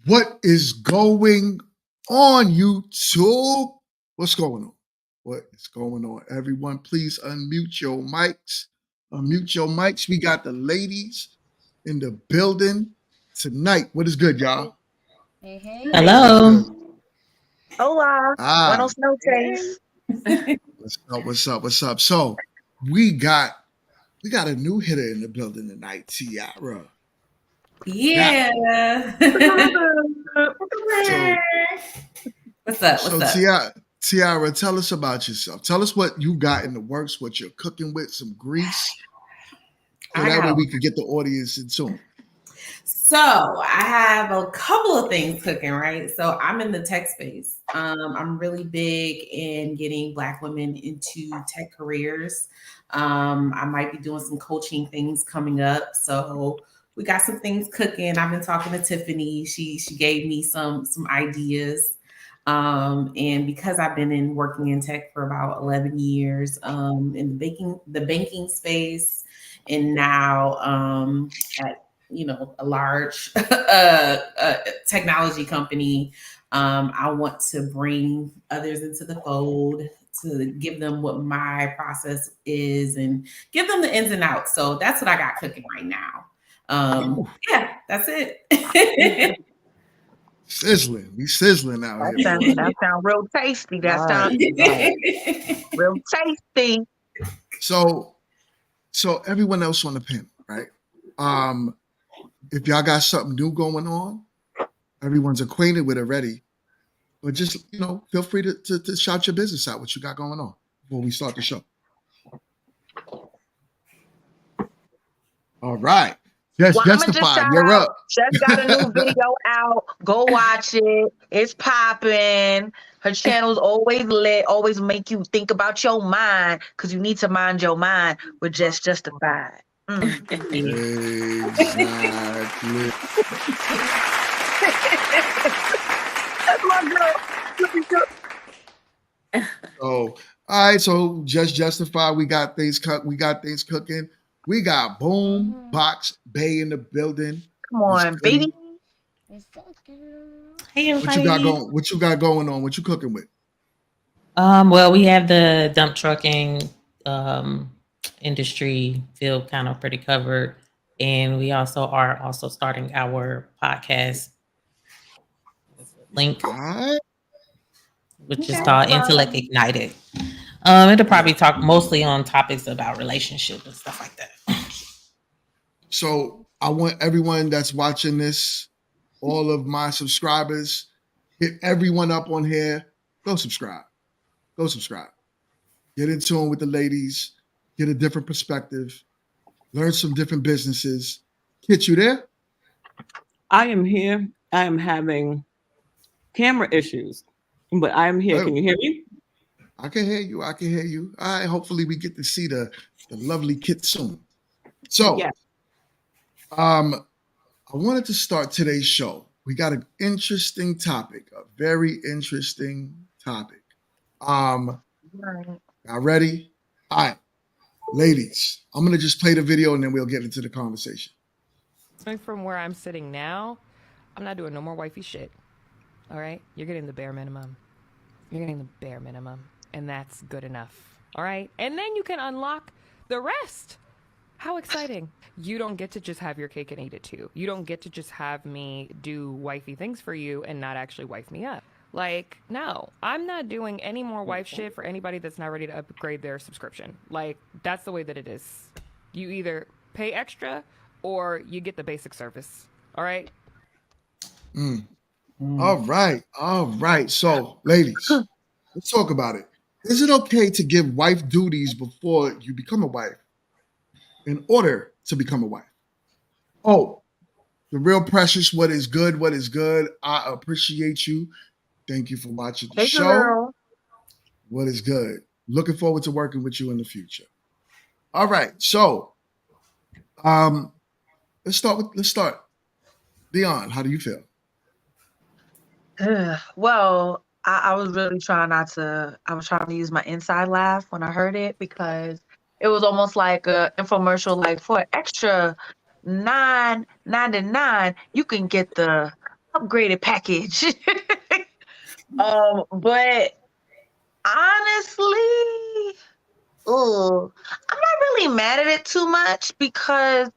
What is going on, YouTube? What's going on? What is going on? Everyone, please unmute your mics. Unmute your mics. We got the ladies in the building tonight. What is good, y'all? Hey. Hello. Hola. Buenos noches. What's up? So we got a new hitter in the building tonight, Tiara. Yeah. What's up? So Tiara, tell us about yourself. Tell us what you got in the works, what you're cooking with, some grease. So that way we could get the audience in tune. So I have a couple of things cooking, right? So I'm in the tech space. I'm really big in getting Black women into tech careers. I might be doing some coaching things coming up. So we got some things cooking. I've been talking to Tiffany. She gave me some ideas. And because I've been working in tech for about 11 years, in the banking space, and now at a large technology company, I want to bring others into the fold to give them what my process is and give them the ins and outs. So that's what I got cooking right now. Yeah, that's it. Sizzling. We sizzling out here. That sounds real tasty. That sounds real tasty. So everyone else on the panel, right? if y'all got something new going on, everyone's acquainted with it already. But just, feel free to shout your business out, what you got going on before we start the show. All right. Yes, Well, I'm gonna just Justified. shout You're out. up. Just got a new video out. Go watch it. It's popping. Her channel's always lit. Always make you think about your mind because you need to mind your mind with Just Justified. Exactly. That's my girl. All right. So Just Justified. We got things cooking. We got Boom Box Bay in the building. Come on, baby. Hey, everybody. What you got going on? What you cooking with? Well, we have the dump trucking industry field kind of pretty covered, and we are starting our podcast link, which is called Intellect Ignited. It'll probably talk mostly on topics about relationship and stuff like that. So I want everyone that's watching this, all of my subscribers, hit everyone up on here. Go subscribe. Get in tune with the ladies. Get a different perspective. Learn some different businesses. Kit, you there? I am here. I am having camera issues, but I am here. Oh. Can you hear me? I can hear you. All right. Hopefully we get to see the lovely Kit soon. So, Yes. I wanted to start today's show. We got an interesting topic, a very interesting topic. Y'all ready? All right, ladies, I'm gonna just play the video and then we'll get into the conversation. From where I'm sitting now, I'm not doing no more wifey shit. All right? You're getting the bare minimum. And that's good enough. All right? And then you can unlock the rest. How exciting. You don't get to just have your cake and eat it too. You don't get to just have me do wifey things for you and not actually wife me up. Like, no, I'm not doing any more wife shit for anybody that's not ready to upgrade their subscription. Like, that's the way that it is. You either pay extra or you get the basic service. All right? All right. So, ladies, let's talk about it. Is it okay to give wife duties before you become a wife in order to become a wife? Oh, the real precious, what is good? I appreciate you. Thank you for watching the show. Girl. What is good? Looking forward to working with you in the future. All right. So, let's start. Dion, how do you feel? Well, I was really trying not to. I was trying to use my inside laugh when I heard it because it was almost like a infomercial. Like for an extra $9.99, you can get the upgraded package. But honestly, I'm not really mad at it too much because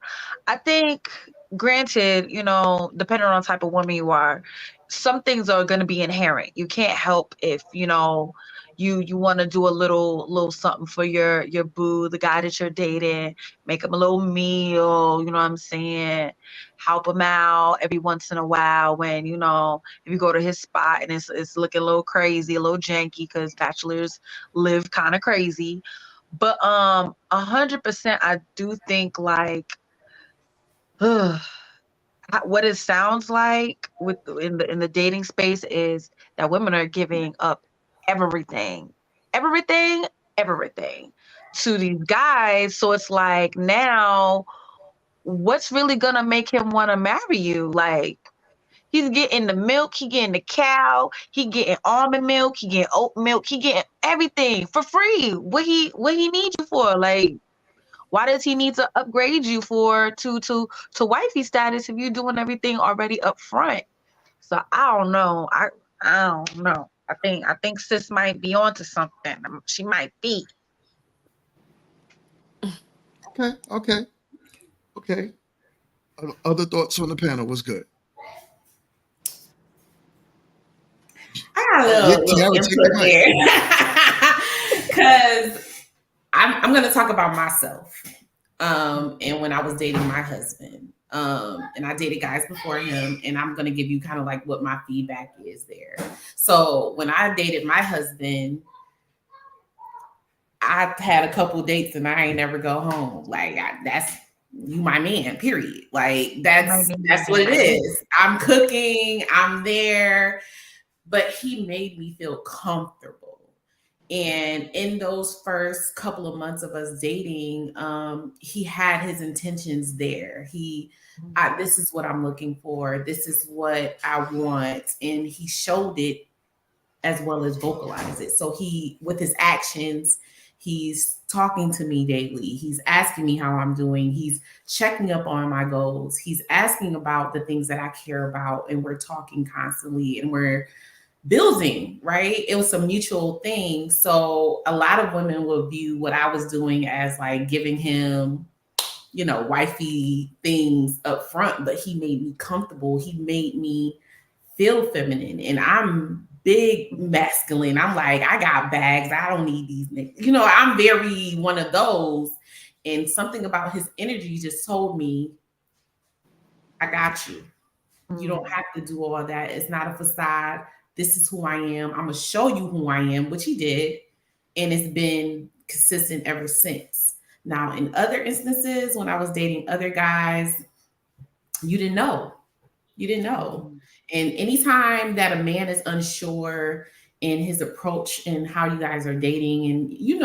I think, granted, depending on the type of woman you are, some things are going to be inherent. You can't help if, you want to do a little something for your boo, the guy that you're dating, make him a little meal, you know what I'm saying? Help him out every once in a while when, if you go to his spot and it's looking a little crazy, a little janky because bachelors live kind of crazy. But 100%, I do think like what it sounds like in the dating space is that women are giving up everything to these guys. So it's like, now what's really gonna make him want to marry you? Like, he's getting the milk, he getting the cow, he getting almond milk, he getting oat milk, he getting everything for free. What he needs you for? Like, why does he need to upgrade you to wifey status if you're doing everything already up front? So I don't know. I don't know. I think sis might be onto something. She might be. Okay. Other thoughts on the panel? What's good? I got a little input here because I'm going to talk about myself and when I was dating my husband. And I dated guys before him, and I'm gonna give you kind of like what my feedback is there. So when I dated my husband, I had a couple dates and I ain't never go home. Like that's you my man, period. Like that's what it is. I'm cooking, I'm there, but he made me feel comfortable. And in those first couple of months of us dating, he had his intentions there. This is what I'm looking for. This is what I want. And he showed it as well as vocalized it. So with his actions, he's talking to me daily. He's asking me how I'm doing. He's checking up on my goals. He's asking about the things that I care about. And we're talking constantly and we're building, right? It was a mutual thing. So a lot of women will view what I was doing as like giving him, wifey things up front, but he made me comfortable. He made me feel feminine. And I'm big masculine. I'm like, I got bags. I don't need these niggas. I'm very one of those. And something about his energy just told me, I got you. You don't have to do all that. It's not a facade. This is who I am. I'm going to show you who I am, which he did. And it's been consistent ever since. Now, in other instances, when I was dating other guys, you didn't know. You didn't know. And anytime that a man is unsure in his approach and how you guys are dating, and you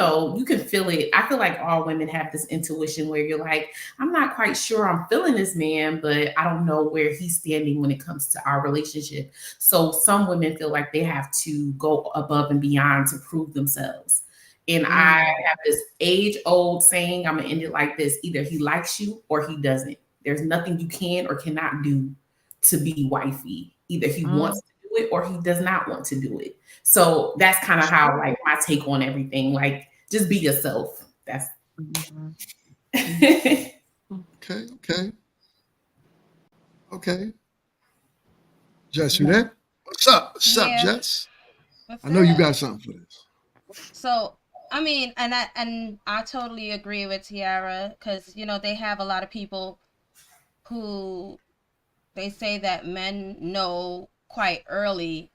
can feel it. I feel like all women have this intuition where you're like, I'm not quite sure I'm feeling this man, but I don't know where he's standing when it comes to our relationship. So some women feel like they have to go above and beyond to prove themselves. And I have this age-old saying, I'm going to end it like this. Either he likes you or he doesn't. There's nothing you can or cannot do to be wifey. Either he wants to do it or he does not want to do it. So that's kind of how like my take on everything. Like just be yourself. That's Okay. Jess, you there? What's up, Jess? I know you got something for this. So I mean, and I totally agree with Tiara, because they have a lot of people who they say that men know quite early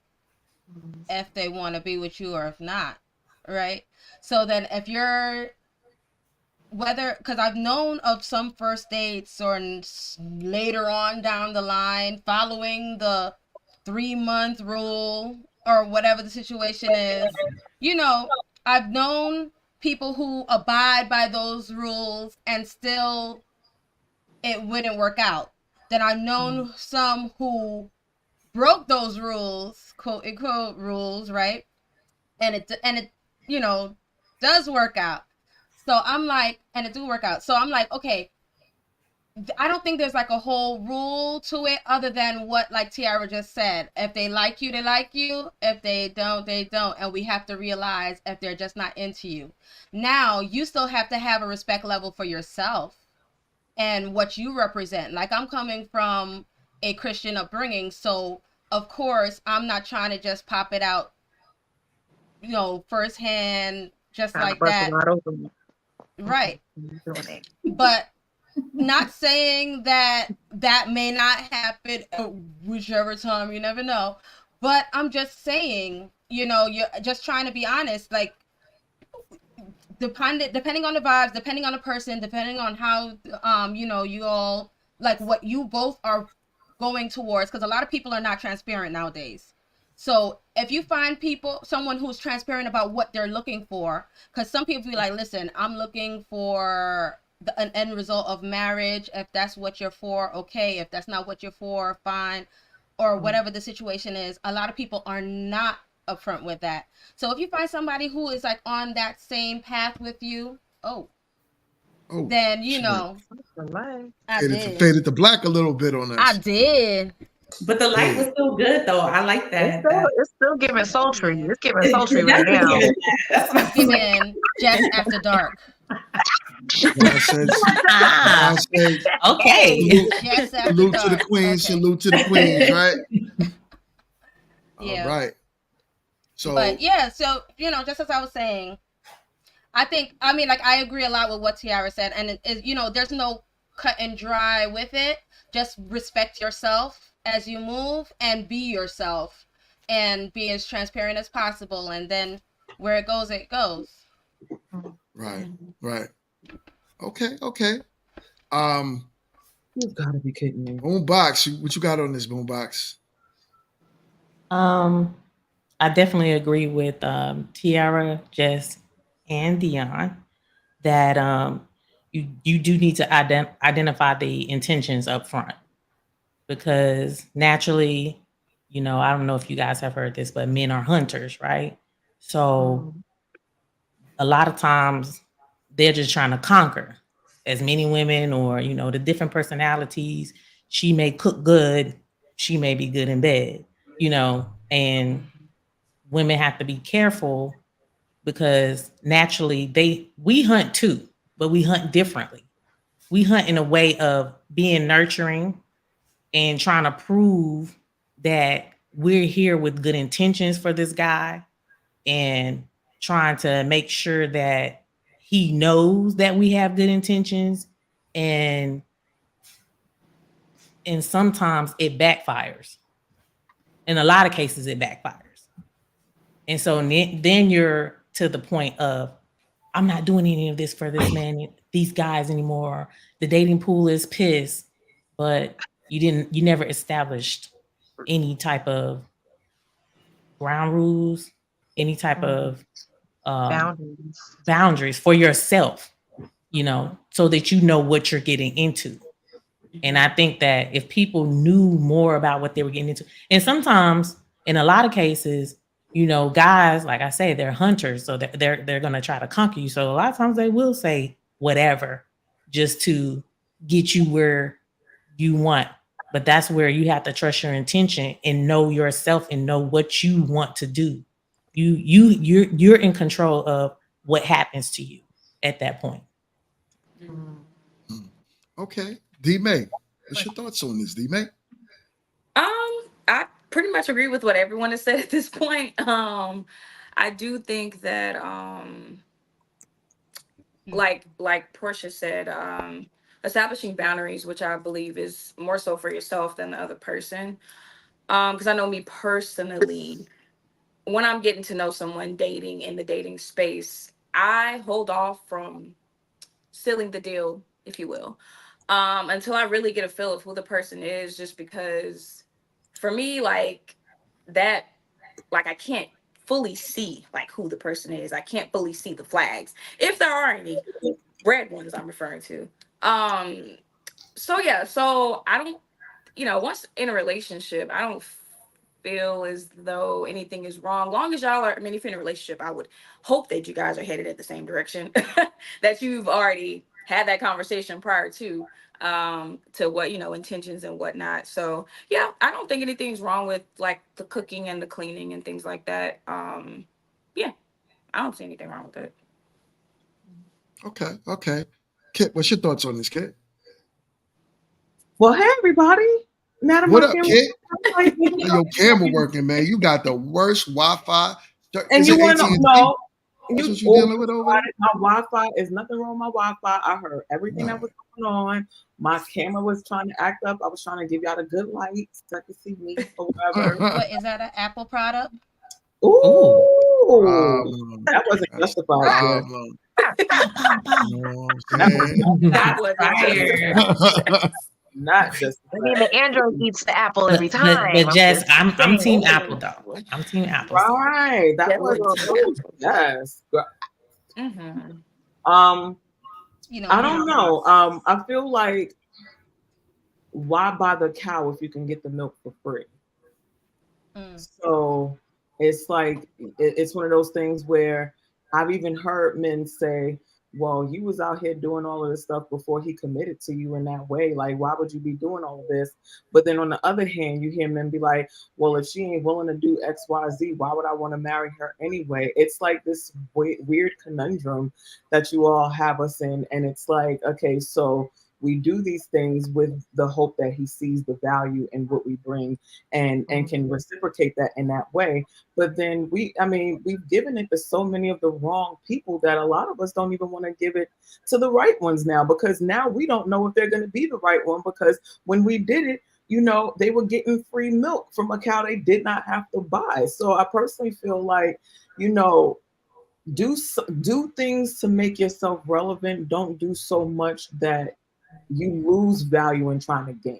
if they want to be with you or if not, right? So then if you're because I've known of some first dates or later on down the line following the 3-month rule or whatever the situation is, I've known people who abide by those rules and still it wouldn't work out. Then I've known some who broke those rules, quote unquote rules, right? And it does work out. So I'm like, and it do work out. So I'm like, okay, I don't think there's like a whole rule to it other than what like Tiara just said. If they like you, they like you. If they don't, they don't. And we have to realize if they're just not into you. Now, you still have to have a respect level for yourself and what you represent. Like I'm coming from a Christian upbringing, so of course I'm not trying to just pop it out, firsthand, just like that. Right. But not saying that may not happen whichever time, you never know. But I'm just saying, you're just trying to be honest, like depending on the vibes, depending on the person, depending on how you all like what you both are going towards, because a lot of people are not transparent nowadays. So if you find someone who's transparent about what they're looking for, because some people be like, listen, I'm looking for an end result of marriage. If that's what you're for, okay. If that's not what you're for, fine. Or whatever the situation is. A lot of people are not upfront with that. So if you find somebody who is like on that same path with you, then I did. Faded to black a little bit on us. I did. But the light was still good though. I like that. It's still giving sultry. It's giving sultry right now. It's giving Jess after dark. Okay. Salute to the queens. Okay. Salute to the queens, right? Yeah. All right. So, but yeah, so just as I was saying, I mean, like I agree a lot with what Tiara said, and there's no cut and dry with it. Just respect yourself as you move and be yourself and be as transparent as possible. And then where it goes, it goes. Right, right. Okay, okay. Um, You've got to be kidding me. Boombox, what you got on this, Boombox? I definitely agree with Tiara, Jess, and Dion that you do need to identify the intentions up front, because naturally, I don't know if you guys have heard this, but men are hunters, right? So a lot of times they're just trying to conquer as many women, or the different personalities. She may cook good, she may be good in bed, and women have to be careful, because naturally we hunt too, but we hunt differently. We hunt in a way of being nurturing and trying to prove that we're here with good intentions for this guy, and trying to make sure that he knows that we have good intentions, and sometimes it backfires. In a lot of cases it backfires. And so then you're to the point of, I'm not doing any of this for this man, these guys anymore. The dating pool is pissed, but you never established any type of ground rules, any type of boundaries for yourself, so that you know what you're getting into. And I think that if people knew more about what they were getting into, and sometimes in a lot of cases, guys, like I say, they're hunters, so they're going to try to conquer you. So a lot of times they will say whatever just to get you where you want. But that's where you have to trust your intention and know yourself and know what you want to do. You're in control of what happens to you at that point. Okay, D May, what's your thoughts on this, D May? I pretty much agree with what everyone has said at this point. I do think that like Portia said, establishing boundaries, which I believe is more so for yourself than the other person. Because I know me personally, when I'm getting to know someone, dating in the dating space, I hold off from sealing the deal, if you will, until I really get a feel of who the person is. Just because, for me, that, I can't fully see who the person is. I can't fully see the flags, if there are any red ones I'm referring to. So yeah, so I don't, once in a relationship, I don't feel as though anything is wrong. Long as y'all are, I mean, if you're in a relationship, I would hope that you guys are headed at the same direction, that you've already had that conversation prior to what, intentions and whatnot. So yeah, I don't think anything's wrong with the cooking and the cleaning and things like that. Yeah, I don't see anything wrong with it. Okay, okay. Kit, what's your thoughts on this, Kit? Well, hey everybody. Madam, what up, Kit? Your camera working, man. You got the worst Wi-Fi. And is you it want to AT&T? know? That's what you dealing with over there? My Wi-Fi is nothing wrong with my Wi-Fi. I heard everything that was going on. My camera was trying to act up. I was trying to give y'all the good light so I could see me or whatever. What is that? An Apple product? Ooh, that wasn't justified. That was not just. I mean, the Android eats the apple every time. But Jess, I'm team Apple though. I'm team Apple. Right, that was yes. Mm-hmm. I don't know. I feel like, why buy the cow if you can get the milk for free? So it's like, it's one of those things where I've even heard men say, well, you was out here doing all of this stuff before he committed to you in that way. Like, why would you be doing all of this? But then on the other hand, you hear men be like, well, if she ain't willing to do X, Y, Z, why would I want to marry her anyway? It's like this weird conundrum that you all have us in. And it's like, okay, so we do these things with the hope that he sees the value in what we bring and can reciprocate that in that way. But then we've given it to so many of the wrong people that a lot of us don't even want to give it to the right ones now, because now we don't know if they're going to be the right one, because when we did it, they were getting free milk from a cow they did not have to buy. So I personally feel like, do things to make yourself relevant. Don't do so much that you lose value in trying to gain.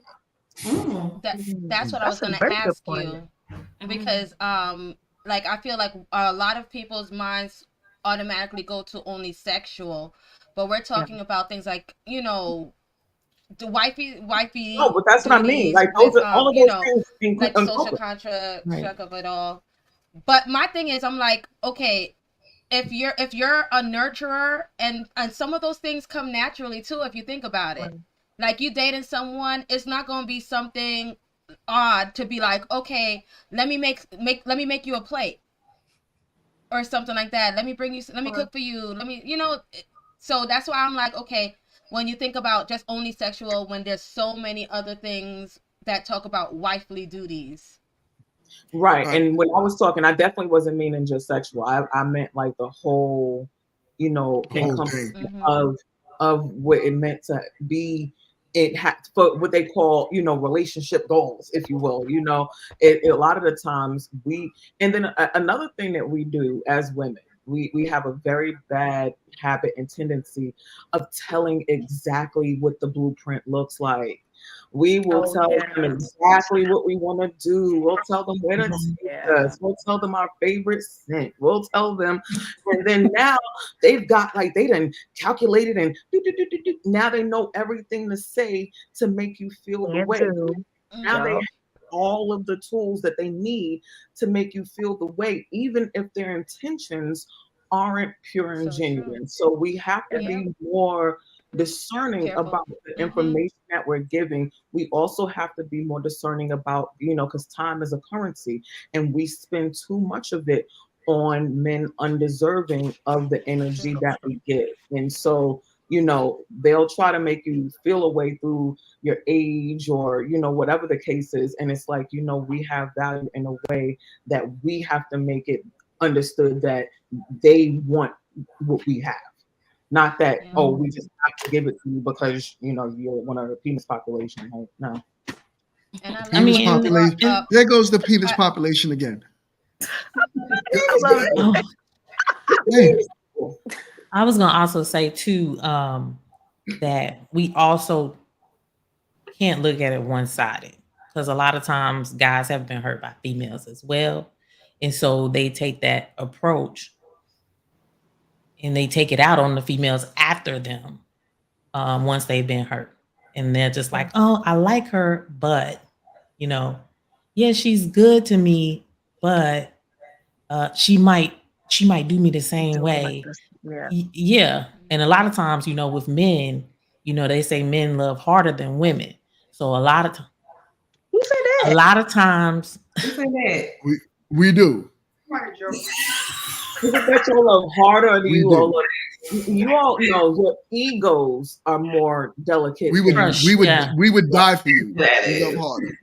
That's what I was That's a gonna very good ask point. you, because like I feel like a lot of people's minds automatically go to only sexual, but we're talking about things like the No, wifey but that's what I mean. duties Like those with are all of those things like the social encompassed. contract of it all. But my thing is, I'm like, okay, if you're a nurturer, and some of those things come naturally too, if you think about it. Like, you dating someone, it's not going to be something odd to be like, okay, let me make you a plate or something like that. Let me cook for you. So that's why I'm like, okay, when you think about just only sexual, when there's so many other things that talk about wifely duties. Right. And when I was talking, I definitely wasn't meaning just sexual. I meant like the whole, encompassment of what it meant to be. It had for what they call, relationship goals, if you will. A lot of the times and then another thing that we do as women, we have a very bad habit and tendency of telling exactly what the blueprint looks like. We will tell them exactly what we want to do. We'll tell them where to take us. We'll tell them our favorite scent. We'll tell them. And then now they've got, like, they done calculated and now they know everything to say to make you feel the way. Now they have all of the tools that they need to make you feel the way, even if their intentions aren't pure and genuine. So we have to be more discerning about the information that we're giving. We also have to be more discerning about, because time is a currency and we spend too much of it on men undeserving of the energy that we give. And so, they'll try to make you feel a way through your age or, whatever the case is. And it's like, we have value in a way that we have to make it understood that they want what we have. Not that, we just have to give it to you because, you're one of the penis population. Right? No. And I penis population. There goes the penis population again. I was going to also say too, that we also can't look at it one-sided, because a lot of times guys have been hurt by females as well. And so they take that approach and they take it out on the females after them, once they've been hurt. And they're just like, oh, I like her, but, yeah, she's good to me, but she might do me the same way. Yeah. And a lot of times, with men, they say men love harder than women. So a lot of times, who said that? A lot of times, who said that? We do. Is it that you love harder, or do you all love? You all know your egos are more delicate. We would die for you. We love harder.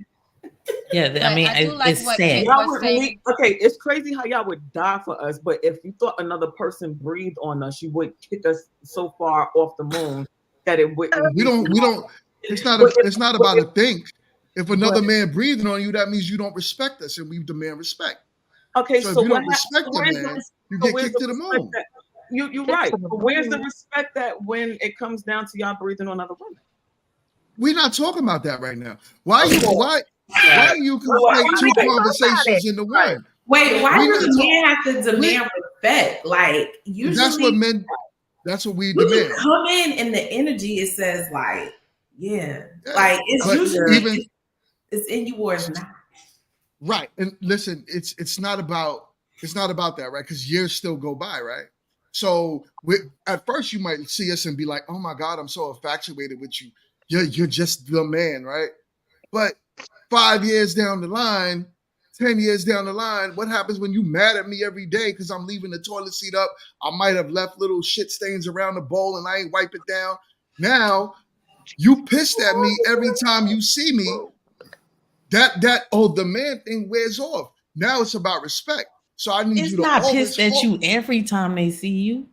Yeah, I mean, I do like it's what sad. Kit was saying. Okay, it's crazy how y'all would die for us, but if you thought another person breathed on us, you would kick us so far off the moon that it wouldn't. We don't. It's not about a thing. If another man breathing on you, that means you don't respect us, and we demand respect. Okay, so if you don't respect the man, you get kicked to the moon. You're right. But where's the respect that when it comes down to y'all breathing on other women? We're not talking about that right now. Why are you conflate two conversations into one? Wait, why does a man have to demand respect? Like, usually that's what we when demand. you come in the energy, it says like, like it's usually it's in you or it's not. Right. And listen, it's not about that, right? Because years still go by, right? So at first you might see us and be like, oh my God, I'm so infatuated with you. You're just the man, right? But 5 years down the line, 10 years down the line, what happens when you mad at me every day because I'm leaving the toilet seat up? I might have left little shit stains around the bowl and I ain't wipe it down. Now You pissed at me every time you see me. The man thing wears off. Now it's about respect. So I need It's you to not always pissed at you every time they see you.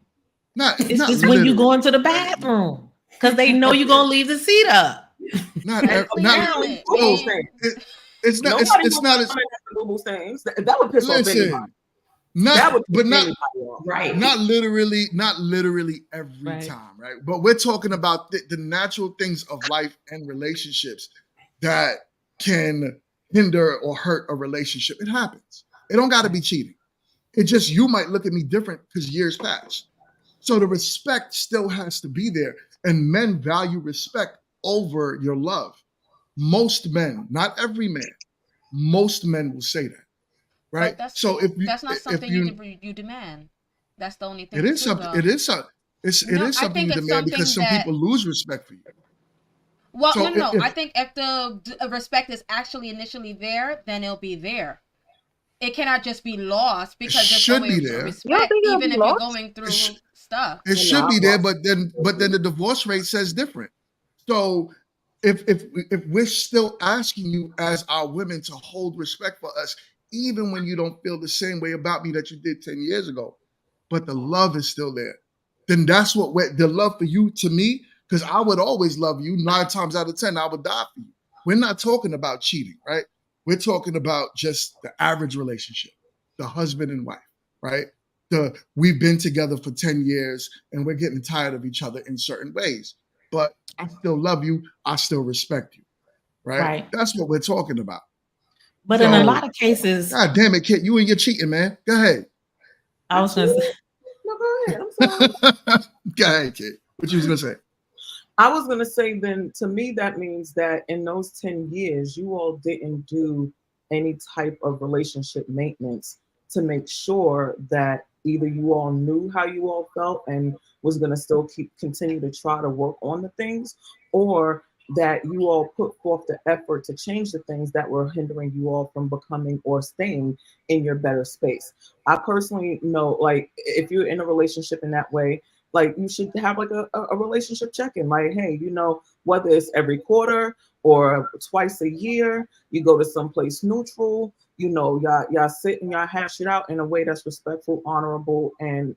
It's not just when you go literally. into the bathroom because they know you're gonna leave the seat up. Not That's the not limit, so man. it's not Nobody it's wants not to as comment at the boo things. That would piss off anybody. listen. That would Not but piss not anybody off. Right. not literally every Right. time, right? But we're talking about the natural things of life and relationships that can hinder or hurt a relationship. It happens. It don't got to be cheating. It just you might look at me different because years passed. So the respect still has to be there, and men value respect over your love. Most men, not every man, most men will say that, right? But So that's not if something you you demand. That's the only it thing is too, something. though. It is something. It No, is I something think you it's demand because something some that. people lose respect for you. Well, So no. I if think if the respect is actually initially there, then it'll be there. It cannot just be lost it because there's should be always there, You don't respect, think it'll even be if you're lost? going it, through sh- stuff. it Well, should nah, be there, lost. but then the divorce rate says different. So if we're still asking you as our women to hold respect for us, even when you don't feel the same way about me that you did 10 years ago, but the love is still there, then that's what the love for you to me, because I would always love you 9 times out of 10, I would die for you. We're not talking about cheating, right? We're talking about just the average relationship, the husband and wife, right? We've been together for 10 years and we're getting tired of each other in certain ways, but I still love you. I still respect you, right? Right. That's what we're talking about. But in a lot So, of cases, God damn it, kid, you and your cheating, man. Go ahead. I was gonna say, No, go ahead. I'm sorry. Go ahead, kid. What you was gonna say? I was gonna say then to me that means that in those 10 years you all didn't do any type of relationship maintenance to make sure that either you all knew how you all felt and was gonna still continue to try to work on the things, or that you all put forth the effort to change the things that were hindering you all from becoming or staying in your better space. I personally know, like, if you're in a relationship in that way, like you should have like a relationship check-in, like, hey, whether it's every quarter or twice a year, you go to someplace neutral, y'all sit and y'all hash it out in a way that's respectful, honorable, and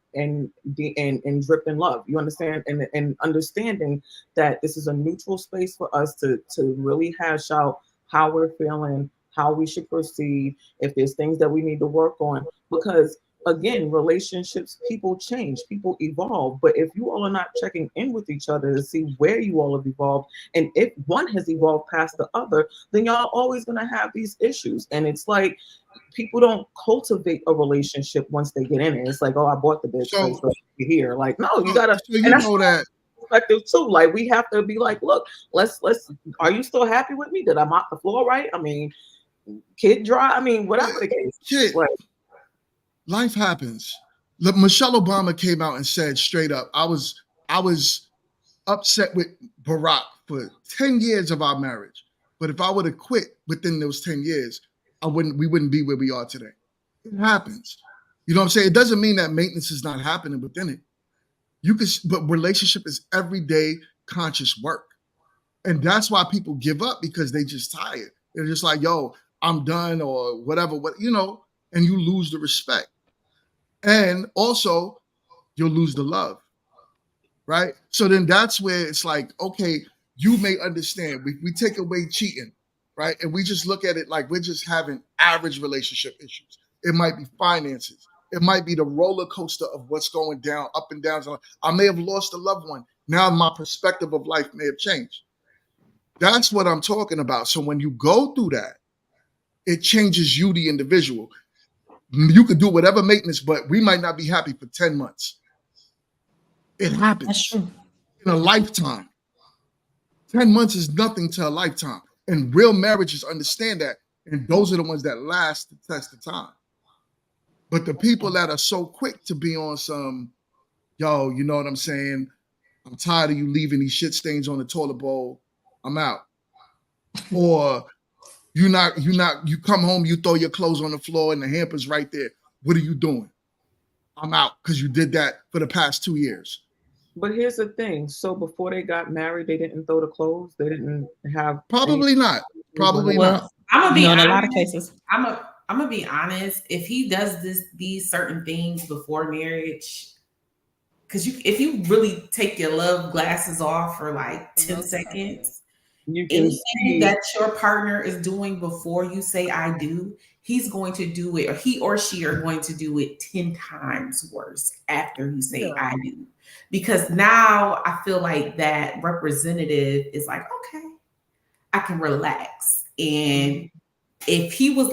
drip in love. You understand? And understanding that this is a neutral space for us to really hash out how we're feeling, how we should proceed, if there's things that we need to work on. Because again, relationships, people change, people evolve. But if you all are not checking in with each other to see where you all have evolved, and if one has evolved past the other, then y'all are always going to have these issues. And it's like people don't cultivate a relationship once they get in it. It's like, oh, I bought the bitch, So, so you're here. Like, no, you so, gotta, so and you that's know that perspective too. Like, we have to be like, look, let's. Are you still happy with me? Did I mop the floor right? I mean, kid dry. I mean, whatever the case. shit, Like, life happens. Look, Michelle Obama came out and said straight up, I was upset with Barack for 10 years of our marriage. But if I would have quit within those 10 years, we wouldn't be where we are today. It happens. You know what I'm saying? It doesn't mean that maintenance is not happening within it. But relationship is everyday conscious work. And that's why people give up, because they just tired. They're just like, yo, I'm done, or whatever, and you lose the respect. And also you'll lose the love. Right? So then that's where it's like, okay, you may understand. We take away cheating, right? And we just look at it like we're just having average relationship issues. It might be finances. It might be the roller coaster of what's going down, up and down. I may have lost a loved one. Now my perspective of life may have changed. That's what I'm talking about. So when you go through that, it changes you, the individual. You could do whatever maintenance, but we might not be happy for 10 months. It happens. that's true. In a lifetime. 10 months is nothing to a lifetime. And real marriages understand that. And those are the ones that last the test of time. But the people that are so quick to be on some, yo, you know what I'm saying? I'm tired of you leaving these shit stains on the toilet bowl. I'm out. Or you come home, you throw your clothes on the floor and the hamper's right there. What are you doing? I'm out, because you did that for the past 2 years. But here's the thing. So before they got married, they didn't throw the clothes. They didn't have Probably not. Probably not. Well, I'm gonna you be know, in a lot of honest. cases, I'm gonna be honest. If he does these certain things before marriage, because if you really take your love glasses off for like 10 Okay. seconds, You can anything see. that your partner is doing before you say I do, he's going to do it, or he or she are going to do it 10 times worse after you say Yeah. I do. Because now I feel like that representative is like, okay, I can relax. And if he was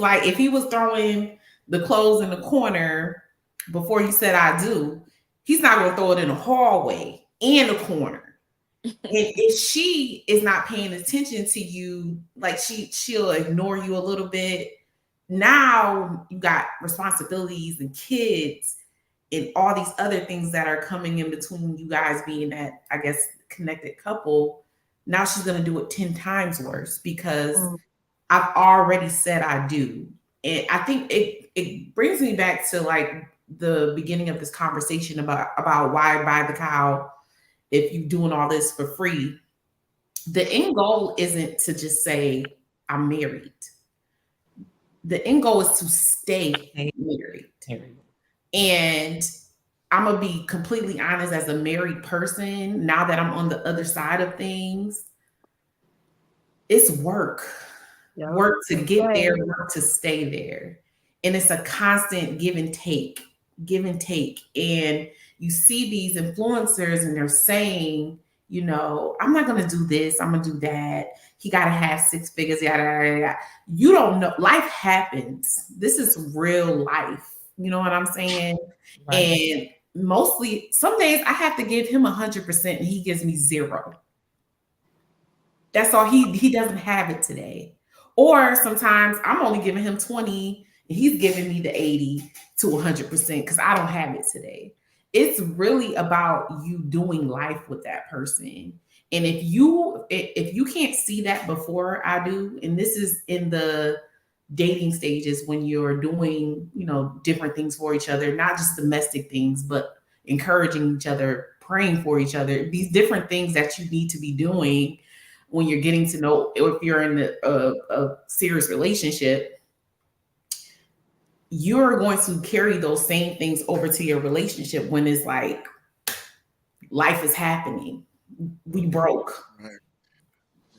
throwing the clothes in the corner before he said I do, he's not gonna throw it in the hallway and the corner. And if she is not paying attention to you, like she'll ignore you a little bit. Now you got responsibilities and kids and all these other things that are coming in between you guys being that, I guess, connected couple. Now she's gonna do it 10 times worse because I've already said I do. And I think it brings me back to like the beginning of this conversation about why buy the cow if you're doing all this for free. The end goal isn't to just say I'm married. The end goal is to stay married. And I'm gonna be completely honest, as a married person, now that I'm on the other side of things, it's work. Yeah. Work to get there, Right. work to stay there. And it's a constant give and take, give and take. And you see these influencers and they're saying, you know, I'm not gonna do this, I'm gonna do that. He gotta have 6 figures, yada yada yada. You don't know. Life happens. This is real life. You know what I'm saying? right? And mostly some days I have to give him 100% and he gives me 0. That's all. He doesn't have it today. Or sometimes I'm only giving him 20 and he's giving me the 80 to 100% because I don't have it today. It's really about you doing life with that person. And if you can't see that before I do, and this is in the dating stages when you're doing, you know, different things for each other, not just domestic things, but encouraging each other, praying for each other, these different things that you need to be doing when you're getting to know, if you're in a serious relationship, you're going to carry those same things over to your relationship when it's like life is happening. We broke. Right.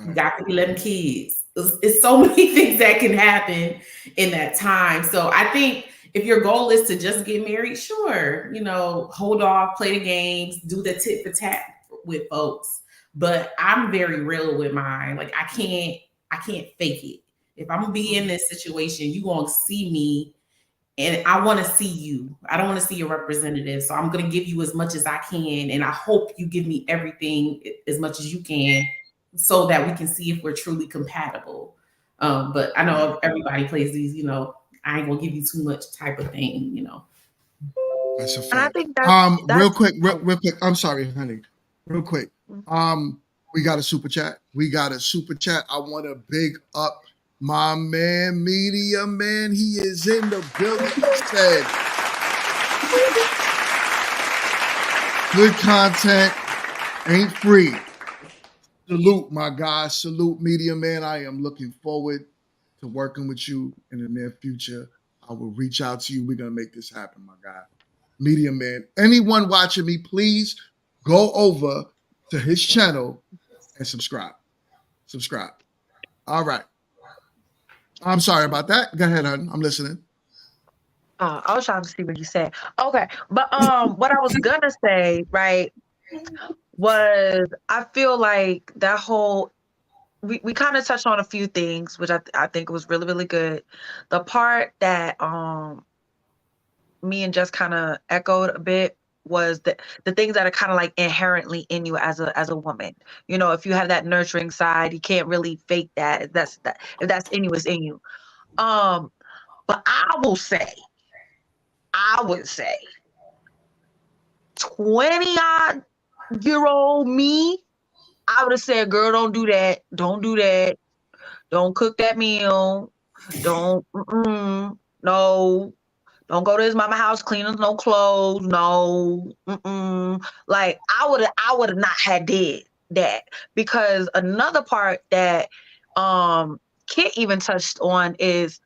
You got 11 kids. It's so many things that can happen in that time. So I think if your goal is to just get married, sure, you know, hold off, play the games, do the tit for tat with folks. But I'm very real with mine. Like I can't fake it. If I'm gonna be in this situation, you gonna see me and I want to see you. I don't want to see your representative. So I'm going to give you as much as I can. And I hope you give me everything as much as you can so that we can see if we're truly compatible. But I know everybody plays these, you know, I ain't going to give you too much type of thing, you know. That's a And I fact. think that's Real quick, real quick. I'm sorry, honey. Real quick. We got a super chat. I want to big up my man, Media Man. He is in the building. He said, good content ain't free. Salute, my guy. Salute, Media Man. I am looking forward to working with you in the near future. I will reach out to you. We're going to make this happen, my guy. Media Man. Anyone watching me, please go over to his channel and subscribe. All right. I'm sorry about that. Go ahead, hon. I'm listening. I was trying to see what you said. Okay, but what I was gonna say, right, was I feel like that whole we kind of touched on a few things, which I think was really really good. The part that me and Jess kind of echoed a bit was the things that are kind of like inherently in you as a woman. You know, if you have that nurturing side, you can't really fake that. If that's in you, it's in you. But I would say 20-odd-year-old me, I would have said, girl, don't do that. Don't do that. Don't cook that meal. Don't, no. Don't Don't go to his mama house cleaning no clothes. No, like I would have not had did that, because another part that Kit even touched on is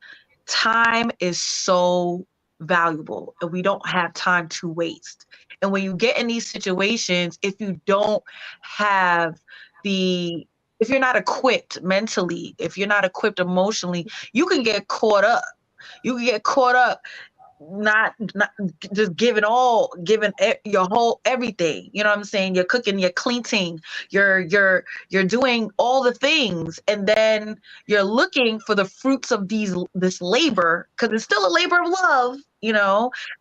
time is so valuable and we don't have time to waste. And when you get in these situations, if you don't have the if you're not equipped mentally, if you're not equipped emotionally, you can get caught up. You can get caught up not just giving your whole everything. You know what I'm saying? You're cooking, you're cleaning, you're doing all the things, and then you're looking for the fruits of this labor, because it's still a labor of love,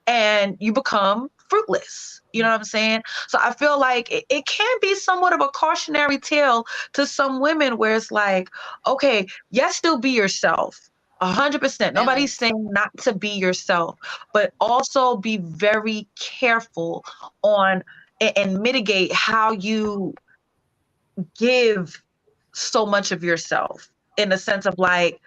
and you become fruitless. You know what I'm saying? So I feel like it can be somewhat of a cautionary tale to some women, where it's like, okay, yes, still be yourself. 100%. Nobody's saying not to be yourself, but also be very careful on and mitigate how you give so much of yourself, in the sense of like,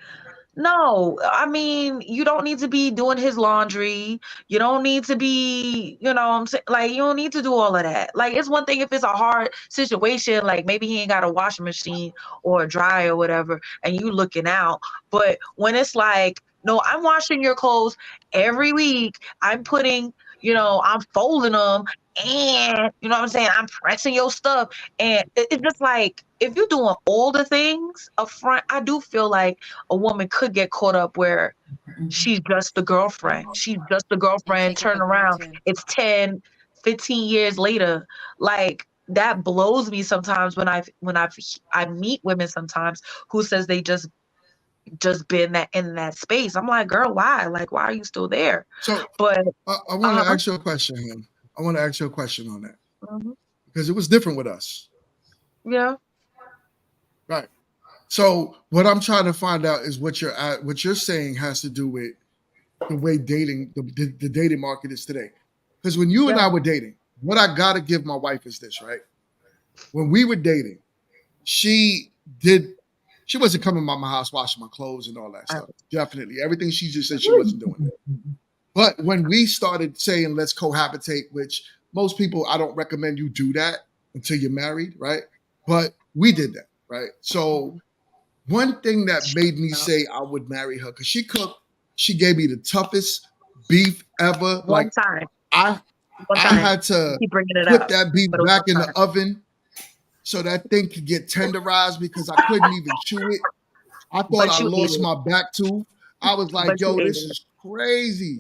no, I mean, you don't need to be doing his laundry. You don't need to be, what I'm saying, like, you don't need to do all of that. Like, it's one thing if it's a hard situation, like maybe he ain't got a washing machine or a dryer or whatever, and you looking out. But when it's like, no, I'm washing your clothes every week. I'm putting, I'm folding them, and you know what I'm saying, I'm pressing your stuff. And it's just like, if you're doing all the things up front, I do feel like a woman could get caught up where she's just the girlfriend. She's just the girlfriend. Turn around. It's 10, 15 years later. Like, that blows me sometimes when I meet women sometimes who says they just been in that space. I'm like, girl, why? Like, why are you still there? So, but I want to ask you a question, Him. I want to ask you a question on that, because it was different with us. Yeah. Right. So what I'm trying to find out is what you're saying has to do with the way dating, the dating market is today. Because when you and I were dating, what I gotta give my wife is this, right? When we were dating, she wasn't coming by my house washing my clothes and all that stuff. Definitely. Everything she just said she wasn't doing. But when we started saying let's cohabitate, which most people, I don't recommend you do that until you're married, right? But we did that, right? So one thing that made me say I would marry her, because she cooked, she gave me the toughest beef ever. One time. I had to put that beef back in the oven so that thing could get tenderized, because I couldn't even chew it. I thought I lost my back tooth. I was like, yo, this is crazy.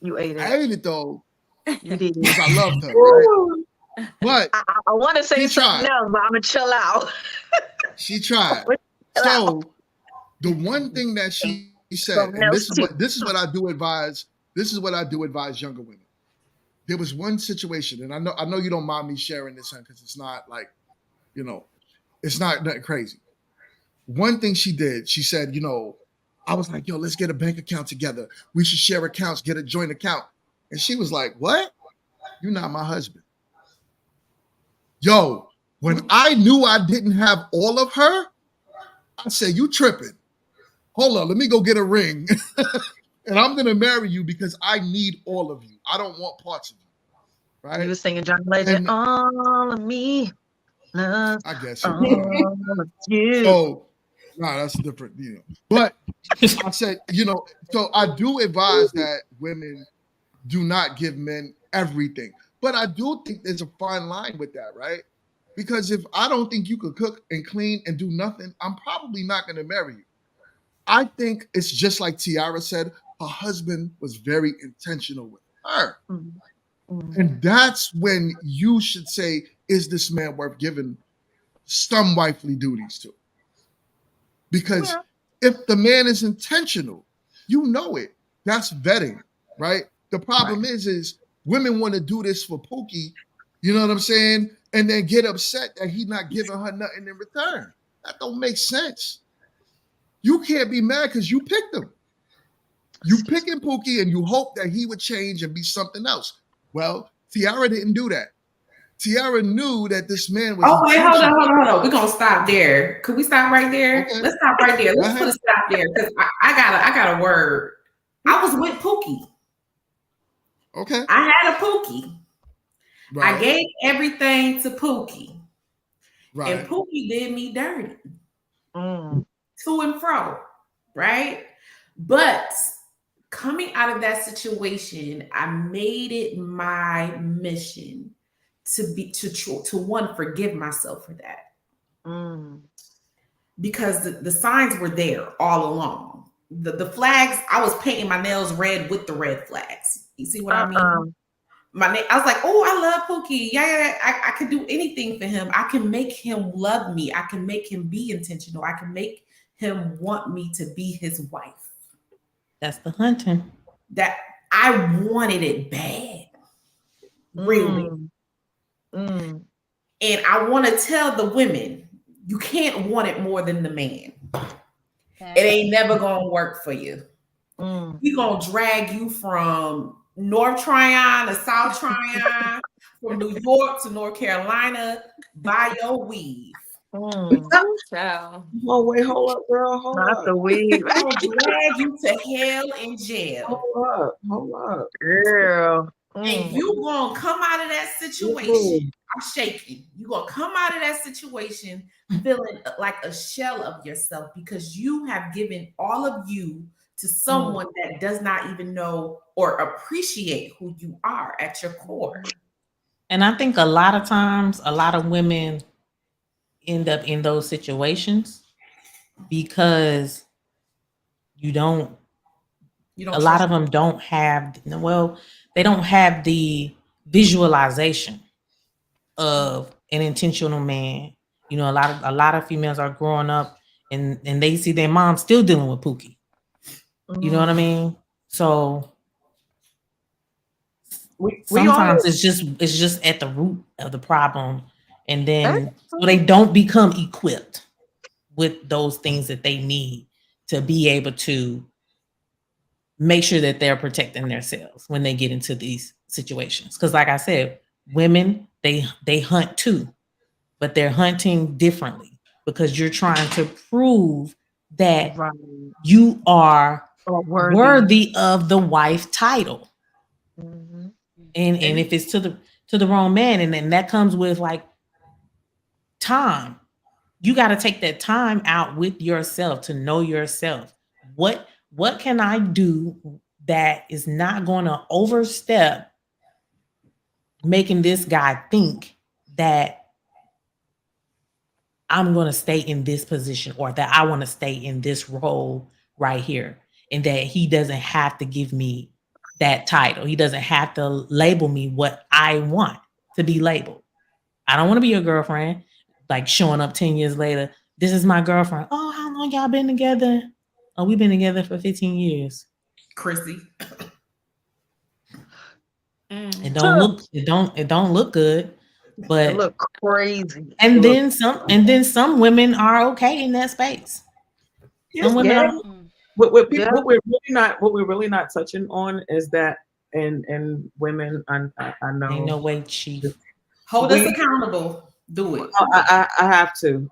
You ate it. I ate it though. You did. Because I loved her, right? But I want to say something else, but I'm gonna chill out. She tried. So the one thing that she said, and this is what I do advise. This is what I do advise younger women. There was one situation, and I know you don't mind me sharing this, because it's not like, it's not that crazy. One thing she did, she said, I was like, yo, let's get a bank account together. We should share accounts, get a joint account. And she was like, what? You're not my husband. Yo, when I knew I didn't have all of her, I said, you tripping. Hold on, let me go get a ring. And I'm going to marry you because I need all of you. I don't want parts of you. Right? You were singing John Legend, all of me. Love, I guess. all of you. So, that's different, But I said, so I do advise that women do not give men everything. But I do think there's a fine line with that, right? Because if I don't think you could cook and clean and do nothing, I'm probably not going to marry you. I think it's just like Tiara said, her husband was very intentional with her. Mm-hmm. And that's when you should say, is this man worth giving some wifely duties to? Because if the man is intentional, you know it. That's vetting, right? The problem is women want to do this for Pookie, you know what I'm saying? And then get upset that he's not giving her nothing in return. That don't make sense. You can't be mad because you picked him. You picking Pookie and you hope that he would change and be something else. Well, Tiara didn't do that. Tiara knew that this man was. Oh, wait, hold on. We're gonna stop there. Could we stop right there? Okay. Let's stop right there. Let's put a stop there, because I got a word. I was with Pookie. Okay. I had a Pookie. Right. I gave everything to Pookie. Right. And Pookie did me dirty. Mm. To and fro. Right? But coming out of that situation, I made it my mission to one, forgive myself for that. Mm. Because the signs were there all along. The flags, I was painting my nails red with the red flags. You see what I mean? I was like, oh, I love Pookie. Yeah. I can do anything for him. I can make him love me. I can make him be intentional. I can make him want me to be his wife. That's the hunting. That I wanted it bad. Really. Mm. And I want to tell the women, you can't want it more than the man. It ain't never gonna work for you. We gonna drag you from North Tryon to South Tryon, from New York to North Carolina by your weave. Child. Oh wait, hold up, girl, hold Not up. the weave. We gonna drag you to hell and jail. Hold up, Girl. And you gonna come out of that situation. I'm shaking. You gonna come out of that situation feeling like a shell of yourself because you have given all of you to someone that does not even know or appreciate who you are at your core. And I think a lot of times, a lot of women end up in those situations because a lot of them don't have, they don't have the visualization of an intentional man. You know, a lot of females are growing up and they see their mom still dealing with Pookie. You know what I mean? So sometimes it's just at the root of the problem, and then so they don't become equipped with those things that they need to be able to make sure that they're protecting themselves when they get into these situations. Because like I said, women, they hunt too, but they're hunting differently because you're trying to prove that you are worthy of the wife title. And if it's to the wrong man, and then that comes with like time. You got to take that time out with yourself to know yourself. What can I do that is not going to overstep making this guy think that I'm going to stay in this position or that I want to stay in this role right here, and that he doesn't have to give me that title. He doesn't have to label me what I want to be labeled. I don't want to be your girlfriend, like showing up 10 years later. This is my girlfriend. Oh, how long y'all been together? Oh, we've been together for 15 years. Chrissy. It don't look good, but it look crazy. And then some women are okay in that space. Some women are. What we're really not touching on is that and women, I know Ain't no way, Chief. Hold us accountable. Do it. I have to.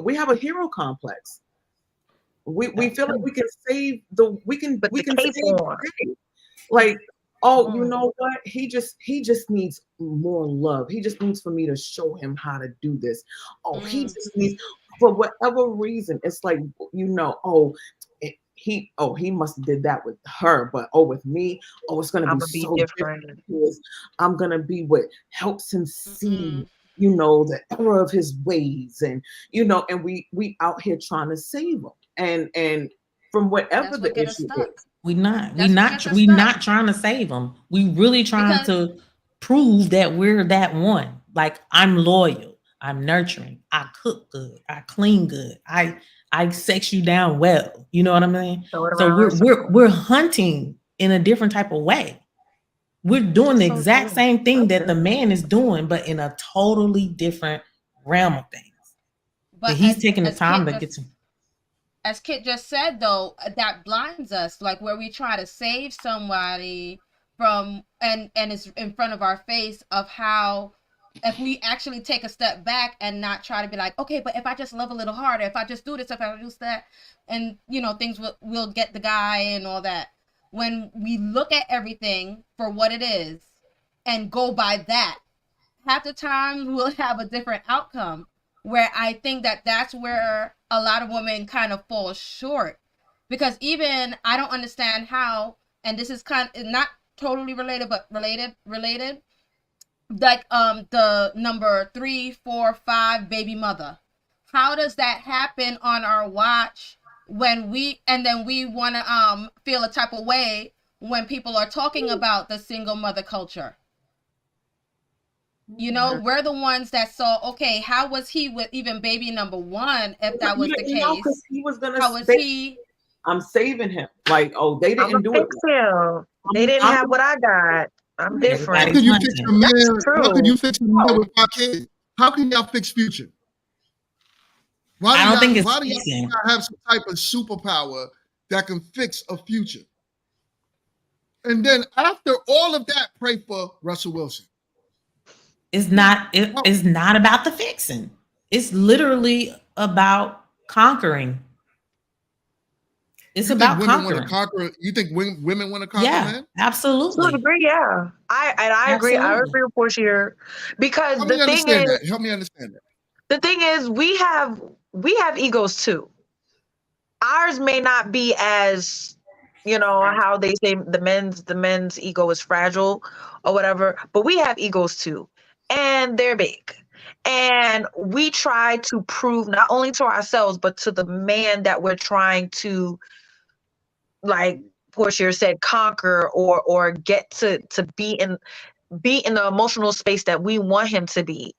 We have a hero complex. We feel like we can save save the day. Like, oh, you know what? He just needs more love. He just needs for me to show him how to do this. Oh, he just needs, for whatever reason. It's like, he must have did that with her, but with me, it's gonna be so different because I'm gonna be what helps him see, the error of his ways, and and we out here trying to save him, and from whatever the issue is. We're not trying to save them. We really trying to prove that we're that one. Like, I'm loyal, I'm nurturing, I cook good, I clean good, I sex you down well. You know what I mean? So we're hunting in a different type of way. We're doing the exact same thing that the man is doing, but in a totally different realm of things. But he's taking the time to get to. As Kit just said, though, that blinds us, like where we try to save somebody from, and it's in front of our face of how, if we actually take a step back and not try to be like, okay, but if I just love a little harder, if I just do this, if I do that, and things will get the guy and all that. when we look at everything for what it is and go by that, half the time we'll have a different outcome, where I think that that's where a lot of women kind of fall short. Because even I don't understand how, and this is kind of not totally related, but related, like the number 3, 4, 5 baby mother. How does that happen on our watch when we want to feel a type of way when people are talking about the single mother culture? You know, we're the ones that saw, okay, how was he with even baby number 1 if that was the case? Because he was gonna. How was he? I'm saving him. Like, oh, they I'm didn't do it. fix him. They didn't have what I got. I'm Everybody How different. could you hunting. fix a man? That's How could true. you fix a man with 5 kids? How can y'all fix Future? I don't think it's Why do fixing. y'all have some type of superpower that can fix a Future? And then after all of that, pray for Russell Wilson. It's not. It's not about the fixing. It's literally about conquering. It's You about think women want to conquering. conquer? You think women want to conquer Yeah, men? To a absolutely. degree, yeah. I agree. I Absolutely. agree with Portia because Help me understand that. Help me understand that. the thing is we have egos too. Ours may not be as, how they say the men's ego is fragile or whatever, but we have egos too, and they're big, and we try to prove not only to ourselves but to the man that we're trying to, like Portia said, conquer or get to be in the emotional space that we want him to be.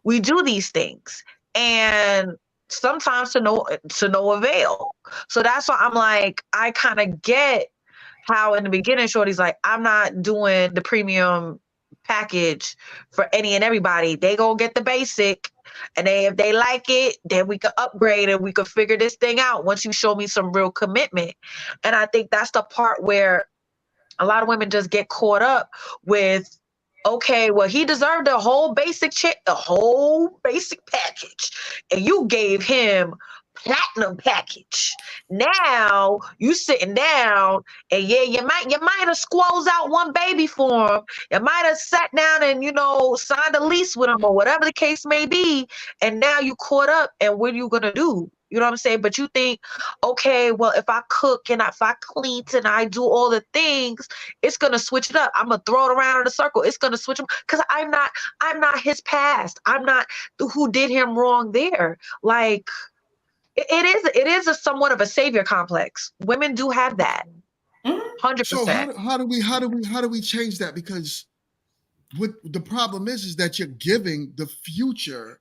We do these things, and sometimes to no avail. So that's why I'm like, I kind of get how in the beginning Shorty's like, I'm not doing the premium package for any and everybody. They gonna get the basic, and if they like it, then we could upgrade and we could figure this thing out once you show me some real commitment. And I think that's the part where a lot of women just get caught up with, okay, well, he deserved a whole a whole basic package, and you gave him platinum package. Now you sitting down, and yeah, you might have squoze out one baby for him. You might have sat down and signed a lease with him or whatever the case may be, and now you caught up. And what are you gonna do? You know what I'm saying? But you think, okay, well, if I cook and if I clean and I do all the things, it's gonna switch it up. I'm gonna throw it around in a circle. It's gonna switch them because I'm not his past. I'm not who did him wrong there. Like it is a somewhat of a savior complex. Women do have that. 100%. So how do we change that? Because what the problem is that you're giving the Future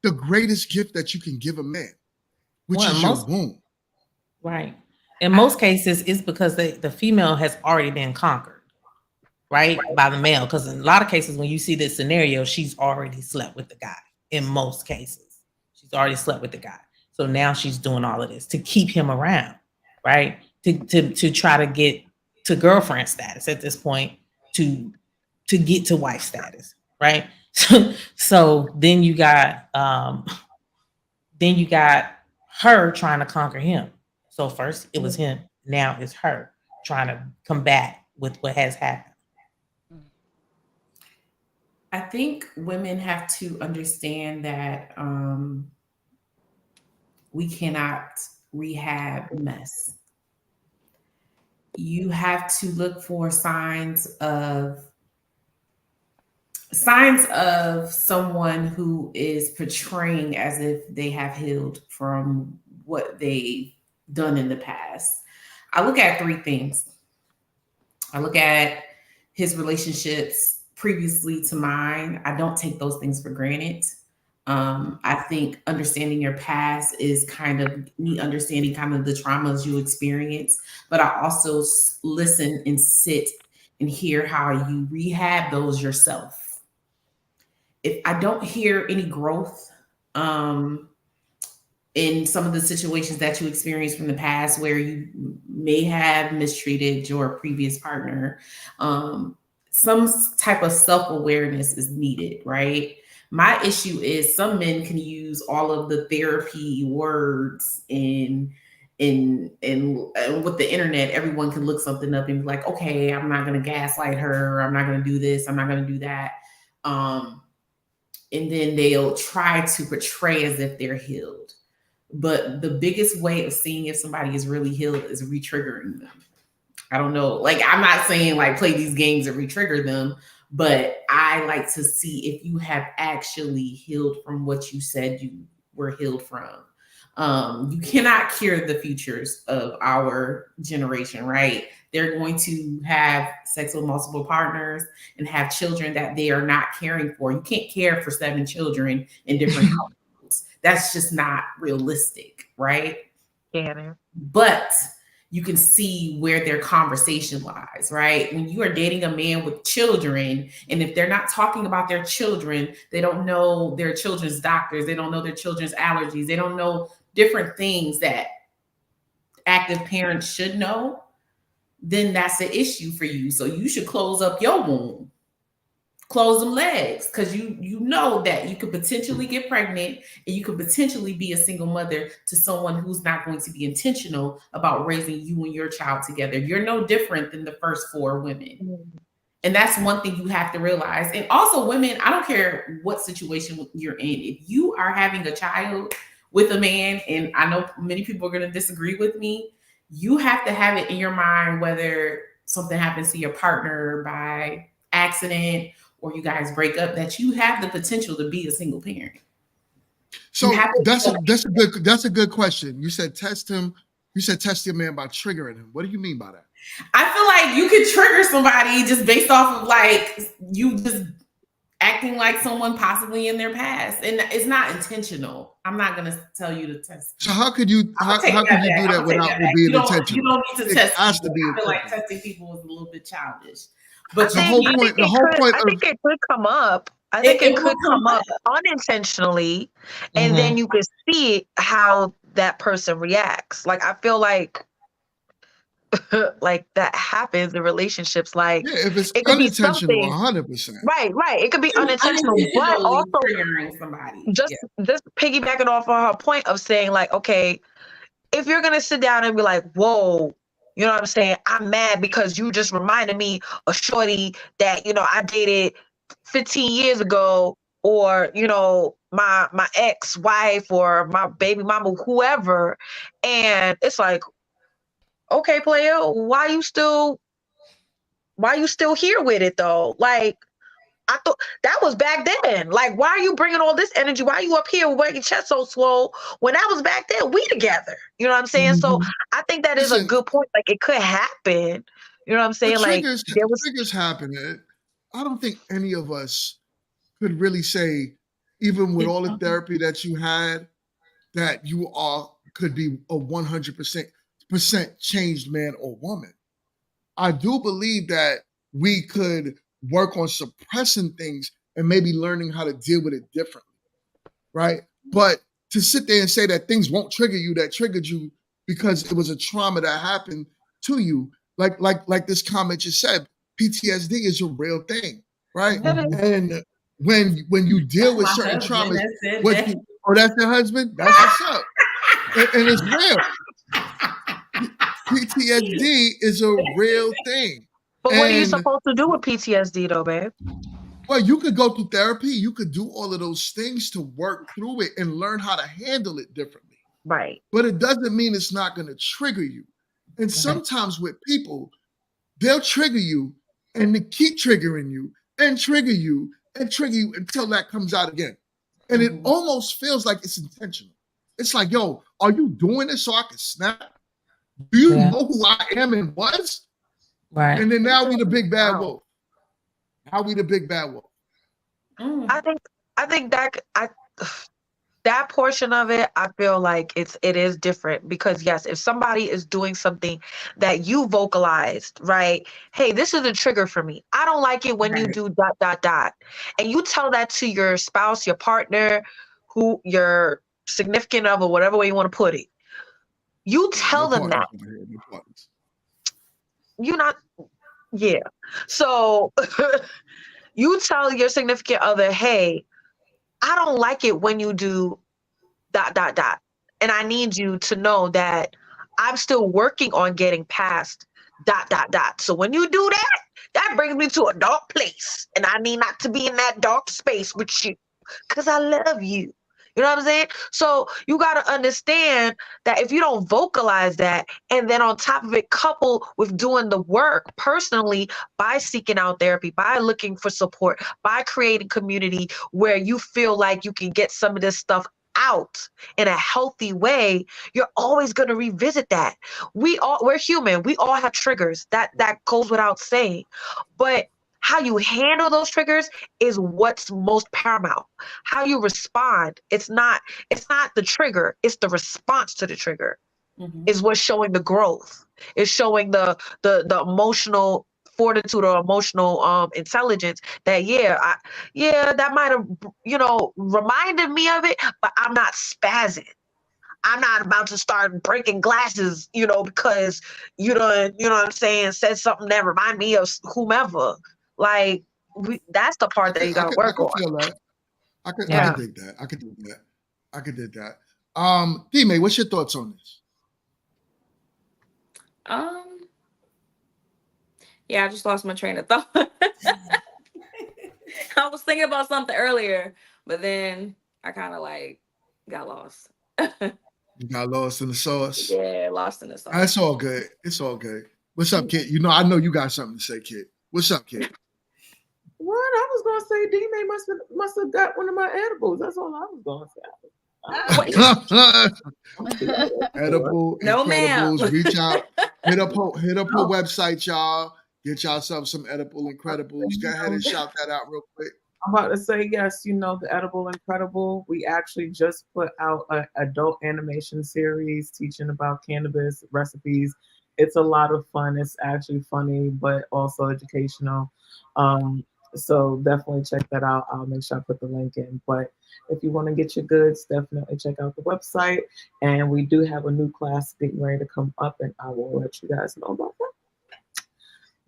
the greatest gift that you can give a man, which is your womb. Right. In most cases, it's because the female has already been conquered, right, by the male. Because in a lot of cases, when you see this scenario, she's already slept with the guy. In most cases, she's already slept with the guy. So now she's doing all of this to keep him around, right? To try to get to girlfriend status at this point, to get to wife status, right? So then you got her trying to conquer him. So first it was him, now it's her trying to combat with what has happened. I think women have to understand that we cannot rehab mess. You have to look for signs of someone who is portraying as if they have healed from what they've done in the past. I look at 3 things. I look at his relationships previously to mine. I don't take those things for granted. I think understanding your past is kind of me understanding kind of the traumas you experience, but I also listen and sit and hear how you rehab those yourself. If I don't hear any growth in some of the situations that you experienced from the past where you may have mistreated your previous partner, some type of self-awareness is needed, right? My issue is some men can use all of the therapy words and and with the internet, everyone can look something up and be like, okay, I'm not going to gaslight her. I'm not going to do this. I'm not going to do that. And then they'll try to portray as if they're healed. But the biggest way of seeing if somebody is really healed is re-triggering them. I don't know. Like, I'm not saying like play these games and re-trigger them, but I like to see if you have actually healed from what you said you were healed from. You cannot cure the futures of our generation, right? They're going to have sex with multiple partners and have children that they are not caring for. You can't care for 7 children in different households. That's just not realistic, right? Yeah. But you can see where their conversation lies, right? When you are dating a man with children, and if they're not talking about their children, they don't know their children's doctors, they don't know their children's allergies, they don't know different things that active parents should know, then that's an issue for you. So you should close up your womb, close them legs, because you know that you could potentially get pregnant and you could potentially be a single mother to someone who's not going to be intentional about raising you and your child together. You're no different than the first 4 women. And that's one thing you have to realize. And also, women, I don't care what situation you're in, if you are having a child with a man, and I know many people are going to disagree with me, you have to have it in your mind whether something happens to your partner by accident or you guys break up, that you have the potential to be a single parent. So that's a good question. You said test him. You said test your man by triggering him. What do you mean by that? I feel like you could trigger somebody just based off of like you just acting like someone possibly in their past, and it's not intentional. I'm not gonna tell you to test. So how could you do that without it being intentional? You don't need to test. It has to be. I feel like testing people is a little bit childish. But the whole point. I think it could come up. I think it could come up unintentionally, and then you could see how that person reacts. Like, I feel like like that happens in relationships. Like, if it's it could unintentional, be 100%. Right. It could be unintentional, but also triggering somebody. Just piggybacking off on her point of saying, like, okay, if you're gonna sit down and be like, whoa, you know what I'm saying? I'm mad because you just reminded me of shorty that, I dated 15 years ago, or, my ex-wife or my baby mama, whoever. And it's like, okay, player, why you still here with it though? Like, I thought that was back then. Like, why are you bringing all this energy? Why are you up here with your chest so swole when that was back then? We together. You know what I'm saying? So I think that is a good point. Like, it could happen. You know what I'm saying? Triggers happen. I don't think any of us could really say, even with all the therapy that you had, that you could be a 100% changed man or woman. I do believe that we could work on suppressing things and maybe learning how to deal with it differently, right? But to sit there and say that things won't trigger you, that triggered you because it was a trauma that happened to you, like this comment just said, PTSD is a real thing, right? And when you deal with certain traumas, that's your husband? That's what's up. And it's real. PTSD is a real thing. But what are you supposed to do with PTSD though, babe? Well, you could go through therapy. You could do all of those things to work through it and learn how to handle it differently. Right. But it doesn't mean it's not going to trigger you. And sometimes with people, they'll trigger you and they keep triggering you and trigger you until that comes out again. And it almost feels like it's intentional. It's like, yo, are you doing this so I can snap? Do you know who I am and was? Right. And then now we the big bad wolf. Now we the big bad wolf. I think that portion of it, I feel like it is different because yes, if somebody is doing something that you vocalized, right? Hey, this is a trigger for me. I don't like it when you do ... And you tell that to your spouse, your partner, who your significant other, whatever way you want to put it. You tell them that. You're not, yeah. So you tell your significant other, hey, I don't like it when you do ... And I need you to know that I'm still working on getting past ... So when you do that, that brings me to a dark place. And I need not to be in that dark space with you because I love you. You know what I'm saying? So you got to understand that if you don't vocalize that, and then on top of it, couple with doing the work personally by seeking out therapy, by looking for support, by creating community where you feel like you can get some of this stuff out in a healthy way, you're always going to revisit that. We're human. We all have triggers. That goes without saying. But how you handle those triggers is what's most paramount. How you respond. It's not the trigger, it's the response to the trigger is what's showing the growth. It's showing the emotional fortitude or emotional intelligence that that might have reminded me of it, but I'm not spazzing. I'm not about to start breaking glasses, because you know what I'm saying, said something that remind me of whomever. Like that's the part that you gotta I work can on. feel that. I could Yeah. dig that. I could dig that. I could dig that. D-May, what's your thoughts on this? Yeah, I just lost my train of thought. I was thinking about something earlier, but then I kind of like got lost. You got lost in the sauce. Yeah, lost in the sauce. That's all good. It's all good. What's up, Kid? I know you got something to say, Kid. What's up, Kid? What? I was gonna say D-May must have got one of my edibles. That's all I was gonna say. Edible, No, Incredibles. ma'am. Reach out. Hit up her website, y'all. Get yourself some Edible Incredibles. Go ahead and shout that out real quick. I'm about to say yes. The Edible Incredible. We actually just put out an adult animation series teaching about cannabis recipes. It's a lot of fun. It's actually funny, but also educational. So definitely check that out. I'll make sure I put the link in. But if you want to get your goods, definitely check out the website. And we do have a new class getting ready to come up, and I will let you guys know about that.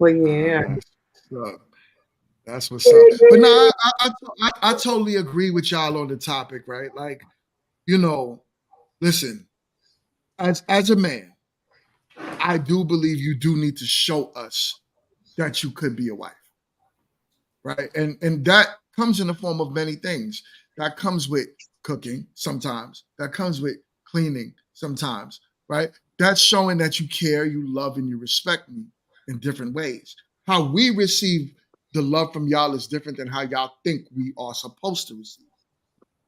But yeah. That's what's up. But no, I totally agree with y'all on the topic, right? Like, listen, as a man, I do believe you do need to show us that you could be a wife, right? And that comes in the form of many things. That comes with cooking sometimes. That comes with cleaning sometimes, right? That's showing that you care, you love, and you respect me in different ways. How we receive the love from y'all is different than how y'all think we are supposed to receive.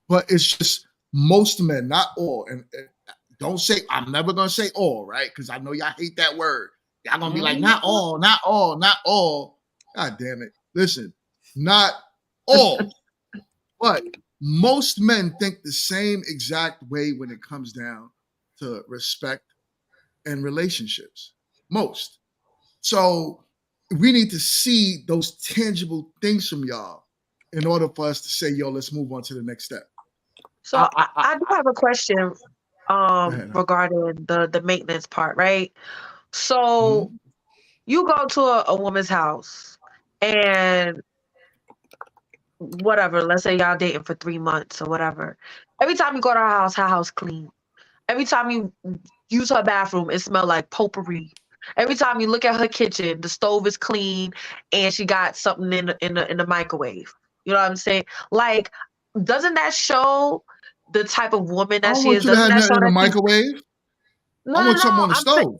But it's just most men, not all. And don't say, I'm never going to say all, right? Because I know y'all hate that word. Y'all going to be like, not all, not all, not all. God damn it. Listen, not all. But most men think the same exact way when it comes down to respect and relationships. Most. So we need to see those tangible things from y'all in order for us to say, yo, let's move on to the next step. So I do have a question regarding the maintenance part, right? So you go to a woman's house and whatever, let's say y'all dating for 3 months or whatever. Every time you go to her house clean. Every time you use her bathroom, it smells like potpourri. Every time you look at her kitchen, the stove is clean and she got something in the microwave. You know what I'm saying? Like, doesn't that show the type of woman that I don't she want is? you to Doesn't have that nothing show in the that she's microwave. I want something on the stove.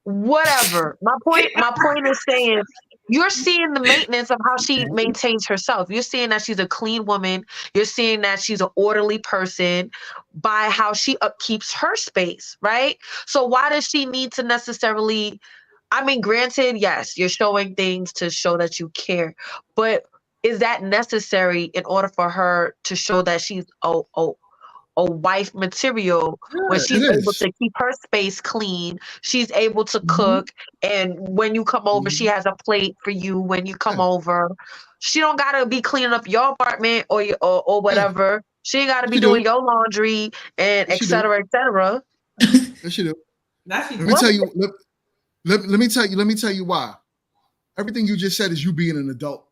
whatever. My point is saying you're seeing the maintenance of how she maintains herself. You're seeing that she's a clean woman. You're seeing that she's an orderly person by how she upkeeps her space, right? So why does she need to necessarily, I mean, granted, yes, you're showing things to show that you care, but is that necessary in order for her to show that she's a wife material when she's able to keep her space clean, she's able to cook, and when you come over, she has a plate for you when you come over. She don't gotta be cleaning up your apartment or whatever. She ain't gotta be doing your laundry and et cetera, et cetera. Yes, you do. Let me tell you. Let me tell you why. Everything you just said is you being an adult.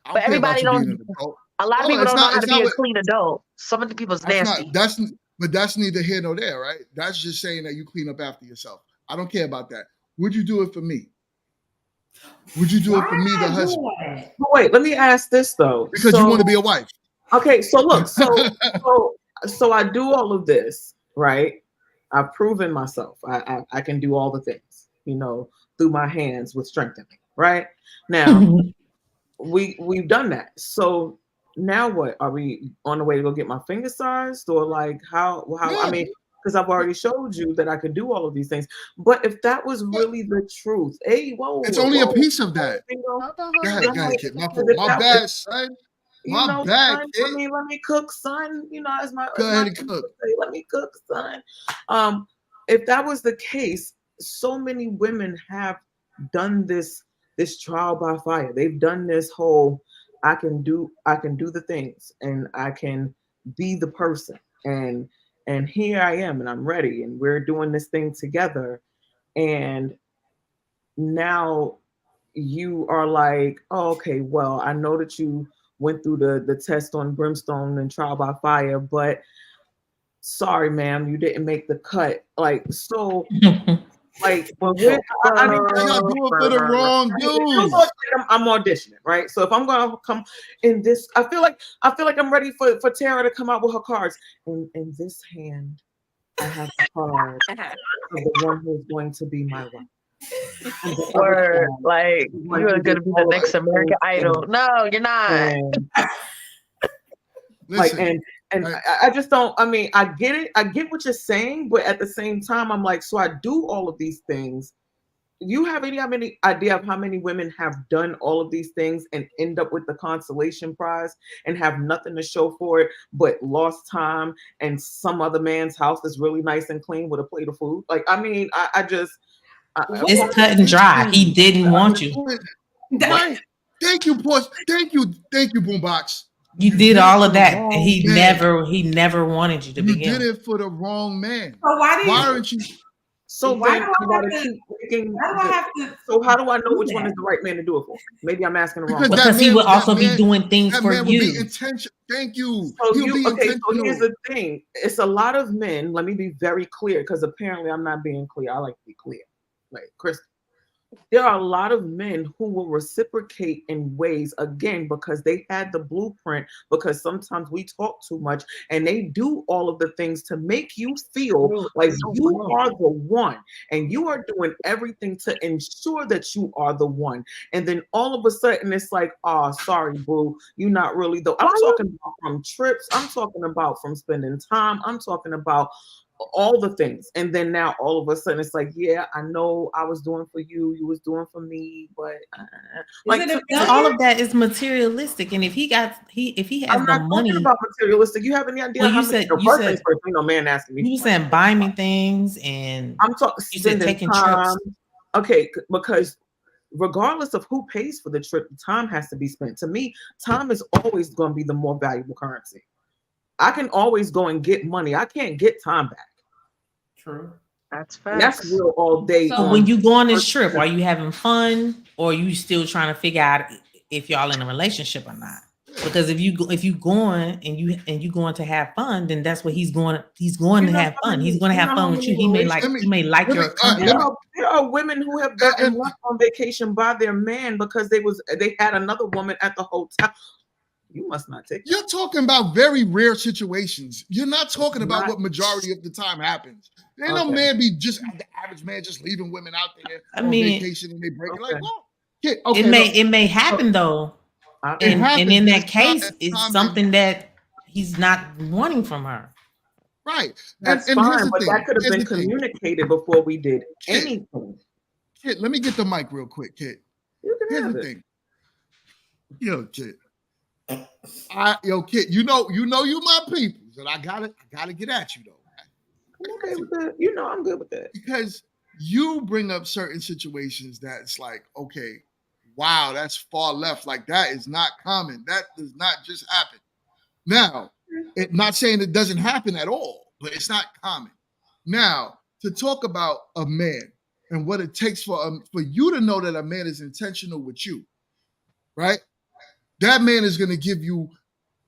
But everybody don't. Being an adult. A lot of people don't know how to be a clean adult. Some of the people's nasty. But that's neither here nor there, right? That's just saying that you clean up after yourself. I don't care about that. Would you do it for me? Would you do it for me, the husband? But wait, let me ask this though. Because you want to be a wife. Okay, so look, so I do all of this, right? I've proven myself. I can do all the things, through my hands with strengthening, right? Now we've done that. So now what? Are we on the way to go get my finger sized, or like how? Yeah. I mean, because I've already showed you that I could do all of these things. But if that was really the truth, it's only a piece of that. Go ahead, kid. My fault. My bad, son. My bad, son, kid. let me cook, son. As my Go ahead and cook. Say, let me cook, son. If that was the case, so many women have done this trial by fire. They've done this whole I can do the things and I can be the person and here I am and I'm ready and we're doing this thing together, and now you are like, oh, okay, well, I know that you went through the test on brimstone and trial by fire, but sorry, ma'am, you didn't make the cut. Like, so like when we're y'all do it for the wrong dudes. I'm auditioning, right? So if I'm gonna come in this, I feel like I'm ready for Tara to come out with her cards. In this hand, I have the card of the one who's going to be my wife. Word, like you're gonna be the next American Idol. No, you're not. Listen, I just don't. I mean, I get it. I get what you're saying, but at the same time, I'm like, so I do all of these things. You have any idea of how many women have done all of these things and end up with the consolation prize and have nothing to show for it but lost time and some other man's house that's really nice and clean with a plate of food? Like, I mean, it's cut and dry. He didn't want you. Right. Thank you, Porsche. Thank you, Boombox. You did all of that, and he never wanted you to begin. You did it for the wrong man. So why aren't you? So why then do I have to? So how do I know which one is the right man to do it for? Maybe I'm asking the wrong. Because he would also be doing things for you. Be intentional. Thank you. So so here's the thing. It's a lot of men. Let me be very clear, because apparently I'm not being clear. I like to be clear. Like Chris. There are a lot of men who will reciprocate in ways, again, because they had the blueprint, because sometimes we talk too much and they do all of the things to make you feel like you are the one and you are doing everything to ensure that you are the one. And then all of a sudden it's like, oh, sorry, boo, you're not really though. I'm talking about from trips. I'm talking about from spending time. I'm talking about all the things, and then now all of a sudden it's like, yeah, I know I was doing for you, you was doing for me, but all of that is materialistic. And if he has the money, talking about materialistic. You have any idea? Well, you said man asking me. You saying buy me things, and I'm talking. You said taking trips. Okay, because regardless of who pays for the trip, time has to be spent. To me, time is always going to be the more valuable currency. I can always go and get money. I can't get time back. True. That's real all day. So when you go on this trip, are you having fun, or are you still trying to figure out if y'all in a relationship or not? Because if you going and you going to have fun, then that's what he's going. He's going to have fun. He's going to have fun with you. He may like your company. There are women who have gotten left on vacation by their man because they had another woman at the hotel. You must not take. You're talking about very rare situations. You're not talking about what majority of the time happens. There ain't no man be just the average man just leaving women out there on vacation and they break it. Like, well, it may happen though, and in that case, it's something that he's not wanting from her. Right. That's fine, but that could have been communicated before we did anything. Kid, let me get the mic real quick, kid. Here's the thing. Yo, kid. Kid, you know you my peoples, and I gotta get at you though. I'm okay with that. I'm good with that. Because you bring up certain situations that's like, okay, wow, that's far left. Like, that is not common. That does not just happen. Now, not saying it doesn't happen at all, but it's not common. Now, to talk about a man and what it takes for you to know that a man is intentional with you, right? That man is going to give you,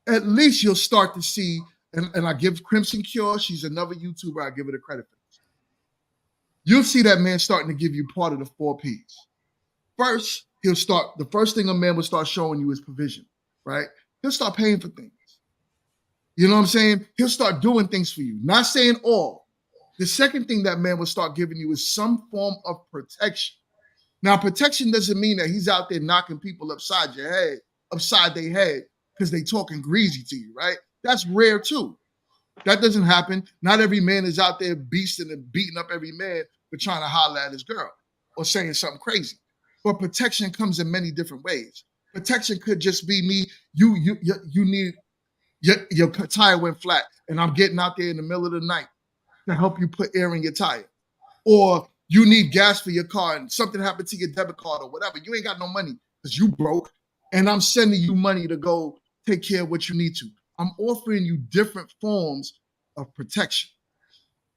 at least you'll start to see and I give Crimson Cure, she's another YouTuber, I give her the credit for this. You'll see that man starting to give you part of the 4 Ps. First, the first thing a man will start showing you is provision, right? He'll start paying for things. You know what I'm saying? He'll start doing things for you. Not saying all. The second thing that man will start giving you is some form of protection. Now, protection doesn't mean that he's out there knocking people upside their head, because they talking greasy to you, right? That's rare too. That doesn't happen. Not every man is out there beasting and beating up every man for trying to holler at his girl or saying something crazy. But protection comes in many different ways. Protection could just be me. You need your tire went flat, and I'm getting out there in the middle of the night to help you put air in your tire. Or you need gas for your car and something happened to your debit card or whatever. You ain't got no money because you broke, and I'm sending you money to go take care of what you need to. I'm offering you different forms of protection.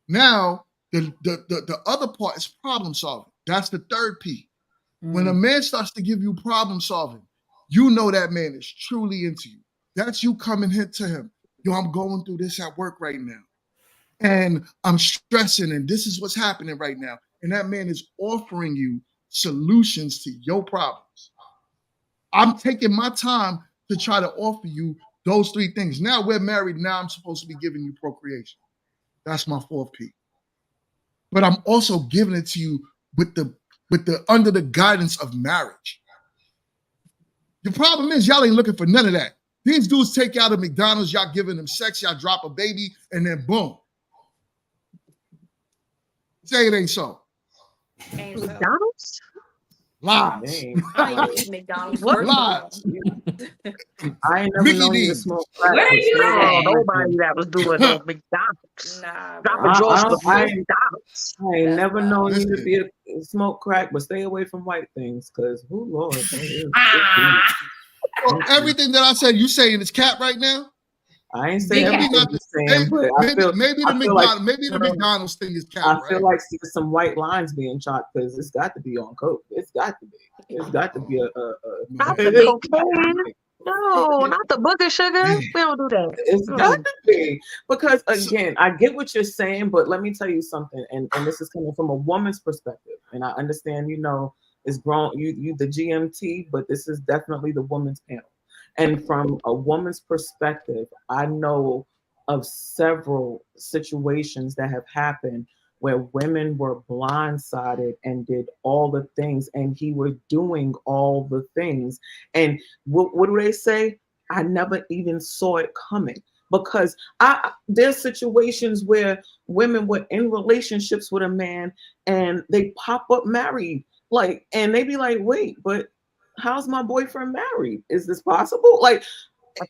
Now, the other part is problem solving. That's the third P. When a man starts to give you problem solving, you know that man is truly into you. That's you coming here to him. Yo, I'm going through this at work right now. And I'm stressing, and this is what's happening right now. And that man is offering you solutions to your problems. I'm taking my time to try to offer you those 3 things. Now we're married. Now I'm supposed to be giving you procreation. That's my 4th P. But I'm also giving it to you with the under the guidance of marriage. The problem is y'all ain't looking for none of that. These dudes take you out of McDonald's, y'all giving them sex, y'all drop a baby, and then boom. Say it ain't so. Ain't so. McDonald's? Lies. I don't even eat McDonald's. What? First of all. Lies. I ain't never Mickey known you to D's. smoke crack. Where but you still at? don't No, like nobody it. that was doing no McDonald's. Nah, Dropping bro. drawers I- for I- McDonald's. I ain't That's never wild. known you to Listen. be a smoke crack, but stay away from white things, because who Lord, Ah, Well, everything that I said, you saying is cap right now? I ain't Big saying hat. everything you're saying, but I feel Maybe the I feel like McDonald's thing is cap, I right? feel like there's some white lines being chopped because it's got to be on coke. It's got to be. It's got to be a Not Man. the cocaine. No, not the booger sugar. Man. We don't do that. It's got to be, because again, I get what you're saying, but let me tell you something, and this is coming from a woman's perspective, and I understand, it's grown, you the GMT, but this is definitely the woman's panel, and from a woman's perspective, I know of several situations that have happened where women were blindsided and did all the things, and he was doing all the things, and what do they say? I never even saw it coming, because there's situations where women were in relationships with a man and they pop up married, and they be like, wait, but how's my boyfriend married? Is this possible? Like,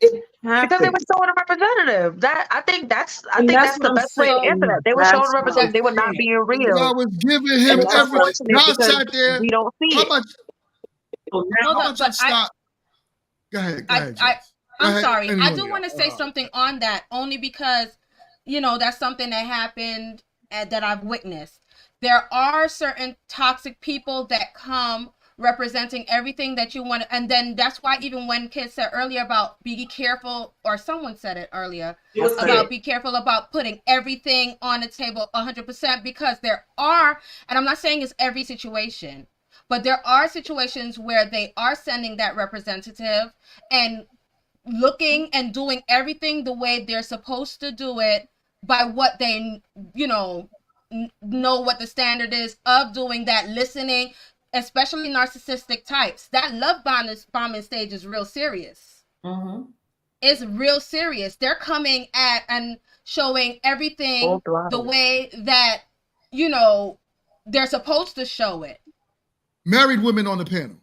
it Because they were happened. showing a representative. I think that's And the what I'm best way to answer saying. that. They were showing a That's what I'm representative. They were not saying. being real. Y'all was giving And him it's that's every. what- unfortunate Y'all because sat there. we don't see How it. much? So now, Hold How up, much I but stop? Go ahead. Go ahead, Jess. Go I'm ahead, sorry. I anyone do of want to y'all. say something on that, only because, that's something that happened that I've witnessed. There are certain toxic people that come representing everything that you want. And then that's why, even when kids said earlier about be careful, or someone said it earlier, about be careful about putting everything on the table 100%, because there are, and I'm not saying it's every situation, but there are situations where they are sending that representative and looking and doing everything the way they're supposed to do it by what they, know what the standard is of doing that, listening, especially narcissistic types. That love bombing stage is real serious. mhm. It's real serious. They're coming at and showing everything the way that, they're supposed to show it. Married women on the panel.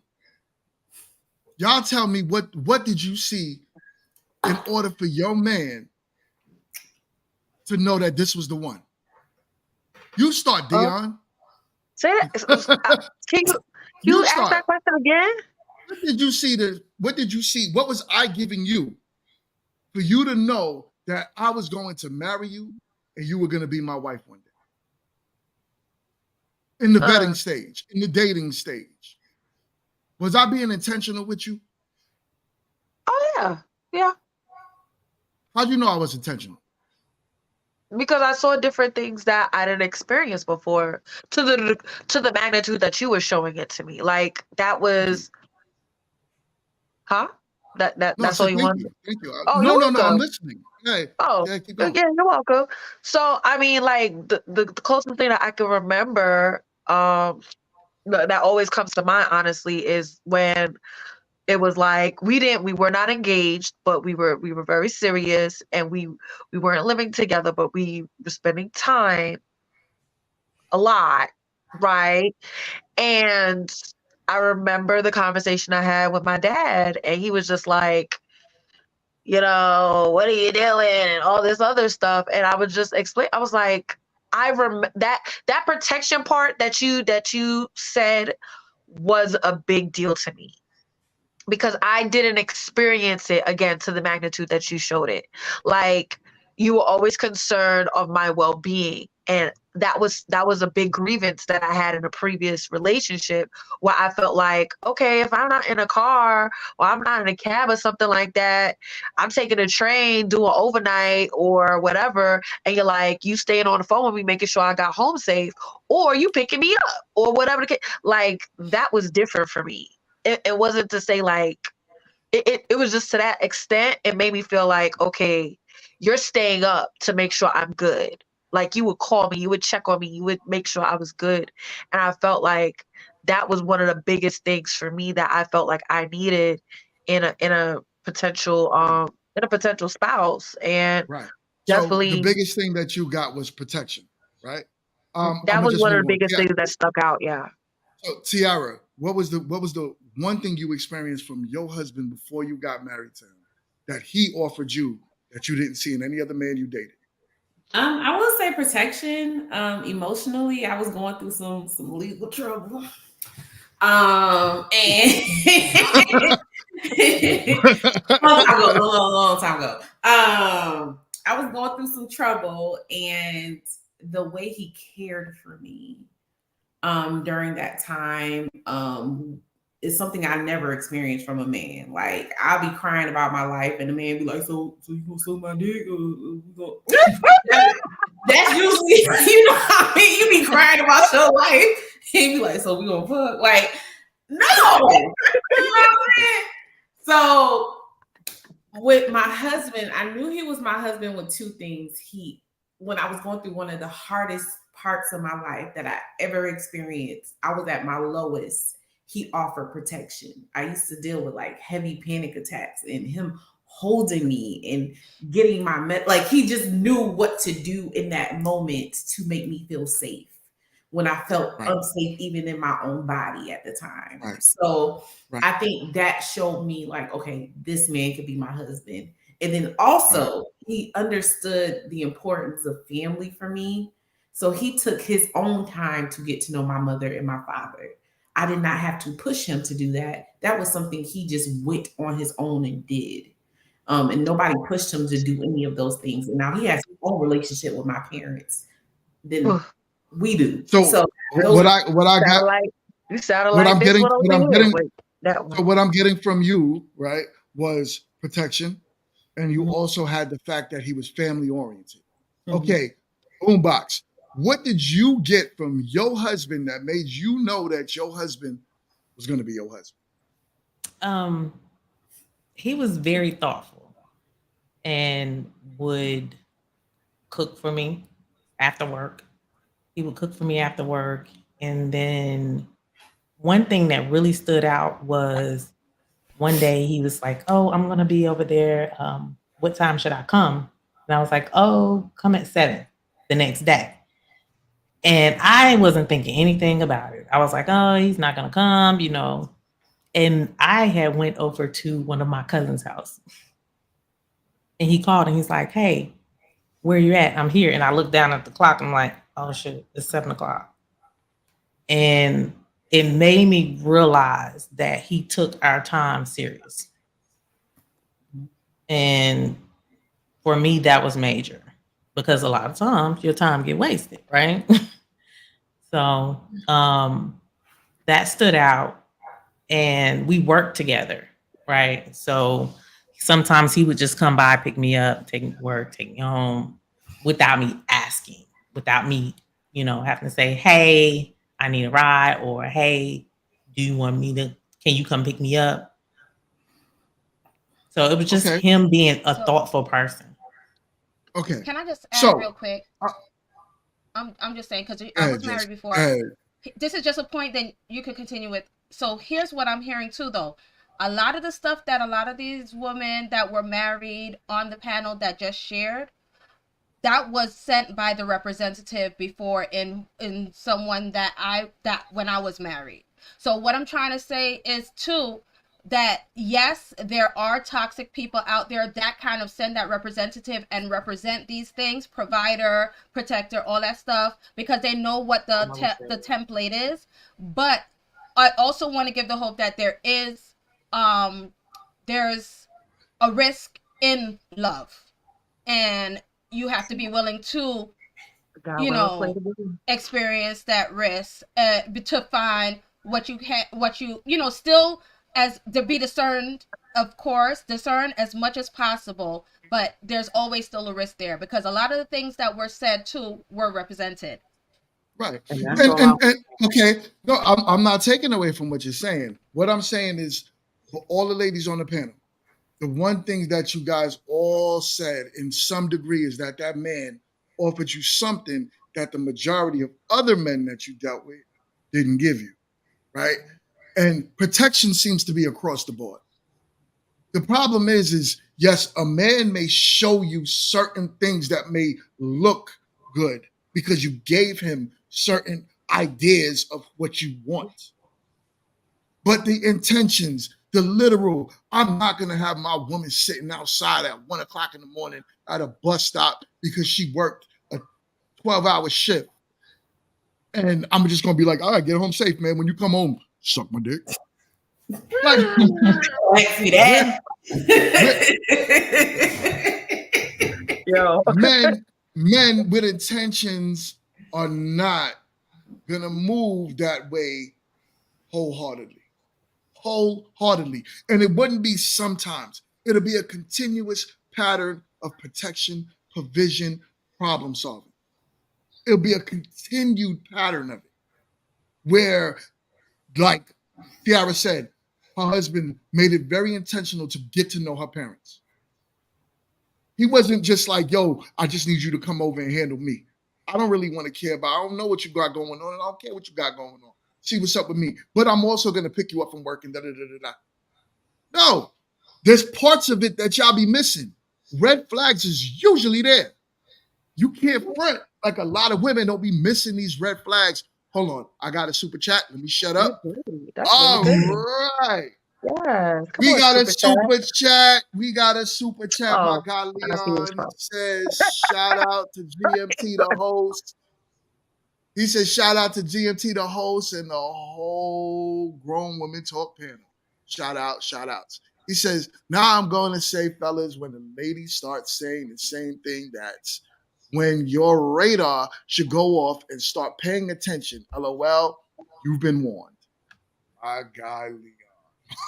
Y'all tell me what did you see in order for your man to know that this was the one? You start, Dion. Say that. Can you You ask start. that question again? What did you see? What did you see? What was I giving you for you to know that I was going to marry you and you were going to be my wife one day? In the vetting stage, in the dating stage. Was I being intentional with you? Oh yeah. How'd you know I was intentional? because I saw different things that I didn't experience before to the magnitude that you were showing it to me. Like that Thank you. was, huh? No, I That's all said you thank wanted? you. Thank you. Oh, No, you're no, no. I'm welcome. listening. Hey, Oh, yeah, keep going. yeah, you're welcome. So I mean, like the closest thing that I can remember, that always comes to mind, honestly, is when it was like we were not engaged, but we were very serious, and we weren't living together, but we were spending time a lot, right? And I remember the conversation I had with my dad, and he was just like, what are you doing? And all this other stuff. And I would just explain, I was like, that protection part that you said was a big deal to me, because I didn't experience it again to the magnitude that you showed it. Like, you were always concerned of my well-being, and that was a big grievance that I had in a previous relationship, where I felt like, okay, if I'm not in a car or I'm not in a cab or something like that, I'm taking a train, doing overnight or whatever, and you're like, you staying on the phone with me, making sure I got home safe, or you picking me up, or whatever the case. Like, that was different for me. It wasn't to say like it was just to that extent. It made me feel like, okay, you're staying up to make sure I'm good. Like, you would call me, you would check on me, you would make sure I was good. And I felt like that was one of the biggest things for me that I felt like I needed in a potential Right. spouse. And Right. So the definitely biggest thing that you got was protection, right? I'm that gonna was just one of move the on. biggest Yeah. things that stuck out. Yeah. So Tiara, what was the one thing you experienced from your husband before you got married to him that he offered you that you didn't see in any other man you dated? I will say protection. Emotionally, I was going through some legal trouble. And long time ago, long time ago. I was going through some trouble, and the way he cared for me during that time is something I never experienced from a man. Like, I'll be crying about my life, and the man be like, "So you gonna suck my dick?" That's usually, how I mean, you be crying about your life. He be like, "So we gonna fuck?" Like, no. You know what I'm saying? So with my husband, I knew he was my husband with two things. When I was going through one of the hardest parts of my life that I ever experienced, I was at my lowest. He offered protection. I used to deal with like heavy panic attacks, and him holding me and getting my like, he just knew what to do in that moment to make me feel safe when I felt Right. unsafe even in my own body at the time. Right. So Right. I think that showed me like, okay, this man could be my husband. And then Right. also he understood the importance of family for me. So he took his own time to get to know my mother and my father. I did not have to push him to do that. That was something he just went on his own and did. And nobody pushed him to do any of those things. And now he has his own relationship with my parents than Oof. we do. So So those what are I got Sounded like you sounded what like I'm this getting one over what I'm here getting with that so one. what I'm getting from you, right, was protection, and you Mhm, also had the fact that he was family oriented. mhm. Okay, boombox. What did you get from your husband that made you know that your husband was going to be your husband? Um, he was very thoughtful and would cook for me after work. He would cook for me after work. And then one thing that really stood out was one day he was like, "Oh, I'm going to be over there. What time should I come?" And I was like, "Oh, come at 7 the next day." And I wasn't thinking anything about it. I was like, "Oh, he's not going to come." And I had went over to one of my cousin's house, and he called and he's like, "Hey, where you at? I'm here." And I looked down at the clock. I'm like, "Oh shit, it's 7 o'clock." And it made me realize that he took our time serious. And for me, that was major because a lot of times your time get wasted, right? So that stood out, and we worked together, right? So sometimes he would just come by, pick me up, take me to work, take me home. without me asking, without me, having to say, hey, I need a ride, or hey, do you want me to, can you come pick me up? So it was just him being a thoughtful person. Okay. Can I just add real quick? I'm just saying, because I was married before. This is just a point that you could continue with. So here's what I'm hearing too, though. A lot of the stuff that a lot of these women that were married on the panel that just shared, that was sent by the representative before in someone that when I was married. So what I'm trying to say is too, that yes, there are toxic people out there that kind of send that representative and represent these things, provider, protector, all that stuff, because they know what the template is. But I also want to give the hope that there's a risk in love, and you have to be willing to experience that risk to find what you still as to be discerned, of course, discern as much as possible, but there's always still a risk there, because a lot of the things that were said too were represented. Right. And okay, no, I'm not taking away from what you're saying. What I'm saying is, for all the ladies on the panel, the one thing that you guys all said in some degree is that man offered you something that the majority of other men that you dealt with didn't give you, right? And protection seems to be across the board. The problem is yes, a man may show you certain things that may look good because you gave him certain ideas of what you want. But the intentions, the literal, I'm not going to have my woman sitting outside at 1 o'clock in the morning at a bus stop because she worked a 12-hour shift. And I'm just going to be like, all right, get home safe, man. When you come home, suck my dick. Like, see that? Yo. Men with intentions are not going to move that way wholeheartedly. And it wouldn't be sometimes. It'll be a continuous pattern of protection, provision, problem solving. It'll be a continued pattern of it where, like Tiara said, her husband made it very intentional to get to know her parents. He wasn't just like, yo, I just need you to come over and handle me. I don't really want to care about, I don't know what you got going on, and I don't care what you got going on. See what's up with me. But I'm also going to pick you up from work and da-da-da-da-da. No, there's parts of it that y'all be missing. Red flags is usually there. You can't front like a lot of women don't be missing these red flags. Hold on, I got a super chat. Let me shut up. All right. Yes. We got a super chat. We got a super chat. My guy Leon says, shout out to GMT, the host. He says, shout out to GMT, the host, and the whole Grown Women Talk panel. Shout outs. He says, now I'm going to say, fellas, when the ladies start saying the same thing, that's when your radar should go off and start paying attention. LOL, you've been warned. My guy, Leon.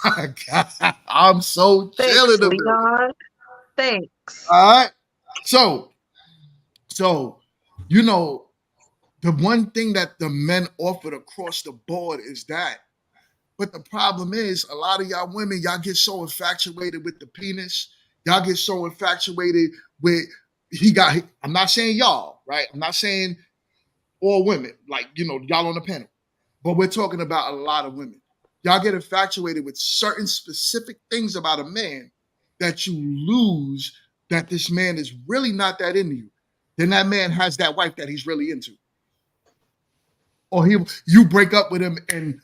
My God, I'm so chilling. Leon. Thanks. All right. So, the one thing that the men offered across the board is that. But the problem is, a lot of y'all women, y'all get so infatuated with the penis. Y'all get so infatuated with I'm not saying y'all, right? I'm not saying all women, like, y'all on the panel. But we're talking about a lot of women. Y'all get infatuated with certain specific things about a man that you lose, that this man is really not that into you. Then that man has that wife that he's really into. Or you break up with him and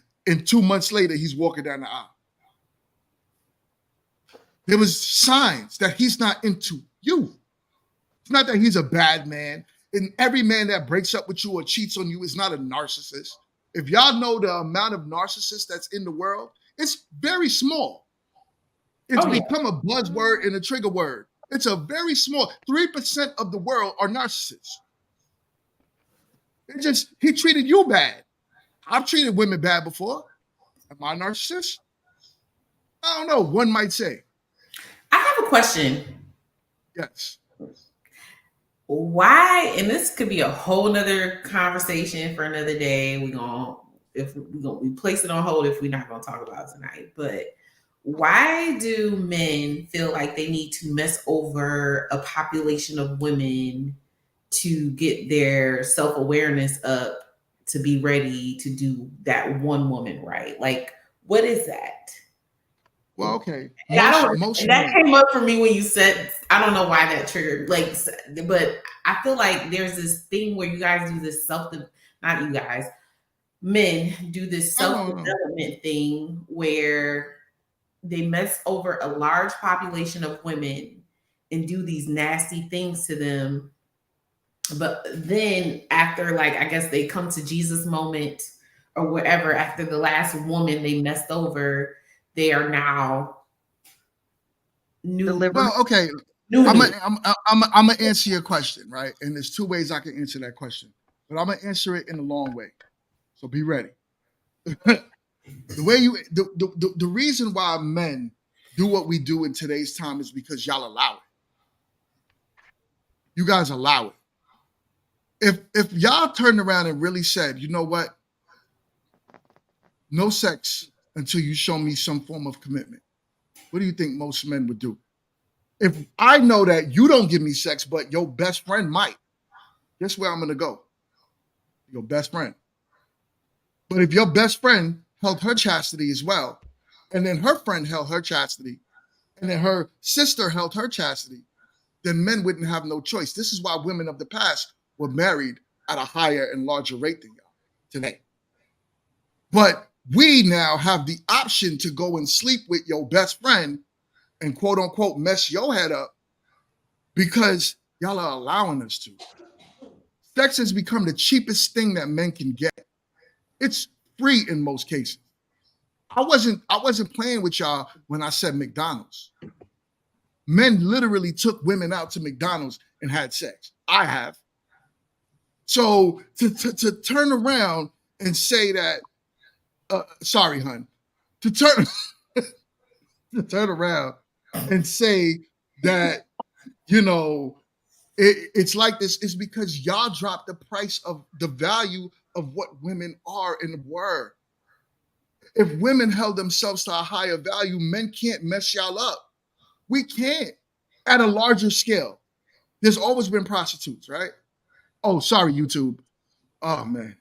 2 months later, he's walking down the aisle. There was signs that he's not into you. It's not that he's a bad man. And every man that breaks up with you or cheats on you is not a narcissist. If y'all know the amount of narcissists that's in the world, it's very small. It's become a buzzword and a trigger word. It's a very small, 3% of the world are narcissists. He treated you bad. I've treated women bad before. Am I a narcissist? I don't know. One might say. I have a question. Yes. why, and this could be a whole nother conversation for another day. We place it on hold if we're not gonna talk about it tonight. But why do men feel like they need to mess over a population of women to get their self-awareness up to be ready to do that one woman right? Like, what is that? Well, okay. And that came up for me when you said, I don't know why that triggered, like, but I feel like there's this thing where you guys do this not you guys, men do this self-development thing where they mess over a large population of women and do these nasty things to them. But then after, like, I guess they come to Jesus moment or whatever, after the last woman they messed over, they are now new. Well, okay. I'm gonna answer your question, right? And there's two ways I can answer that question, but I'm gonna answer it in a long way. So be ready. The reason why men do what we do in today's time is because y'all allow it. You guys allow it. If y'all turned around and really said, you know what? No sex until you show me some form of commitment. What do you think most men would do? If I know that you don't give me sex, but your best friend might, guess where I'm going to go? Your best friend. But if your best friend held her chastity as well, and then her friend held her chastity, and then her sister held her chastity, then men wouldn't have no choice. This is why women of the past were married at a higher and larger rate than y'all today. But we now have the option to go and sleep with your best friend and quote unquote mess your head up because y'all are allowing us to. Sex has become the cheapest thing that men can get. It's free in most cases. I wasn't playing with y'all when I said McDonald's. Men literally took women out to McDonald's and had sex. I have. So to turn around and say that, sorry, hun, to turn around and say that, you know, it's like this is because y'all dropped the price of the value of what women are and were. If women held themselves to a higher value, men can't mess y'all up. We can't at a larger scale. There's always been prostitutes, right? Oh, sorry, YouTube. Oh, man.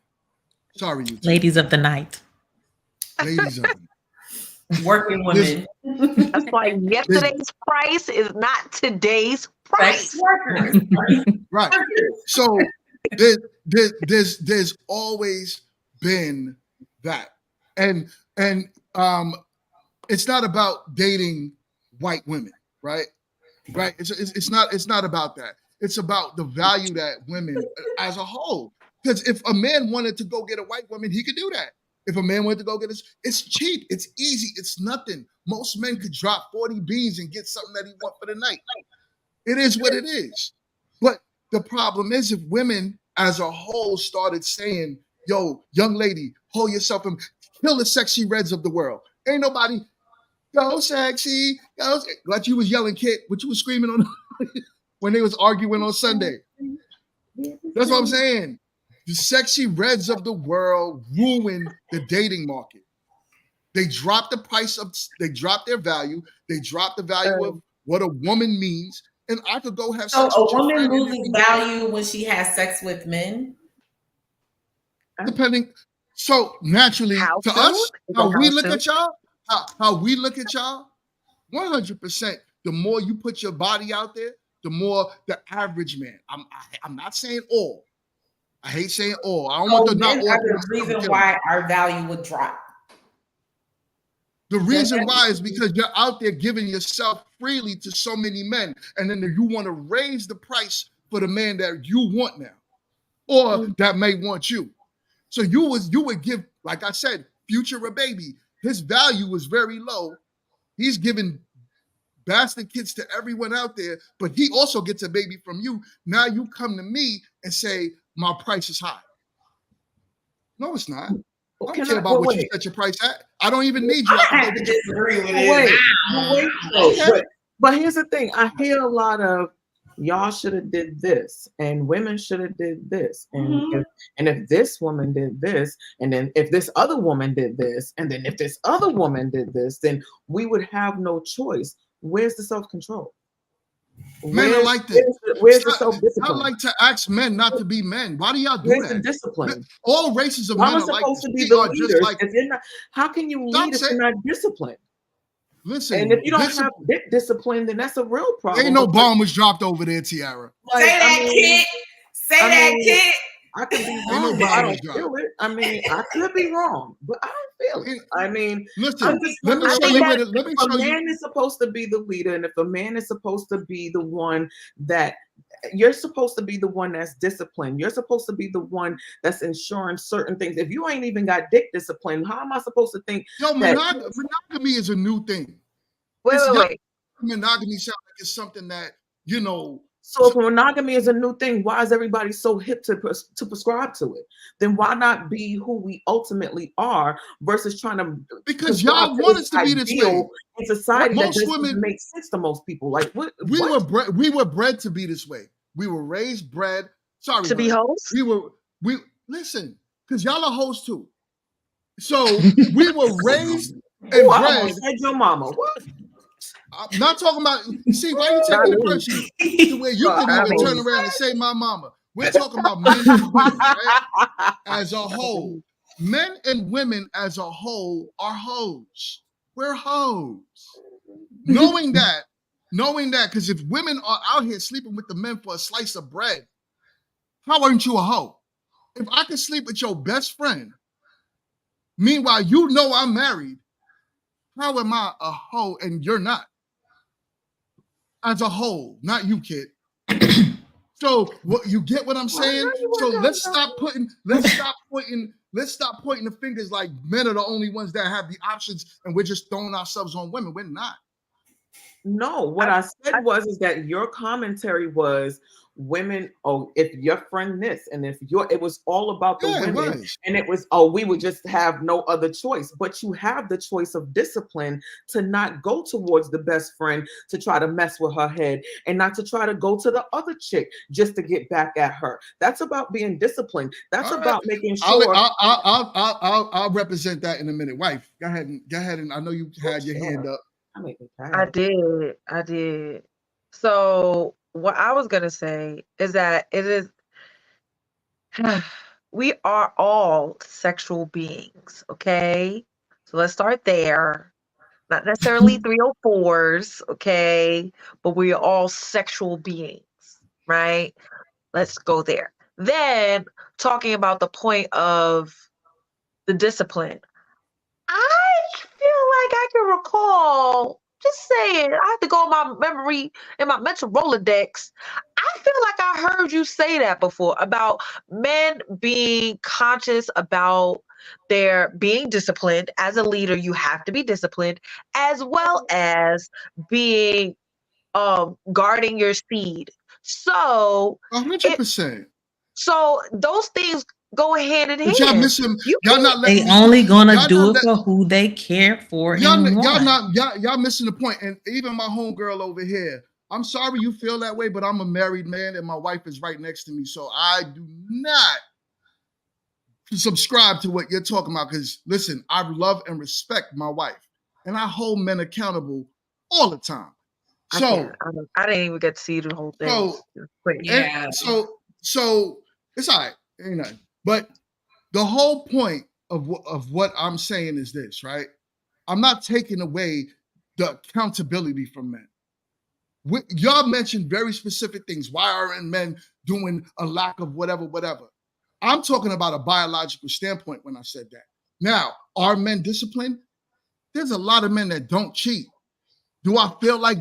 Sorry, YouTube. Ladies of the night. Ladies of the night. Working women. That's like yesterday's price is not today's price. Right. So there's always been that. And it's not about dating white women, right? Right. It's not about that. It's about the value that women as a whole. Because if a man wanted to go get a white woman, he could do that. If a man wanted to go get this, it's cheap, it's easy, it's nothing. Most men could drop 40 beans and get something that he want for the night. It is what it is. But the problem is if women as a whole started saying, yo, young lady, hold yourself and kill the sexy reds of the world. Ain't nobody, go sexy, go. Like you was yelling, kid, what you was screaming on when they was arguing on Sunday. That's what I'm saying. The sexy reds of the world ruin the dating market. They drop the price of, they drop their value. They drop the value of what a woman means. And I could go have sex with your friend. A woman loses value when she has sex with men? Depending. So naturally, to us, how we look at y'all, 100%, the more you put your body out there, the more the average man. I'm not saying all. I hate saying all. I don't want to not all. The reason why our value would drop. The reason why is because you're out there giving yourself freely to so many men, and then you want to raise the price for the man that you want now, or that may want you. So you would give, like I said, Future a baby. His value was very low. He's giving bastard kids to everyone out there, but he also gets a baby from you. Now you come to me and say, my price is high. No, it's not. I don't care about what you set your price at. I don't even need you. I have to disagree with it. Wait. But here's the thing. I hear a lot of y'all should have did this, and women should have did this, and Mhm. if this woman did this, and then if this other woman did this, and then if this other woman did this, then we would have no choice. Where's the self-control? Men are Where's like this. where's the I self-discipline? like to ask men not to be men. Why do y'all do Where's the that? discipline? All races of Y'all men are are like supposed this. to be We the are just leaders. like, If you're not, how can you stop lead if saying, you're not disciplined? And listen, if you don't this have discipline, then that's a real problem. ain't no because, bomb was dropped over there, Tiara. like, Say that, kid. Say I that, mean, kid. I could be Ain't no wrong, but I bomb was don't dropped. feel it. I mean, I could be wrong, but I don't feel it. I mean, I'm Listen, just let me wondering, show think you that- where the, let me if a show you. man is supposed to be the leader, and if a man is supposed to be the one that you're supposed to be the one that's disciplined, you're supposed to be the one that's ensuring certain things. If you ain't even got dick discipline, how am I supposed to think Yo, that? monogamy is a new thing. Wait, It's wait, young wait. monogamy sounds like it's something that, you know, So if monogamy is a new thing, why is everybody so hip to prescribe to it? Then why not be who we ultimately are versus trying to because prescribe y'all to want us to be this way. ideal in society that Most doesn't women, even make sense to most people? Like what? we were bred to be this way. We were raised, bred. Sorry, To be honey. host? We listen, because y'all are hosts too. So we were raised Oh, and I bred. almost said your mama. What? I'm not talking about. See, why you Not taking it me. personal? To where you couldn't Not even me. turn around and say my mama. We're talking about men and women, right? As a whole, men and women as a whole are hoes. We're hoes. Knowing that, because if women are out here sleeping with the men for a slice of bread, how aren't you a hoe? If I could sleep with your best friend, meanwhile you know I'm married, how am I a hoe and you're not? As a whole, not you, kid. So what you get what I'm saying? So let's stop pointing the fingers like men are the only ones that have the options and we're just throwing ourselves on women. We're not. No, what I said was is that your commentary was women. Oh, if your friend this, and if it was all about the Yeah, it women, was. and it was we would just have no other choice. But you have the choice of discipline to not go towards the best friend to try to mess with her head, and not to try to go to the other chick just to get back at her. That's about being disciplined. That's All right. about making sure. I'll represent that in a minute. Wife, go ahead and I know you had your hand up. I did. So what I was gonna say is that it is we are all sexual beings, okay? So let's start there. Not necessarily 304s, okay? But we are all sexual beings, right? Let's go there. Then talking about the point of the discipline. I feel like I can recall, just saying, I have to go in my memory, in my mental Rolodex. I feel like I heard you say that before about men being conscious about their being disciplined. As a leader, you have to be disciplined, as well as being guarding your seed. So 100%. so those things go hand in But y'all hand. missing. You Y'all can't not letting They me. only gonna y'all do not it for who they care for and want. y'all missing the point. And even my homegirl over here. I'm sorry you feel that way, but I'm a married man and my wife is right next to me. So I do not subscribe to what you're talking about. Because listen, I love and respect my wife. And I hold men accountable all the time. So I didn't even get to see the whole thing. Yeah. so it's all right. Ain't nothing. But the whole point of what I'm saying is this, right? I'm not taking away the accountability from men. Y'all mentioned very specific things. Why aren't men doing a lack of whatever? I'm talking about a biological standpoint when I said that. Now, are men disciplined? There's a lot of men that don't cheat. Do I feel like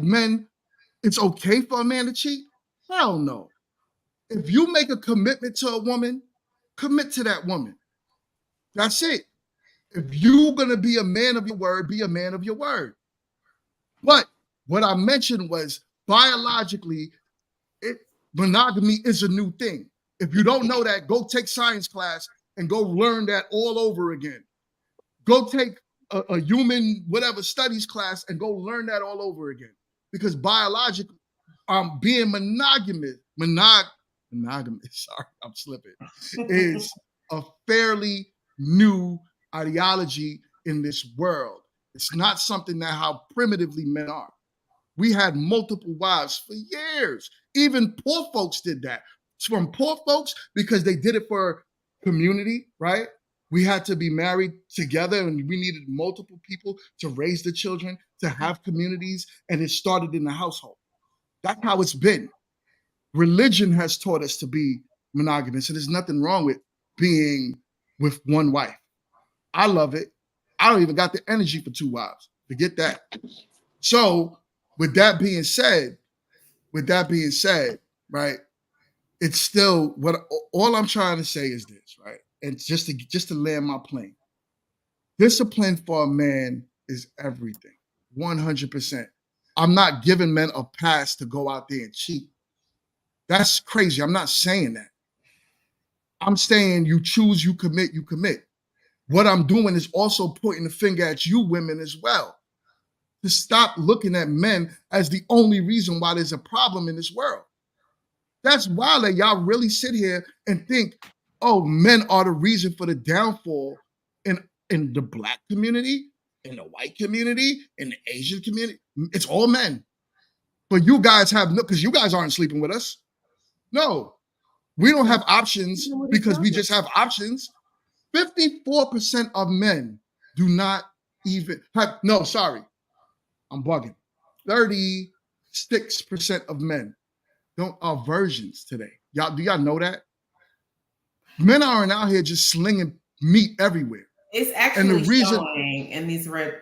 it's okay for a man to cheat? Hell no. If you make a commitment to a woman, commit to that woman. That's it. If you're going to be a man of your word, be a man of your word. But what I mentioned was biologically, monogamy is a new thing. If you don't know that, go take science class and go learn that all over again. Go take a human whatever studies class and go learn that all over again. Because biologically, being monogamous, sorry, I'm slipping, is a fairly new ideology in this world. It's not something that how primitively men are. We had multiple wives for years. Even poor folks did that. It's from poor folks because they did it for community, right? We had to be married together and we needed multiple people to raise the children, to have communities, and it started in the household. That's how it's been. Religion has taught us to be monogamous, and there's nothing wrong with being with one wife. I love it. I don't even got the energy for two wives. Forget that. So, with that being said, right? It's still what all I'm trying to say is this, right? And just to land my plane. Discipline for a man is everything. 100%. I'm not giving men a pass to go out there and cheat. That's crazy. I'm not saying that. I'm saying you choose, you commit, you commit. What I'm doing is also pointing the finger at you women as well. To stop looking at men as the only reason why there's a problem in this world. That's wild that y'all really sit here and think, oh, men are the reason for the downfall in the Black community, in the white community, in the Asian community. It's all men. But you guys have no, because you guys aren't sleeping with us. No, we don't have options because we just have options. 54% of men do not even have, no, sorry, I'm bugging. 36% of men don't are virgins today. Do y'all know that? Men aren't out here just slinging meat everywhere. It's actually showing in these red.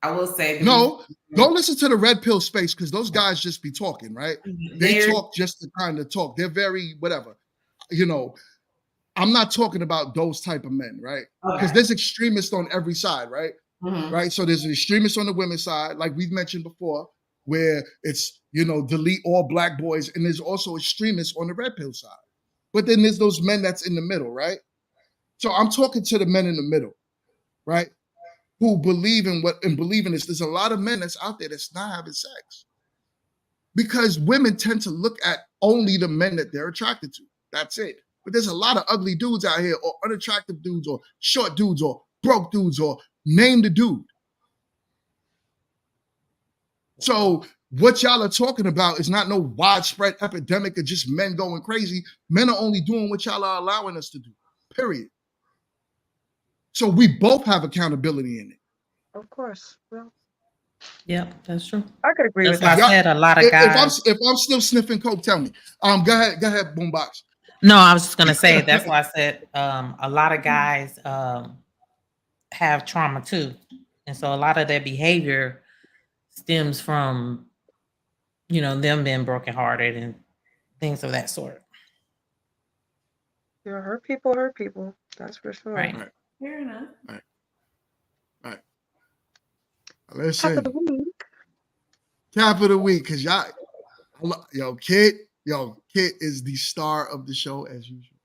I will say no. Don't listen to the red pill space because those guys just be talking, right? They talk just to kind of talk. They're very whatever, you know. I'm not talking about those type of men, right? Because there's extremists on every side, right? Mm-hmm. Right. So there's an extremist on the women's side, like we've mentioned before, where it's delete all Black boys, and there's also extremists on the red pill side. But then there's those men that's in the middle, right? So I'm talking to the men in the middle, right? Who believe in this. There's a lot of men that's out there that's not having sex. Because women tend to look at only the men that they're attracted to. That's it. But there's a lot of ugly dudes out here, or unattractive dudes, or short dudes, or broke dudes, or name the dude. So what y'all are talking about is not no widespread epidemic of just men going crazy. Men are only doing what y'all are allowing us to do, period. So we both have accountability in it. Of course. Well, yep, that's true. I could agree with that. I said a lot of guys. If I'm still sniffing coke, tell me. Go ahead, Boombox. No, I was just gonna say that's why I said a lot of guys have trauma too, and so a lot of their behavior stems from them being brokenhearted and things of that sort. Yeah, hurt people. That's for sure. Right. Fair enough. Right. Listen. Cap of the week, because y'all, Kit is the star of the show as usual.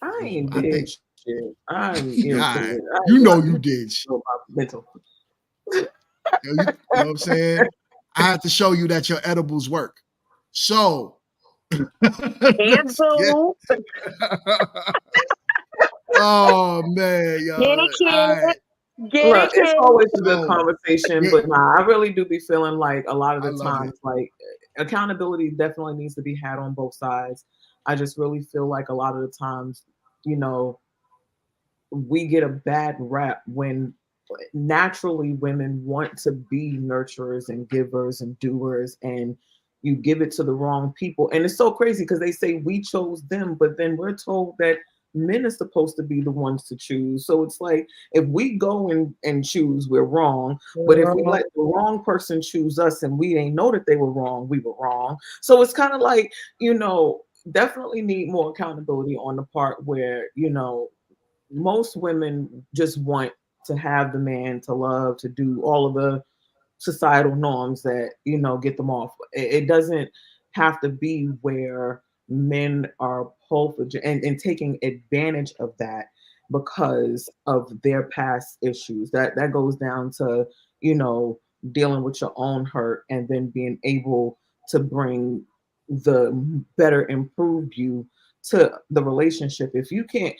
I ain't did shit. You you did shit. Mental. You know what I'm saying? I had to show you that your edibles work. So, cancel. Oh man, yo. It's always a good conversation, but I really do be feeling like a lot of the times, like accountability definitely needs to be had on both sides. I just really feel like a lot of the times, we get a bad rap when naturally women want to be nurturers and givers and doers, and you give it to the wrong people. And it's so crazy because they say we chose them, but then we're told that men are supposed to be the ones to choose. So it's like, if we go and choose, we're wrong. But if we let the wrong person choose us and we ain't know that they were wrong, we were wrong. So it's kind of like, definitely need more accountability on the part where, most women just want to have the man to love, to do all of the societal norms that, get them off. It doesn't have to be where men are and taking advantage of that because of their past issues. That goes down to, dealing with your own hurt and then being able to bring the better improved you to the relationship. If you can't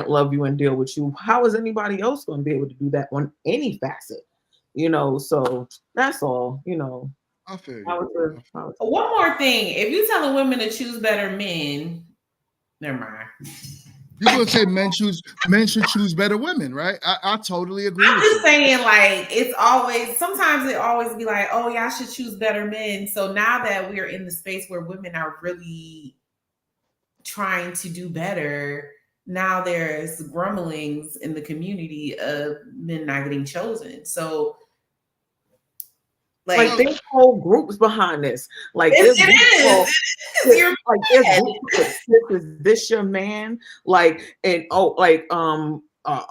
love you and deal with you, how is anybody else going to be able to do that on any facet? So that's all. I feel I you. would One more thing. If you telling women to choose better men, never mind. You're gonna say men should choose better women, right? I totally agree I'm with just you. saying, like, sometimes it always be like, oh, y'all should choose better men. So now that we're in the space where women are really trying to do better, now there's grumblings in the community of men not getting chosen. So like there's whole groups behind this. Like it there's is. You're like there's groups that is this your man? Like and I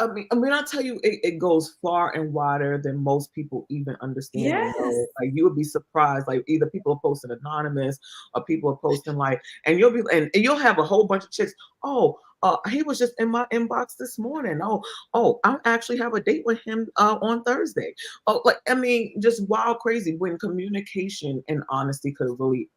mean, I'll tell you, it goes far and wider than most people even understand. Yes. Like you would be surprised. Like either people are posting anonymous or people are posting like, and you'll have a whole bunch of chicks. Oh, he was just in my inbox this morning. Oh, I actually have a date with him on Thursday. Oh, like I mean, just wild crazy when communication and honesty could have really,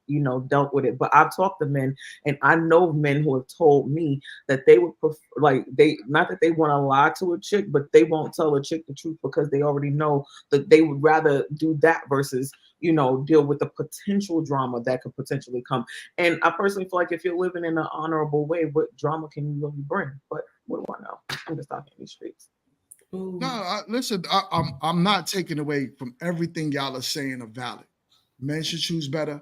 dealt with it. But I've talked to men, and I know men who have told me that they would prefer, like not that they want to lie to a chick, but they won't tell a chick the truth because they already know that they would rather do that versus deal with the potential drama that could potentially come. And I personally feel like if you're living in an honorable way, what drama can you really bring? But what do I know? I'm just out here in these streets. No, listen, I'm not taking away from everything y'all are saying are valid. Men should choose better.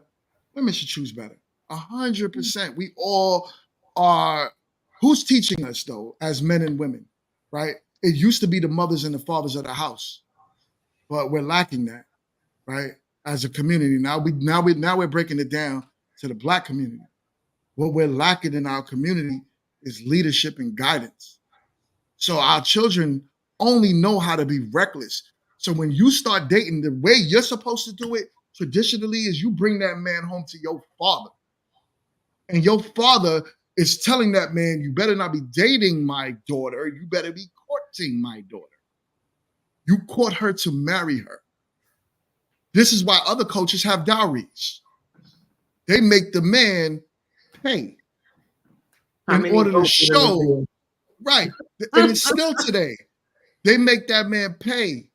Women should choose better. 100%. We all are. Who's teaching us though, as men and women, right? It used to be the mothers and the fathers of the house, but we're lacking that, right? As a community now, we're breaking it down to the Black community. What we're lacking in our community is leadership and guidance. So our children only know how to be reckless. So when you start dating, the way you're supposed to do it traditionally is you bring that man home to your father. And your father is telling that man, you better not be dating my daughter. You better be courting my daughter. You court her to marry her. This is why other cultures have dowries. They make the man pay in order to show, right? And it's still today. They make that man pay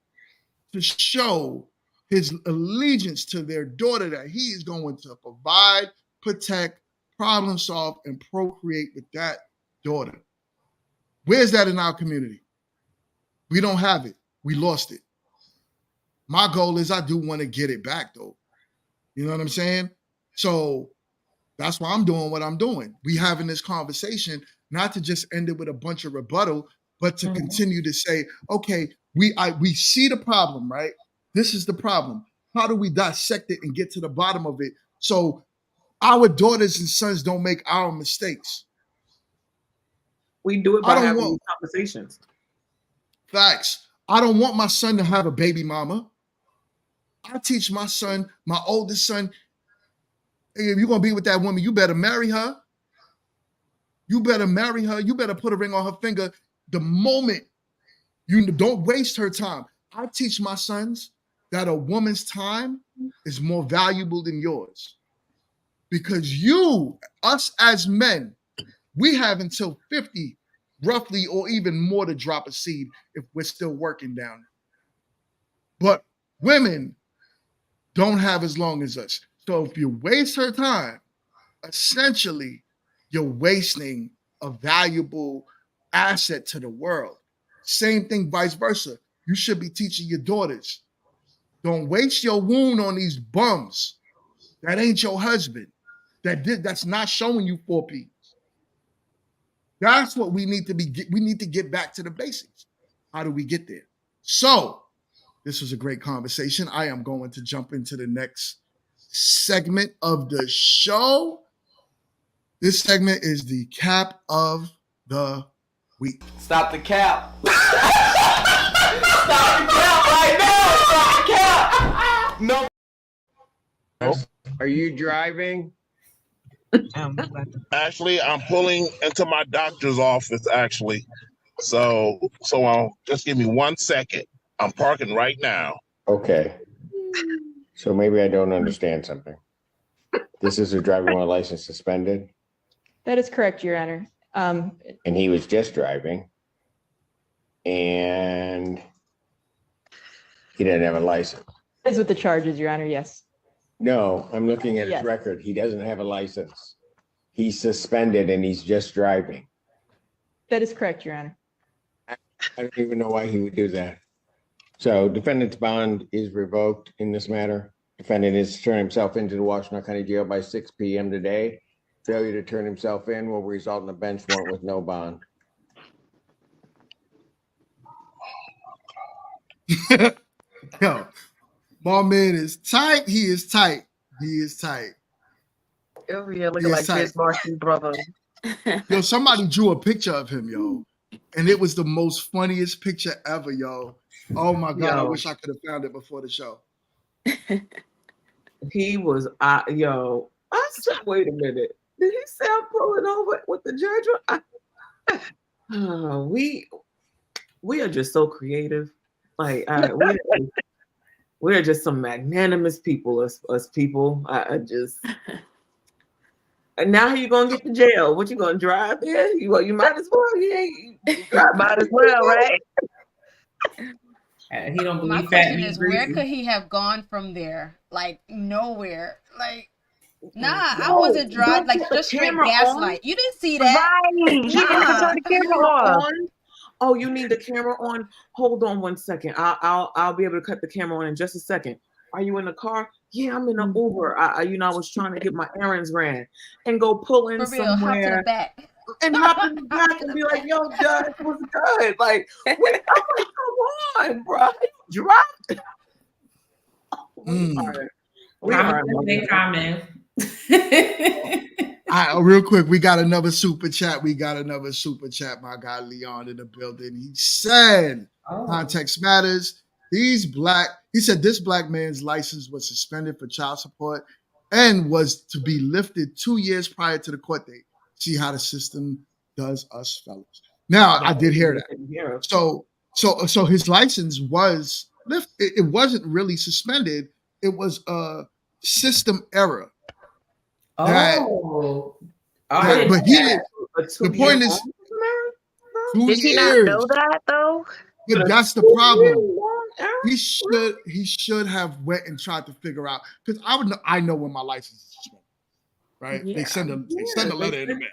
to show his allegiance to their daughter that he is going to provide, protect, problem solve, and procreate with that daughter. Where's that in our community? We don't have it. We lost it. My goal is I do want to get it back though. You know what I'm saying? So that's why I'm doing what I'm doing. We having this conversation, not to just end it with a bunch of rebuttal, but to continue to say, okay, we see the problem, right? This is the problem. How do we dissect it and get to the bottom of it so our daughters and sons don't make our mistakes? We do it by having these conversations. Facts. I don't want my son to have a baby mama. I teach my son, my oldest son, hey, if you're going to be with that woman, you better marry her. You better marry her. You better put a ring on her finger the moment. You don't waste her time. I teach my sons that a woman's time is more valuable than yours. Because us as men, we have until 50, roughly, or even more to drop a seed if we're still working down. But women don't have as long as us. So if you waste her time, essentially, you're wasting a valuable asset to the world. Same thing, vice versa. You should be teaching your daughters. Don't waste your wound on these bums. That ain't your husband. That's not showing you 4Ps. That's what we need to be. We need to get back to the basics. How do we get there? So this was a great conversation. I am going to jump into the next segment of the show. This segment is the cap of the week. Stop the cap. Stop the cap right now. Stop the cap. No. Are you driving? Actually, I'm pulling into my doctor's office, actually. So just give me 1 second. I'm parking right now. Okay. So maybe I don't understand something. This is a driver while license suspended, That is correct, Your Honor. and he was just driving, and he didn't have a license. Is with the charges, Your Honor, yes. No, I'm looking at his Yes. record. He doesn't have a license. He's suspended and he's just driving. That is correct, Your Honor. I don't even know why he would do that. So defendant's bond is revoked in this matter. Defendant is to turn himself into the Washington County Jail by 6 p.m. today. Failure to turn himself in will result in a bench warrant with no bond. Yo, my man is tight. He is tight. He is tight. Oh yeah, looking He like is tight. Chris Marcy's brother. Yo, somebody drew a picture of him, yo. And it was the most funniest picture ever, yo. Oh my God, I Yo. wish I could have found it before the show. He was, yo. I said, wait a minute. Did he say I'm pulling over with the judge? Oh, we are just so creative. Like we are just some magnanimous people. Us people. I just. And now how you gonna get to jail? What you gonna drive there? You might as well. You Might as well, right? He don't believe My fat question means is, where greasy. could he have gone from there? Like nowhere. Like, nah, I No, wasn't driving. don't Like put the just straight camera gaslight. You didn't see that. Right. He didn't even turn the camera off. on. Oh, you need the camera on? Hold on 1 second. I'll be able to cut the camera on in just a second. Are you in the car? Yeah, I'm in an Uber. I was trying to get my errands ran and go pull in For real, hop to somewhere the back. and hop in the back and be like, "Yo, Judge, what's good?" Like, I'm like, come on, bro, you dropped. We are Comment. All right, real quick, we got another super chat. My guy Leon in the building. He said, context matters. He said this black man's license was suspended for child support and was to be lifted 2 years prior to the court date. See how the system does us fellas. Now, I did hear that. So his license was lifted. It wasn't really suspended. It was a system error. But he didn't. The point is, 2 Did he not know that though? But that's the problem. He should have went and tried to figure out, because I know when my license is suspended, right? Yeah. They send a letter in the mail.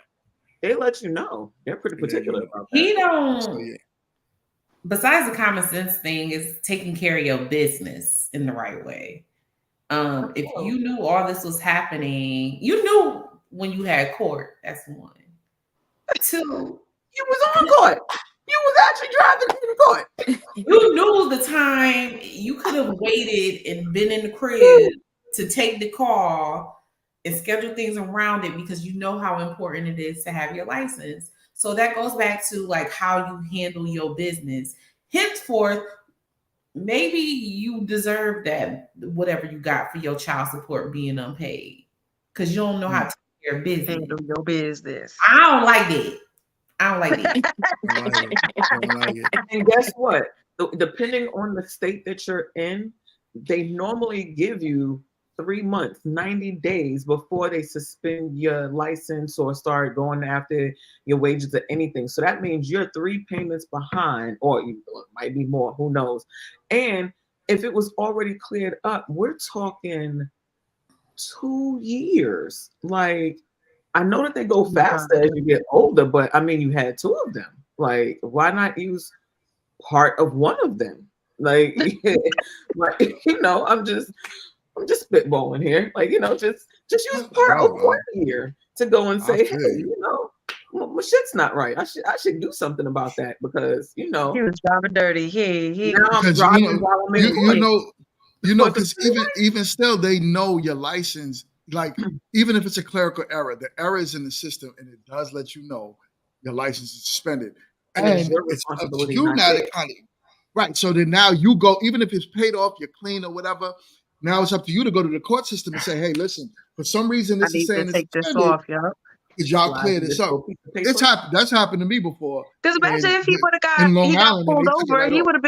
They let you know. They're pretty particular about that. He don't. So, yeah. Besides the common sense thing, is taking care of your business in the right way. If you knew all this was happening, you knew when you had court. That's one. Two, you was on court. You was actually driving in court. You knew the time. You could have waited and been in the crib to take the call and schedule things around it, because you know how important it is to have your license. So that goes back to like how you handle your business. Henceforth, maybe you deserve that, whatever you got for your child support being unpaid, because you don't know how to take care of business. Handle your business. I don't like it. I don't like it. Don't like it. And guess what? Depending on the state that you're in, they normally give you 3 months, 90 days before they suspend your license or start going after your wages or anything. So that means you're 3 payments behind, or it might be more, who knows. And if it was already cleared up, we're talking 2 years. Like, I know that they go faster as you get older, but I mean, you had 2 of them. Like, why not use part of one of them? Like, I'm just spitballing here. Like, just use part of 1 year to go and say, hey, my shit's not right. I should do something about that, because he was driving dirty. He now I'm driving while I'm in court. Because even still, they know your license. Like, even if it's a clerical error, the error is in the system, and it does let you know your license is suspended. And it's up to you now to kind of, right. So then now you go, even if it's paid off, you're clean or whatever. Now it's up to you to go to the court system and say, hey, listen, for some reason this is saying take this off, y'all. Because y'all clear this up. It's happened. That's happened to me before. Because imagine if he would have got in Long he got Island, pulled and they took it over, right he off. would have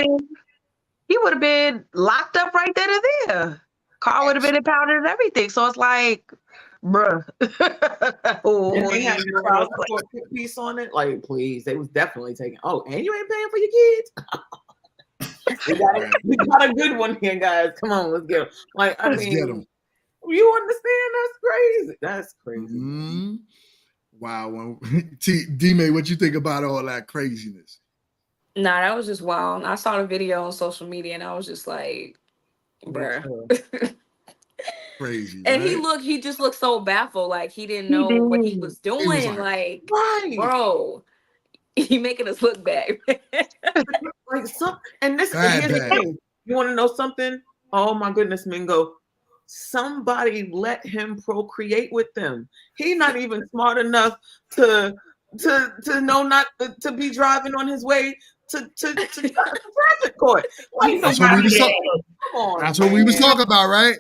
he would have been locked up right then and there. Car would have been impounded and everything. So it's like, bruh. And they had the child support piece on it. Like, please, they was definitely taking. Oh, and you ain't paying for your kids. we got a good one here, guys. Come on, let's get 'em. Like, I Let's get mean, 'em. you understand? That's crazy. That's crazy. Mhm. Wow. Well, D-May, what you think about all that craziness? Nah, that was just wild. I saw the video on social media and I was just like, bruh. Crazy, And right? he just looked so baffled, like he didn't He know what he did. was He was doing. like, Like, bro, he making us look bad. Like and Bad, here's the bad. thing. You want to know something? Oh my goodness, Mingo. Somebody let him procreate with them. He's not even smart enough to know not to be driving on his way to traffic court. Like, That's what we was talking. Come on, That's what we was talking about, right?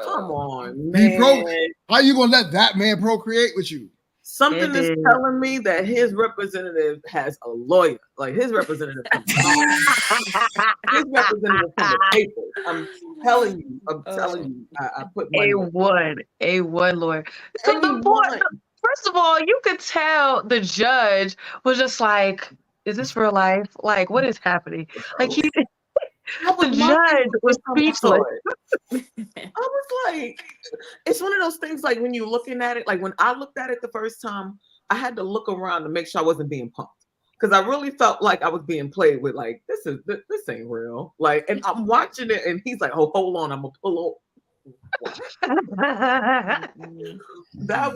Come on, He man. How you gonna let that man procreate with you? Something is telling me that his representative has a lawyer. Like his representative from his representative from the paper. I'm telling you. I put money. A1 lawyer. So the boy, first of all, you could tell the judge was just like, "Is this real life? Like, what is happening?" Like the judge was speechless. I was like, it's one of those things. Like when you're looking at it, like when I looked at it the first time, I had to look around to make sure I wasn't being punked. Because I really felt like I was being played with. Like this ain't real. Like, and I'm watching it, and he's like, "Oh, hold on, I'm gonna pull that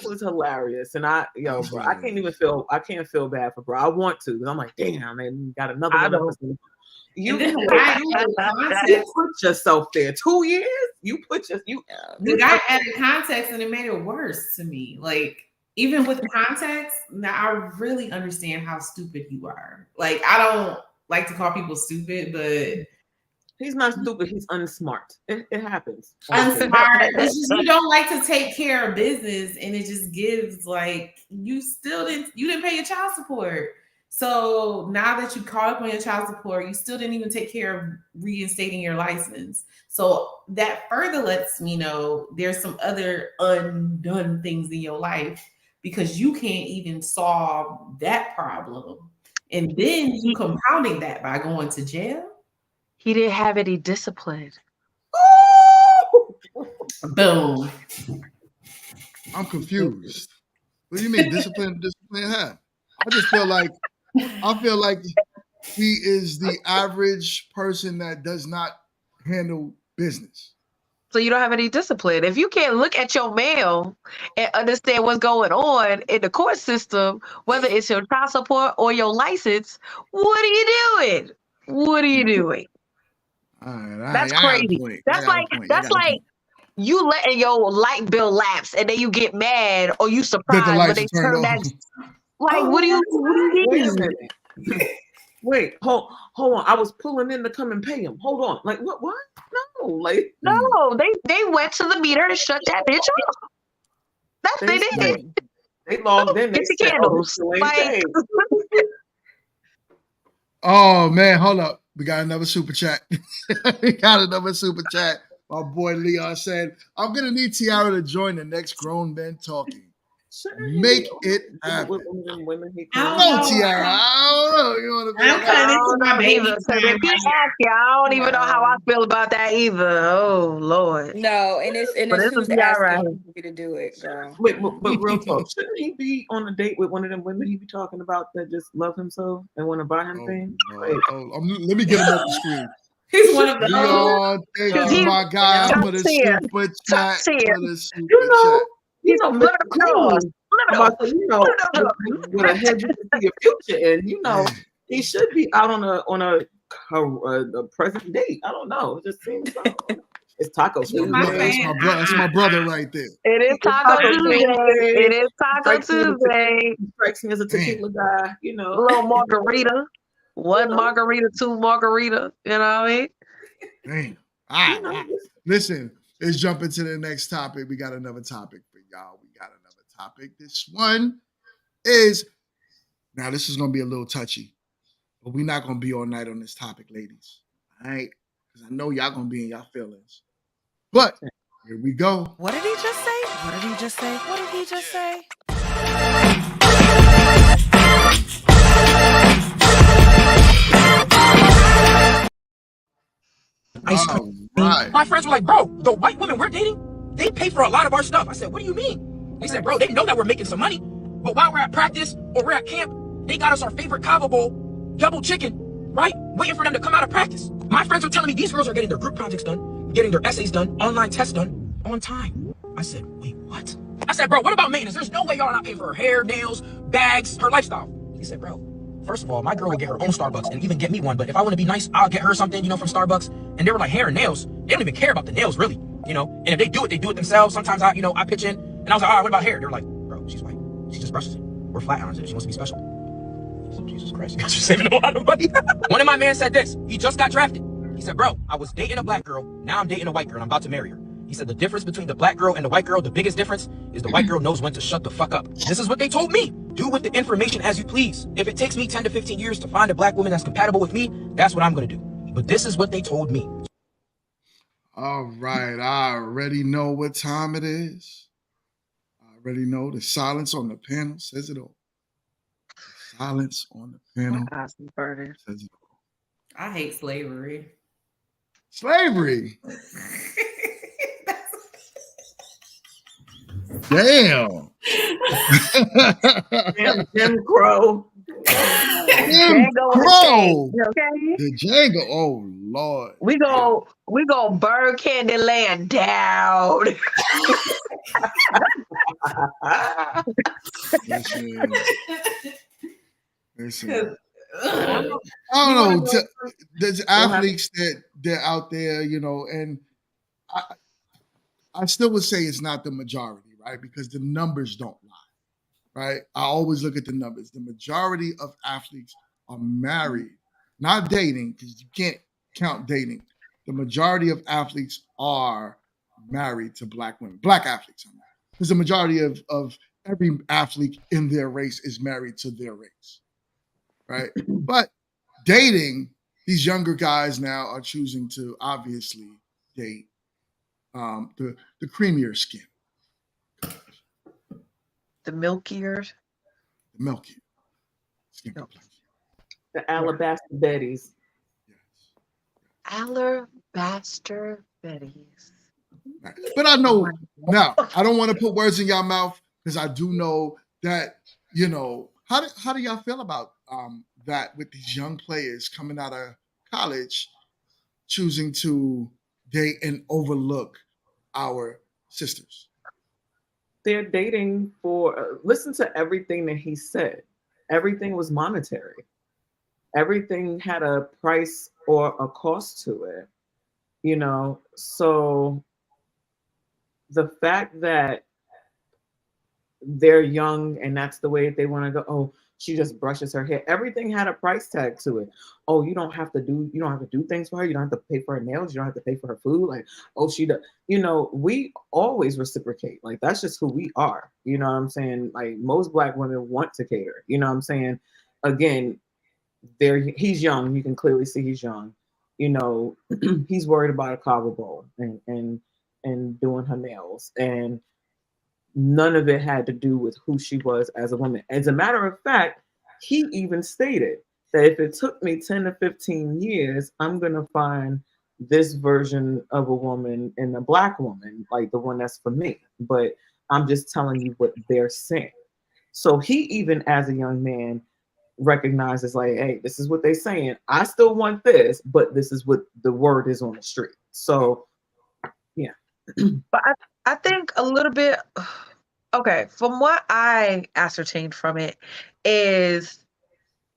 was hilarious, and bro, I can't feel bad for bro. I want to, because I'm like, damn, and got another one. You put yourself there 2 years. You put the guy added context, and it made it worse to me. Like, even with context, now I really understand how stupid you are. Like, I don't like to call people stupid, but he's not stupid. He's unsmart. It happens. Unsmart. It's just you don't like to take care of business, and it just gives like you didn't pay your child support. So now that you caught up on your child support, you still didn't even take care of reinstating your license. So that further lets me know there's some other undone things in your life because you can't even solve that problem. And then you compounding that by going to jail. He didn't have any discipline. Boom. I'm confused. What do you mean discipline have? I just feel like he is the average person that does not handle business. So you don't have any discipline. If you can't look at your mail and understand what's going on in the court system, whether it's your child support or your license, what are you doing? What are you doing? That's crazy. That's like you letting your light bill lapse and then you get mad or you surprised when they turn that. Like, what do you mean? Wait, hold on. I was pulling in to come and pay him. Hold on. Like what? No, like no. They went to the meter and shut that bitch off. That's what they did. They logged in. They said, candles. Like, oh man, hold up. We got another super chat. My boy Leon said, "I'm gonna need Tiara to join the next Grown Men Talking. Make it happen." No, Tiara. I don't know. You want to be I don't even know how I feel about that either. Oh Lord. No, and it's who's asking you to do it, girl. Wait, but real talk, shouldn't he be on a date with one of them women he be talking about that just love him so and want to buy him things? Let me get him off the screen. He's one of the Leon, thank you, my guy, for the super chat. You know, Mr. Cruz. With a hedge you can see a future in, he should be out on a present date. I don't know. It just seems so. It's Taco Tuesday. That's my brother right there. It is Taco Tuesday. It is Taco Tuesday. He strikes me as a tequila guy, A little margarita. One margarita, two margarita. You know what I mean? Damn. All right. Listen, let's jump into the next topic. We got another topic for y'all. This one is, now this is going to be a little touchy, but we're not going to be all night on this topic, ladies. All right, because I know y'all gonna be in y'all feelings. But here we go. What did he just say? What did he just say? What did he just say? Ice All cream. right. My friends were like, bro, the white women we're dating, they pay for a lot of our stuff. I said, what do you mean? They said, bro, they know that we're making some money, but while we're at practice or we're at camp, they got us our favorite Cabo Bowl, double chicken, right? Waiting for them to come out of practice. My friends were telling me these girls are getting their group projects done, getting their essays done, online tests done on time. I said, wait, what? I said, bro, what about maintenance? There's no way y'all are not paying for her hair, nails, bags, her lifestyle. He said, bro, first of all, my girl will get her own Starbucks and even get me one. But if I want to be nice, I'll get her something, from Starbucks. And they were like, hair and nails. They don't even care about the nails, really, And if they do it themselves. Sometimes I pitch in. And I was like, all right, what about hair? They were like, bro, she's white. She just brushes it. We're flat irons it. She wants to be special. So, Jesus Christ, you guys are saving a lot of money. One of my men said this. He just got drafted. He said, bro, I was dating a black girl. Now I'm dating a white girl. And I'm about to marry her. He said the difference between the black girl and the white girl, the biggest difference is the white girl knows when to shut the fuck up. This is what they told me. Do with the information as you please. If it takes me 10 to 15 years to find a black woman that's compatible with me, that's what I'm going to do. But this is what they told me. All right. I already know what time it is. I already know the silence on the panel says it all. The silence on the panel says it all. I hate slavery. Slavery. Damn. Jim Crow. Jim Crow. Okay. The Django. Oh Lord. We go Bird Candy Land down. Listen. I don't know. There's athletes they're out there, and I still would say it's not the majority, right? Because the numbers don't lie, right? I always look at the numbers. The majority of athletes are married, not dating, because you can't count dating. The majority of athletes are married to black women, black athletes, because the majority of every athlete in their race is married to their race, right? But dating, these younger guys now are choosing to obviously date the creamier skin, the milkier skin complexion. The Alabaster Betties. Alabaster Betties. Right. But I know now, I don't want to put words in your mouth because I do know that, how do y'all feel about that with these young players coming out of college choosing to date and overlook our sisters? They're dating for, listen to everything that he said. Everything was monetary. Everything had a price or a cost to it, so the fact that they're young and that's the way they want to go, oh, she just brushes her hair. Everything had a price tag to it. Oh, you don't have to do things for her. You don't have to pay for her nails. You don't have to pay for her food. Like, oh, she does. We always reciprocate. Like, that's just who we are. You know what I'm saying? Like, most black women want to cater. You know what I'm saying? Again, he's young. You can clearly see he's young. He's worried about a Cabo Bowl and doing her nails, and none of it had to do with who she was as a woman. As a matter of fact, he even stated that if it took me 10 to 15 years, I'm going to find this version of a woman and a black woman, like the one that's for me. But I'm just telling you what they're saying. So he, even as a young man, recognizes like, hey, this is what they're saying. I still want this, but this is what the word is on the street. So, yeah. But I think a little bit, okay, from what I ascertained from it is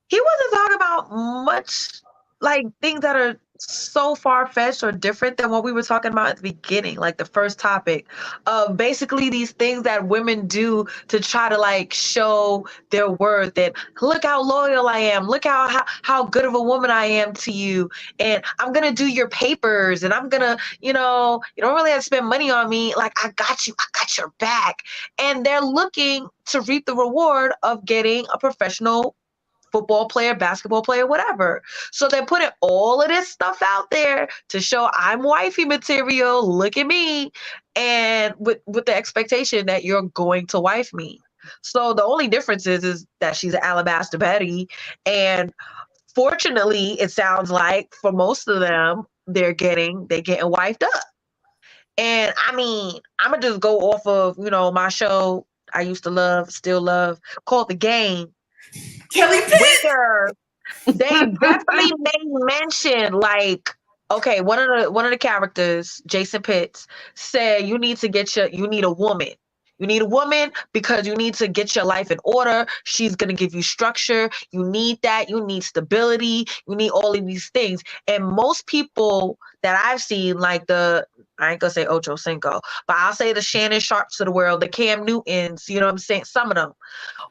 he wasn't talking about much like things that are so far-fetched or different than what we were talking about at the beginning, like the first topic of basically these things that women do to try to like show their worth and look how loyal I am, look how good of a woman I am to you, and I'm gonna do your papers, and I'm gonna, you don't really have to spend money on me, like I got you, I got your back. And they're looking to reap the reward of getting a professional football player, basketball player, whatever. So they're putting all of this stuff out there to show I'm wifey material. Look at me. And with the expectation that you're going to wife me. So the only difference is that she's an alabaster Betty. And fortunately, it sounds like for most of them, they're getting wifed up. And I mean, I'm gonna just go off of, my show I used to love, still love, called The Game. Kelly Pitt. Where they definitely made mention, like, okay, one of the characters, Jason Pitts, said you need a woman. You need a woman because you need to get your life in order. She's gonna give you structure. You need that. You need stability. You need all of these things. And most people that I've seen, like I ain't gonna say Ocho Cinco, but I'll say the Shannon Sharps of the world, the Cam Newtons, you know what I'm saying? Some of them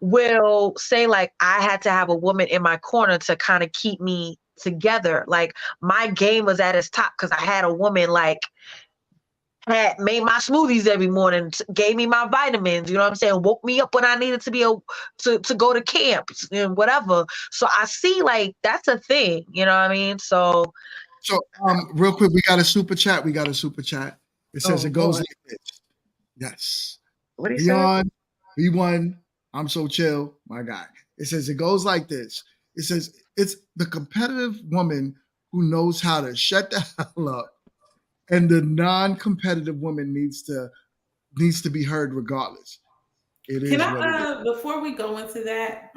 will say, like, I had to have a woman in my corner to kind of keep me together. Like, my game was at its top because I had a woman, like, had made my smoothies every morning, gave me my vitamins, you know what I'm saying? Woke me up when I needed to to go to camp and whatever. So I see, like, that's a thing, you know what I mean? So real quick, we got a super chat. It says it goes Lord. like this. Yes. What do you say? Beyond B1, I'm so chill, my guy. It says it goes like this. It says it's the competitive woman who knows how to shut the hell up, and the non-competitive woman needs to be heard regardless. It is Can what it is. before we go into that,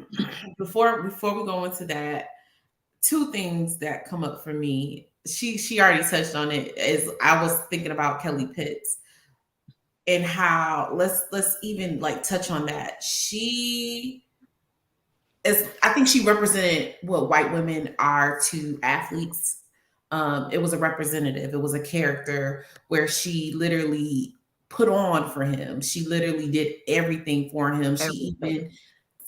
two things that come up for me. She already touched on it, as I was thinking about Kelly Pitts and how let's even like touch on that. I think she represented what white women are to athletes. It was a representative. It was a character where she literally put on for him. She literally did everything for him. She even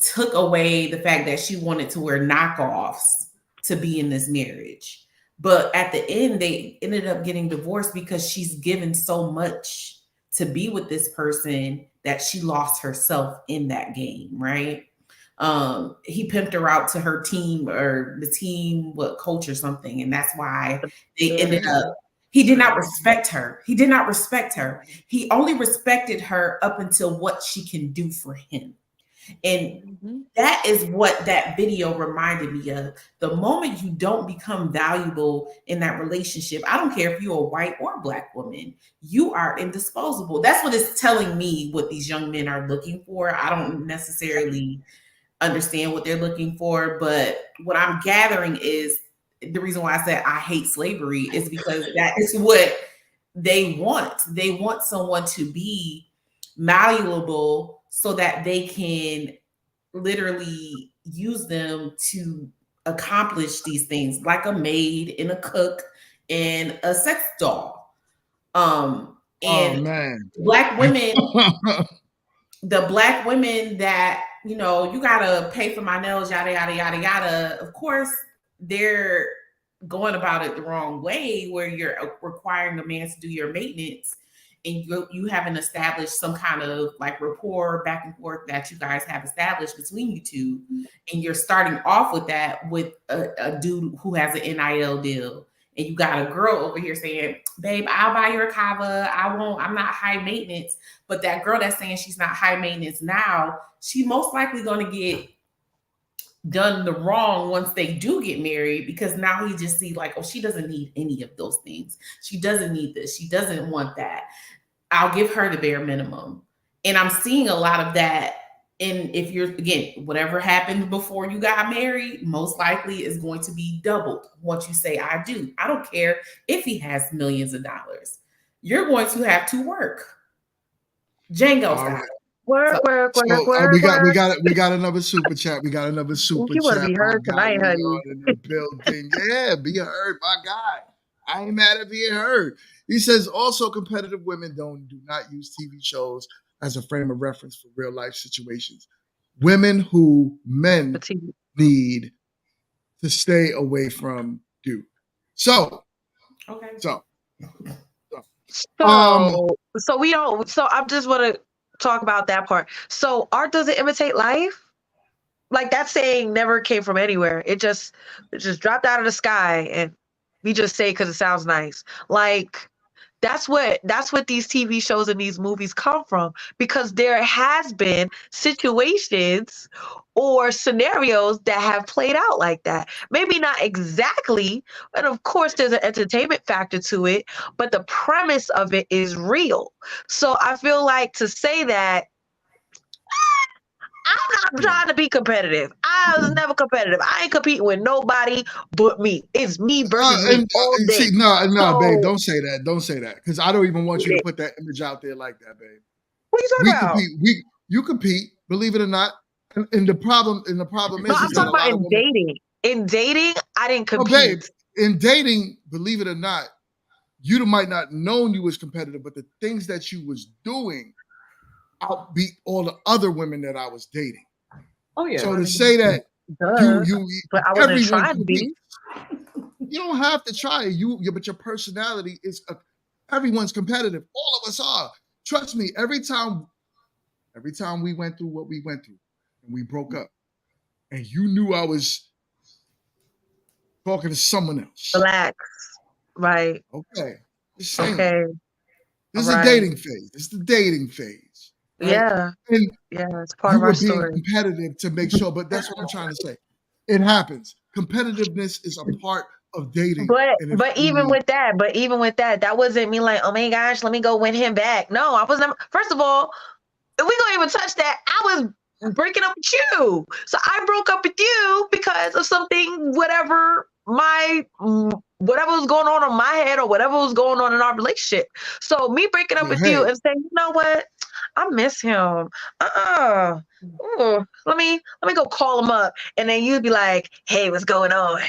took away the fact that she wanted to wear knockoffs to be in this marriage. But at the end, they ended up getting divorced because she's given so much to be with this person that she lost herself in that game, right? He pimped her out to her team, or the team coach or something, and that's why they ended up. He did not respect her. He only respected her up until what she can do for him. And that is what that video reminded me of. The moment you don't become valuable in that relationship, I don't care if you're a white or black woman, you are indisposable. That's what it's telling me what these young men are looking for. I don't necessarily understand what they're looking for, but what I'm gathering is the reason why I said I hate slavery is because that is what they want. They want someone to be malleable so that they can literally use them to accomplish these things, like a maid and a cook and a sex doll. And man, black women, the black women that, you gotta pay for my nails, yada, yada, yada, yada. Of course, they're going about it the wrong way, where you're requiring a man to do your maintenance and you haven't established some kind of like rapport back and forth that you guys have established between you two. And you're starting off with that with a dude who has an NIL deal. And you got a girl over here saying, babe, I'll buy your kava. I'm not high maintenance. But that girl that's saying she's not high maintenance now, she most likely going to get done the wrong once they do get married, because now he just see like, oh, she doesn't need any of those things. She doesn't need this. She doesn't want that. I'll give her the bare minimum. And I'm seeing a lot of that. And if you're, again, whatever happened before you got married, most likely is going to be doubled once you say, I do. I don't care if he has millions of dollars. You're going to have to work. Django style. Work. We got another super chat. You want to be heard tonight, honey. In the building. Yeah, be heard, my guy. I ain't mad at being heard. He says also competitive women do not use TV shows as a frame of reference for real life situations. Women who men need to stay away from do. So we don't. So I just want to talk about that part. So art doesn't imitate life, like that saying never came from anywhere. It just dropped out of the sky, and we just say because it sounds nice. Like that's what these TV shows and these movies come from, because there has been situations or scenarios that have played out like that. Maybe not exactly, and of course there's an entertainment factor to it, but the premise of it is real. So I feel like to say that I'm not trying to be competitive. I was never competitive. I ain't competing with nobody but me. It's me versus me all day. See, no, babe, So don't say that. Don't say that, because I don't even want you to put that image out there like that, babe. what are you talking We about? compete. You compete. Believe it or not. And the problem is, No, I'm that a talking about lot of in women. dating. In dating, I didn't Oh, babe, compete. in dating, believe it or not, you might not known you was competitive, but the things that you was doing outbeat all the other women that I was dating. Oh yeah. So to say that Duh. you But I wasn't everyone trying to be. competes, you don't have to try. But your personality is everyone's competitive. All of us are. Trust me. Every time we went through what we went through, and we broke up, and you knew I was talking to someone else. Relax. Right. Okay. Just saying. Okay. This is a Right. dating phase. It's the dating phase. Right? Yeah. And Yeah. It's part you of our were being story. competitive to make sure, but that's what I'm trying to say. It happens. Competitiveness is a part of dating. But And if even with that, that wasn't me like, oh my gosh, let me go win him back. No, I was never. First of all, if we gonna even touch that, I was breaking up with you. So I broke up with you because of something, whatever was going on in my head or whatever was going on in our relationship. So me breaking up with you and saying, you know what, I miss him. Let me go call him up, and then you'd be like, hey, what's going on?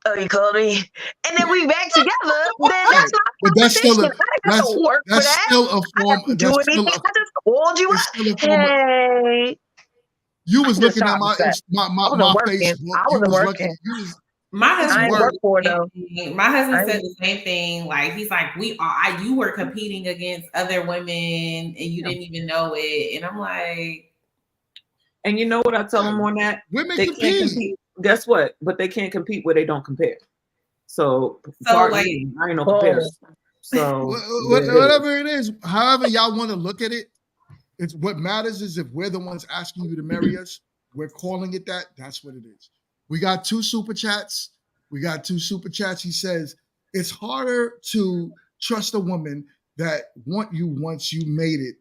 Oh, you called me, and then we back together. Then that's not but that's still conversation. I didn't have to work for that. still a I form. didn't do anything. I just called you It's up. still a form. Hey, You was looking at I wasn't my working. Facebook. I You wasn't was working. looking. You was. My husband I ain't work for it though. My husband said the same thing. Like he's like, you were competing against other women and you didn't even know it. And I'm like, and you know what I tell them on that? Women they can't compete. Guess what? But they can't compete where they don't compare. So like, me, I ain't no comparison. So whatever it is, however y'all want to look at it, it's what matters is if we're the ones asking you to marry us, we're calling it that. That's what it is. We got 2 super chats. He says, it's harder to trust a woman that want you once you made it,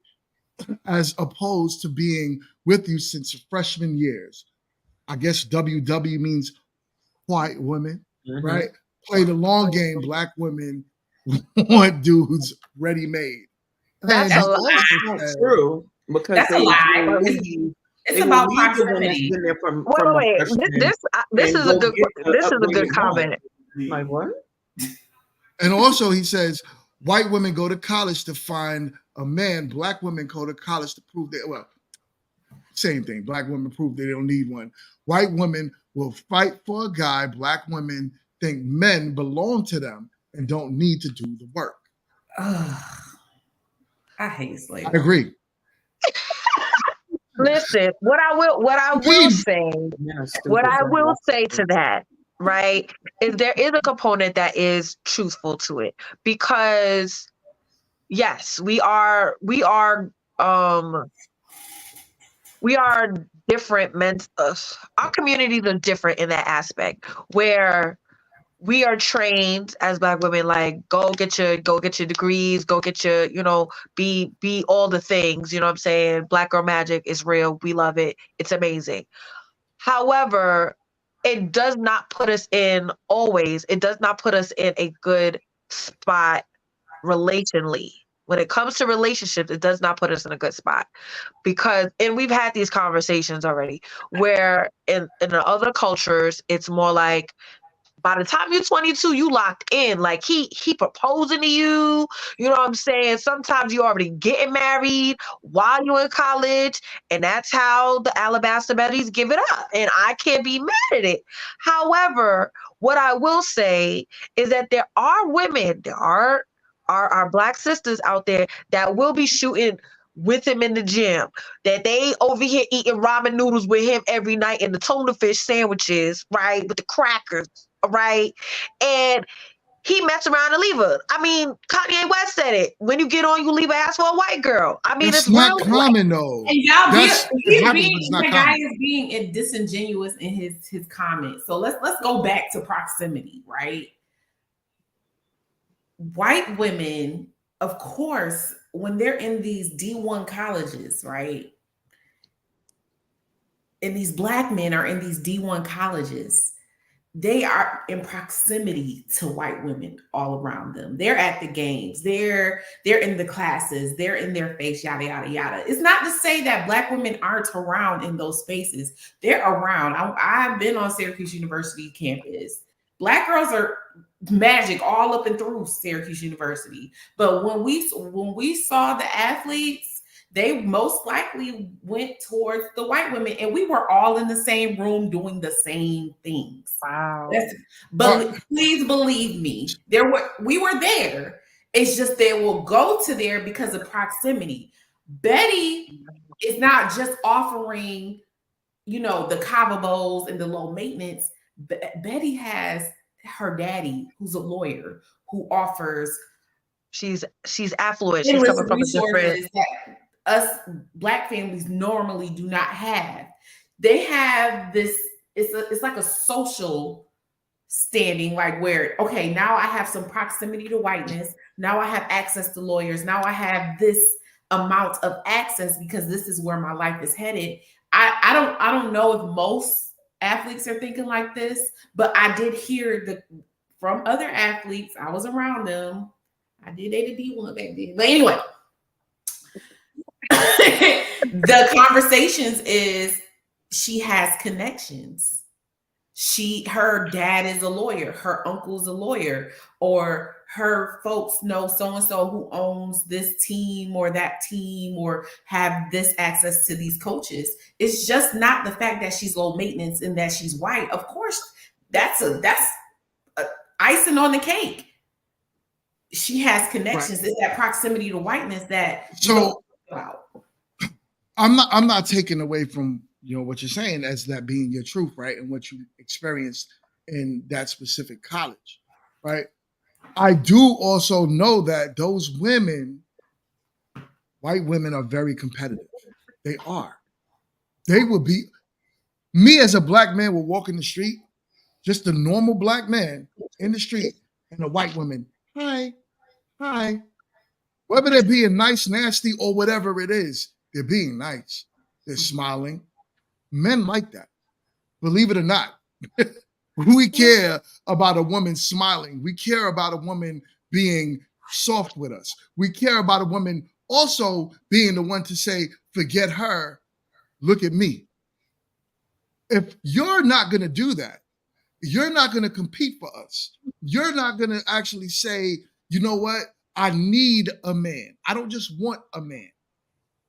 as opposed to being with you since freshman years. I guess WW means white women, right? Play the long game. Black women want dudes ready made. That's a lie. True, because that's a lie. It's about proximity. Been there from wait. This is a good comment. Like what? And also, he says white women go to college to find a man. Black women go to college to prove same thing. Black women prove they don't need one. White women will fight for a guy. Black women think men belong to them and don't need to do the work. I hate slavery. I agree. Listen, what I will say to that, right, is there is a component that is truthful to it, because yes, we are different men. Our communities are different in that aspect, where we are trained as Black women, like go get your degrees, go get your, be all the things, you know what I'm saying? Black girl magic is real. We love it. It's amazing. However, it does not put us in a good spot relationally. When it comes to relationships, it does not put us in a good spot, and we've had these conversations already, where in the other cultures, it's more like, by the time you're 22, you locked in. Like he proposing to you. You know what I'm saying? Sometimes you already getting married while you're in college, and that's how the alabaster betties give it up. And I can't be mad at it. However, what I will say is that there are women, there are our Black sisters out there that will be shooting with him in the gym, that they over here eating ramen noodles with him every night and the tuna fish sandwiches, right, with the crackers, right, and he messed around and leave her. I mean, Kanye West said it. When you get on, you leave an ass for a white girl. I mean, That's it's real. not common though. And y'all, It he's happens, being, but it's not the guy common. is being disingenuous in his comments. So let's go back to proximity, right? White women, of course, when they're in these D1 colleges, right? And these black men are in these D1 colleges, they are in proximity to white women all around them. They're at the games, they're in the classes, they're in their face, yada yada yada. It's not to say that black women aren't around in those spaces. They're around. I've been on Syracuse University campus. Black girls are magic all up and through Syracuse University. But when we saw the athletes, they most likely went towards the white women, and we were all in the same room doing the same things. Wow. But please believe me, we were there. It's just they will go to there because of proximity. Betty is not just offering, the Cava Bowls and the low maintenance. Betty has her daddy, who's a lawyer, who offers. She's affluent. She's coming from a different. That us black families normally do not have. They have this. It's like a social standing, like where, okay, now I have some proximity to whiteness. Now I have access to lawyers. Now I have this amount of access because this is where my life is headed. I don't know if most athletes are thinking like this, but I did hear from other athletes. I was around them. I did date a D1 back then. But anyway, the conversations is she has connections. Her dad is a lawyer, her uncle's a lawyer, or her folks know so-and-so who owns this team or that team, or have this access to these coaches. It's just not the fact that she's low maintenance and that she's white. Of course, that's icing on the cake. She has connections. Right. It's that proximity to whiteness that you don't talk about. I'm not taking away from what you're saying as that being your truth, right? And what you experienced in that specific college, right? I do also know that those women, white women, are very competitive. They are. They will be. Me as a black man will walk in the street, just a normal black man in the street, and a white woman, hi. Whether they're being nice, nasty, or whatever it is, they're being nice. They're smiling. Men like that. Believe it or not. We care about a woman smiling. We care about a woman being soft with us. We care about a woman also being the one to say, forget her, look at me. If you're not going to do that, you're not going to compete for us. You're not going to actually say, you know what? I need a man. I don't just want a man.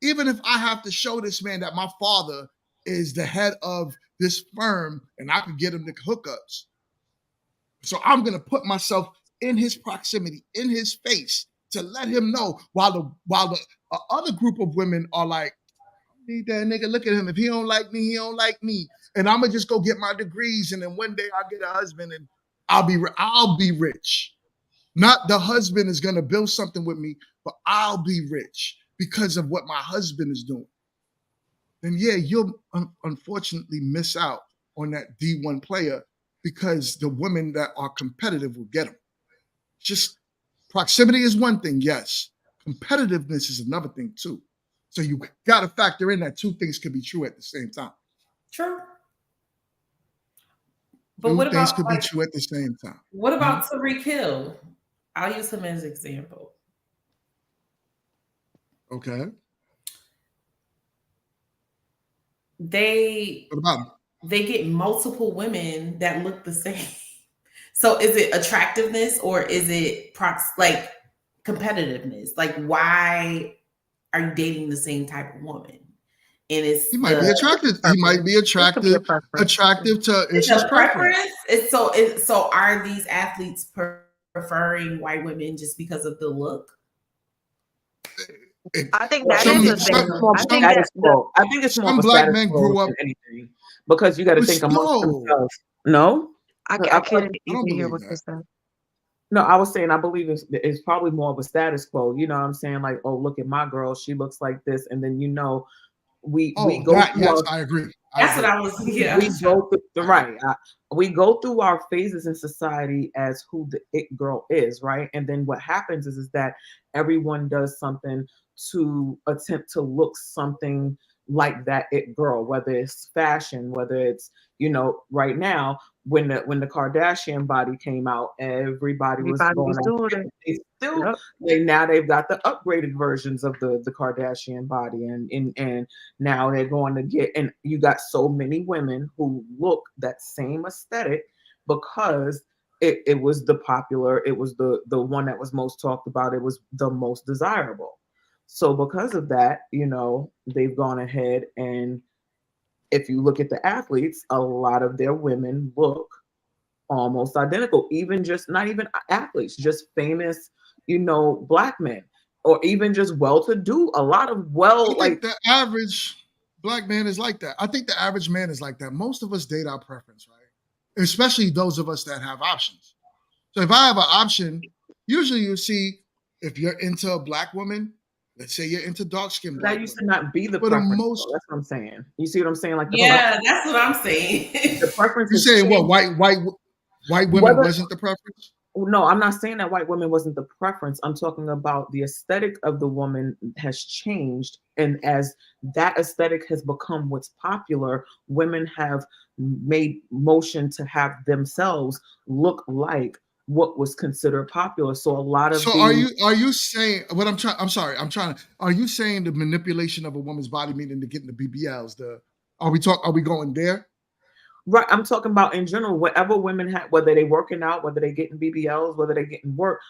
Even if I have to show this man that my father is the head of this firm and I could get him the hookups. So I'm going to put myself in his proximity, in his face, to let him know, while the other group of women are like, I need that nigga, look at him. If he don't like me, he don't like me. And I'm going to just go get my degrees, and then one day I'll get a husband and I'll be rich. Not the husband is going to build something with me, but I'll be rich because of what my husband is doing. Then yeah, you'll unfortunately miss out on that D1 player because the women that are competitive will get them. Just proximity is one thing, yes. Competitiveness is another thing too. So you got to factor in that two things can be true at the same time. True. But two what about things could be true at the same time. What about Tariq Hill? I'll use him as an example. Okay. They get multiple women that look the same. So is it attractiveness or is it competitiveness? Like, why are you dating the same type of woman? And he might be attractive. He might be attractive. Attractive to it's his preference. So are these athletes preferring white women just because of the look? I think Well, that to is me, a it's thing. more of I a think that status quo. I think it's more of some a black status men quo grew up than anything, because you got to with think amongst no. themselves. No, I I, can't I don't even hear believe what you that. said. no, I was saying I believe it's probably more of a status quo. You know what I'm saying? Like, oh, look at my girl, she looks like this, and then we Oh, go that through yes, our I agree. I That's what agree. I was. Yeah, I we was trying. go through I agree. right. We go through our phases in society as who the it girl is, right? And then what happens is that everyone does something to attempt to look something like that it girl, whether it's fashion, whether it's right now when the Kardashian body came out, everybody was Everybody going was on. doing it. They still Yep. now they've got the upgraded versions of the Kardashian body, and now they're going to get, and you got so many women who look that same aesthetic because it was the popular, it was the one that was most talked about, it was the most desirable. So because of that, they've gone ahead, and if you look at the athletes, a lot of their women look almost identical, even just not even athletes, just famous, black men, or even just well-to-do, a lot of I like. think the average black man is like that. I think the average man is like that. Most of us date our preference, right? Especially those of us that have options. So if I have an option, usually you see if you're into a black woman, let's say you're into dark skinned That black used to women. not be the For the preference, though. most, That's what I'm saying. You see what I'm saying? Like Yeah, that's what I'm saying. the preference you has saying what changed. white women Whether wasn't the preference? No, I'm not saying that white women wasn't the preference. I'm talking about the aesthetic of the woman has changed. And as that aesthetic has become what's popular, women have made motion to have themselves look like what was considered popular. So a lot of So the are you saying what I'm sorry, are you saying the manipulation of a woman's body meaning to get in the BBLs? Are we going there? right, I'm talking about in general, whatever women have, whether they working out, whether they getting BBLs, whether they getting work,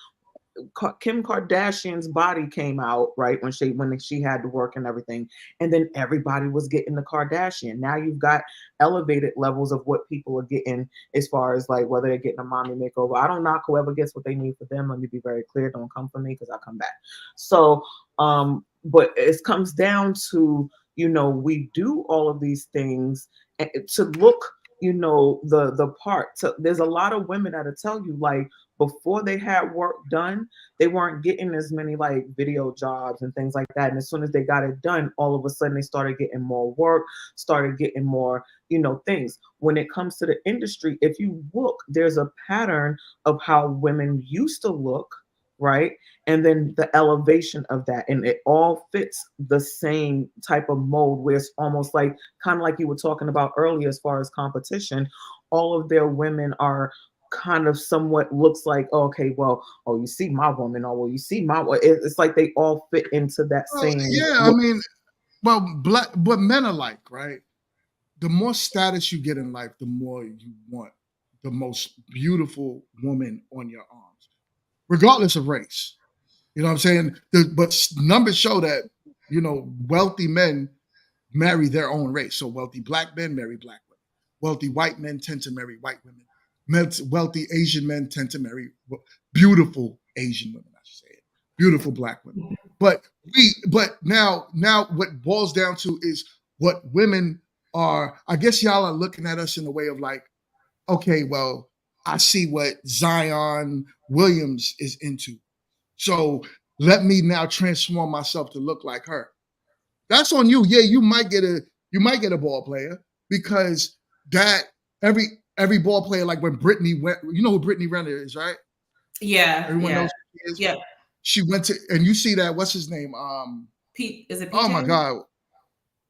Kim Kardashian's body came out right when she had to work and everything, and then everybody was getting the Kardashian. Now you've got elevated levels of what people are getting as far as like whether they're getting a mommy makeover. I don't knock whoever gets what they need for them. Let me be very clear. Don't come for me because I come back. So, but it comes down to we do all of these things to look the part. So there's a lot of women that'll tell you like before they had work done, they weren't getting as many like video jobs and things like that. And as soon as they got it done, all of a sudden they started getting more work, started getting more, things. When it comes to the industry, if you look, there's a pattern of how women used to look, right? And then the elevation of that. And it all fits the same type of mold where it's almost like kind of like you were talking about earlier as far as competition. All of their women are kind of somewhat looks like, oh, okay, well, oh, you see my woman, or well, you see my, it's like they all fit into that Well, same yeah, I look. mean, but men are like, right? The more status you get in life, the more you want the most beautiful woman on your arms, regardless of race. You know what I'm saying? But numbers show that, wealthy men marry their own race. So wealthy black men marry black women. Wealthy white men tend to marry white women. Wealthy Asian men tend to marry beautiful Asian women, I should say it. Beautiful black women. But now what boils down to is what women are, I guess y'all are looking at us in a way of like, okay, well, I see what Zion Williams is into. So let me now transform myself to look like her. That's on you. Yeah, you might get a ball player because that every ball player, like when Brittany went, you know who Brittany Renner is, right? Yeah, Everyone yeah, knows who she is. yeah. She went to, and you see that, what's his name? Pete, is it Oh my PJ? God.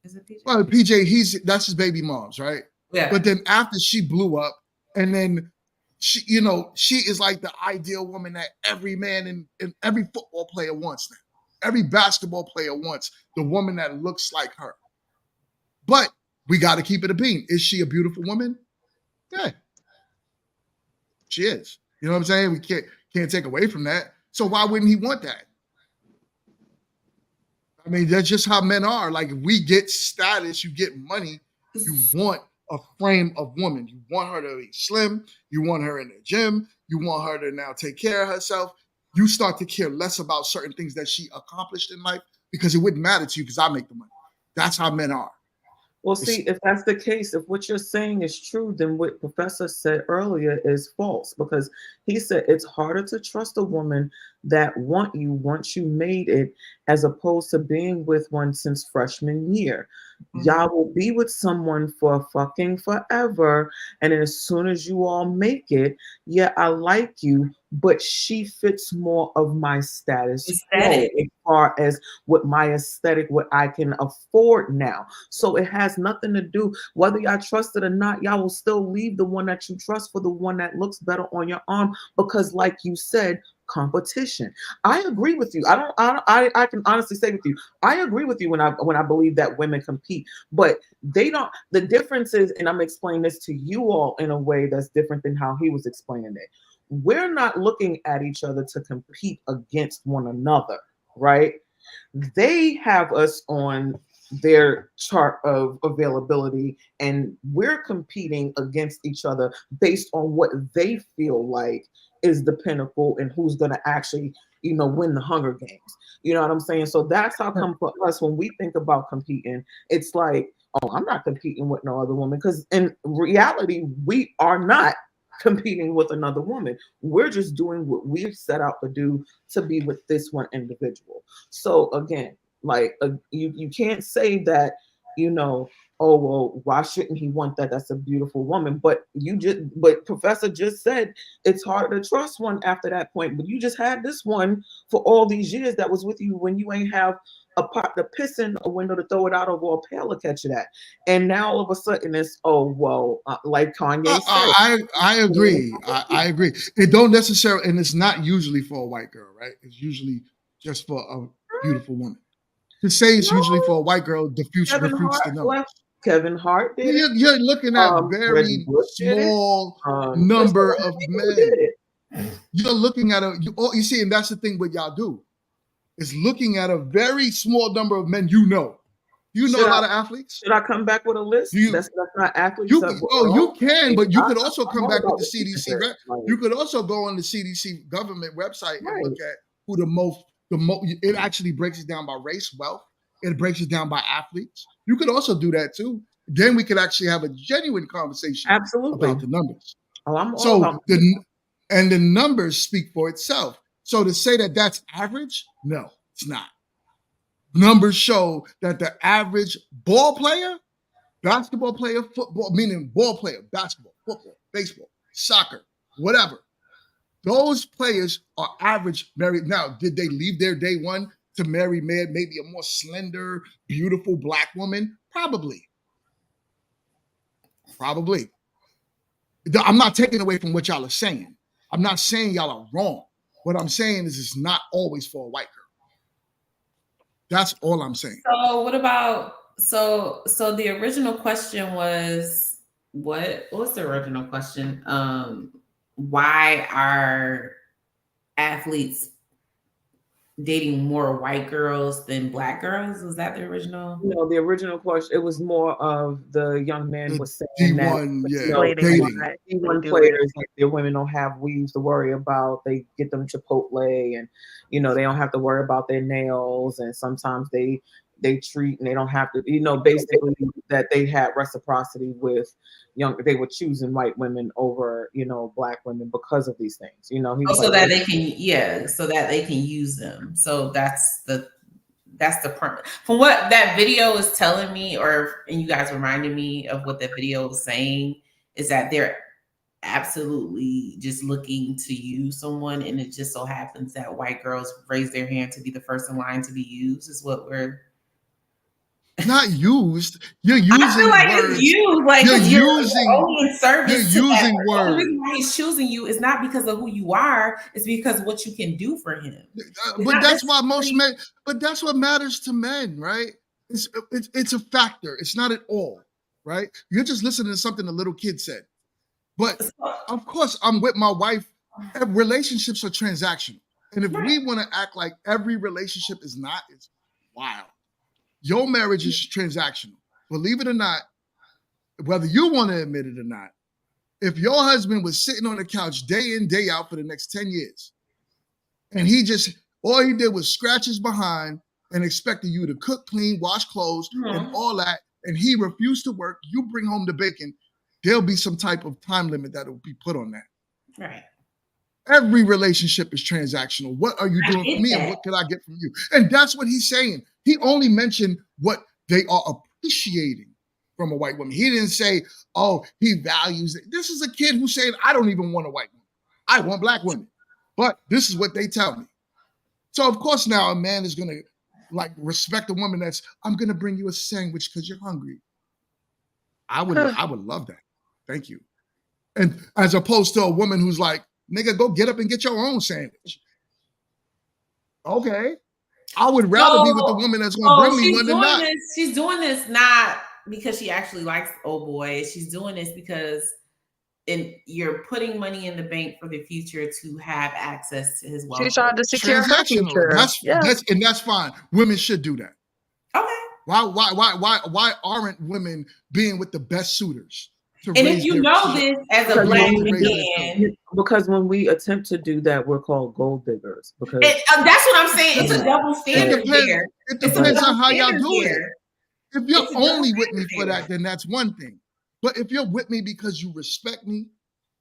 Is it PJ? Well, PJ, that's his baby mom's, right? Yeah. But then after she blew up, and then she is like the ideal woman that every man and every football player wants now. Every basketball player wants the woman that looks like her. But we got to keep it a bean. Is she a beautiful woman? Yeah, she is. You know what I'm saying? We can't take away from that. So why wouldn't he want that? I mean, that's just how men are. Like, if we get status, you get money, you want a frame of woman. You want her to be slim. You want her in the gym. You want her to now take care of herself. You start to care less about certain things that she accomplished in life because it wouldn't matter to you because I make the money. That's how men are. Well, see, if that's the case, if what you're saying is true, then what Professor said earlier is false, because he said it's harder to trust a woman that want you once you made it, as opposed to being with one since freshman year. Y'all will be with someone for fucking forever, and then as soon as you all make it, yeah, I like you, but she fits more of my status quo Aesthetic. as far as what my aesthetic, what I can afford now. So it has nothing to do whether y'all trust it or not. Y'all will still leave the one that you trust for the one that looks better on your arm, because, like you said, competition. I agree with you. I can honestly say with you, I agree with you when I believe that women compete, but they don't. The difference is, and I'm explaining this to you all in a way that's different than how he was explaining it. We're not looking at each other to compete against one another, right? They have us on their chart of availability, and we're competing against each other based on what they feel like is the pinnacle and who's going to actually, win the Hunger Games. You know what I'm saying? So that's how come for us when we think about competing, it's like, oh, I'm not competing with no other woman, because in reality, we are not competing with another woman. We're just doing what we've set out to do, to be with this one individual. So again, like you can't say that, oh well, why shouldn't he want that? That's a beautiful woman. But Professor just said it's hard to trust one after that point. But you just had this one for all these years that was with you when you ain't have a pot to piss in, a window to throw it out over, a pail to catch it at. And now all of a sudden it's, oh well, like Kanye said. I agree. I agree. It don't necessarily, and it's not usually for a white girl, right? It's usually just for a beautiful woman. To say it's usually for a white girl refutes the number. Kevin Hart did it. You're looking at very small number of men. You're looking at you see, and that's the thing what y'all do, is looking at a very small number of men you know. You know a lot of athletes? Should I come back with a list? That's not athletes. You can, but you could also come back with the CDC. You could also go on the CDC government website and look at who the most. It actually breaks it down by race, wealth. It breaks it down by athletes. You could also do that too. Then we could actually have a genuine conversation about the numbers. Oh, I'm all about the numbers speak for itself. So to say that that's average, no, it's not. Numbers show that the average ball player, basketball player, football, meaning ball player, basketball, football, baseball, soccer, whatever, those players are average married. Now, did they leave their day one to marry maybe a more slender, beautiful black woman? Probably. I'm not taking away from what y'all are saying. I'm not saying y'all are wrong. What I'm saying is it's not always for a white girl. That's all I'm saying. So what about so the original question was what was the original question? Why are athletes dating more white girls than black girls? Was that the original? No, the original question, it was more of the young man was saying D1, that D1 players, like their women don't have weaves to worry about. They get them Chipotle, and they don't have to worry about their nails, and sometimes they treat and they don't have to, basically that they had reciprocity with they were choosing white women over, black women because of these things. He was so that they can use them. So that's the permit. From what that video is telling me, and you guys reminded me of what that video was saying, is that they're absolutely just looking to use someone, and it just so happens that white girls raise their hand to be the first in line to be used, is what we're not used. You're using I feel like words. It's used. Like you're only in service you're using that. words. The reason why he's choosing you is not because of who you are, it's because of what you can do for him. But that's why most men. But that's what matters to men, right? It's a factor. It's not at all, right? You're just listening to something a little kid said. But of course, I'm with my wife. Relationships are transactional, and if we want to act like every relationship is not, it's wild. Your marriage is transactional. Believe it or not, whether you want to admit it or not, if your husband was sitting on the couch day in, day out for the next 10 years, and all he did was scratch his behind and expecting you to cook, clean, wash clothes, and Mhm. all that, and he refused to work, you bring home the bacon, there'll be some type of time limit that will be put on that. Right. Every relationship is transactional. What are you I doing for get me, and that. what can I get from you? And that's what he's saying. He only mentioned what they are appreciating from a white woman. He didn't say, oh, he values it. This is a kid who's saying, I don't even want a white woman. I want black women. But this is what they tell me. So of course now a man is gonna like respect a woman that's, I'm gonna bring you a sandwich because you're hungry. I would love that. Thank you. And as opposed to a woman who's like, nigga, go get up and get your own sandwich. Okay. I would rather be with the woman that's gonna bring me one than not. She's doing this not because she actually likes old boy. She's doing this because you're putting money in the bank for the future to have access to his wealth. She's trying to secure her Transactional. future. That's fine. Women should do that. Okay. Why aren't women being with the best suitors? And if you know this as a black man, because when we attempt to do that, we're called gold diggers. Because that's what I'm saying. It's a double standard there. It depends on how y'all do it. Here. If you're only with me for that, then that's one thing. But if you're with me because you respect me,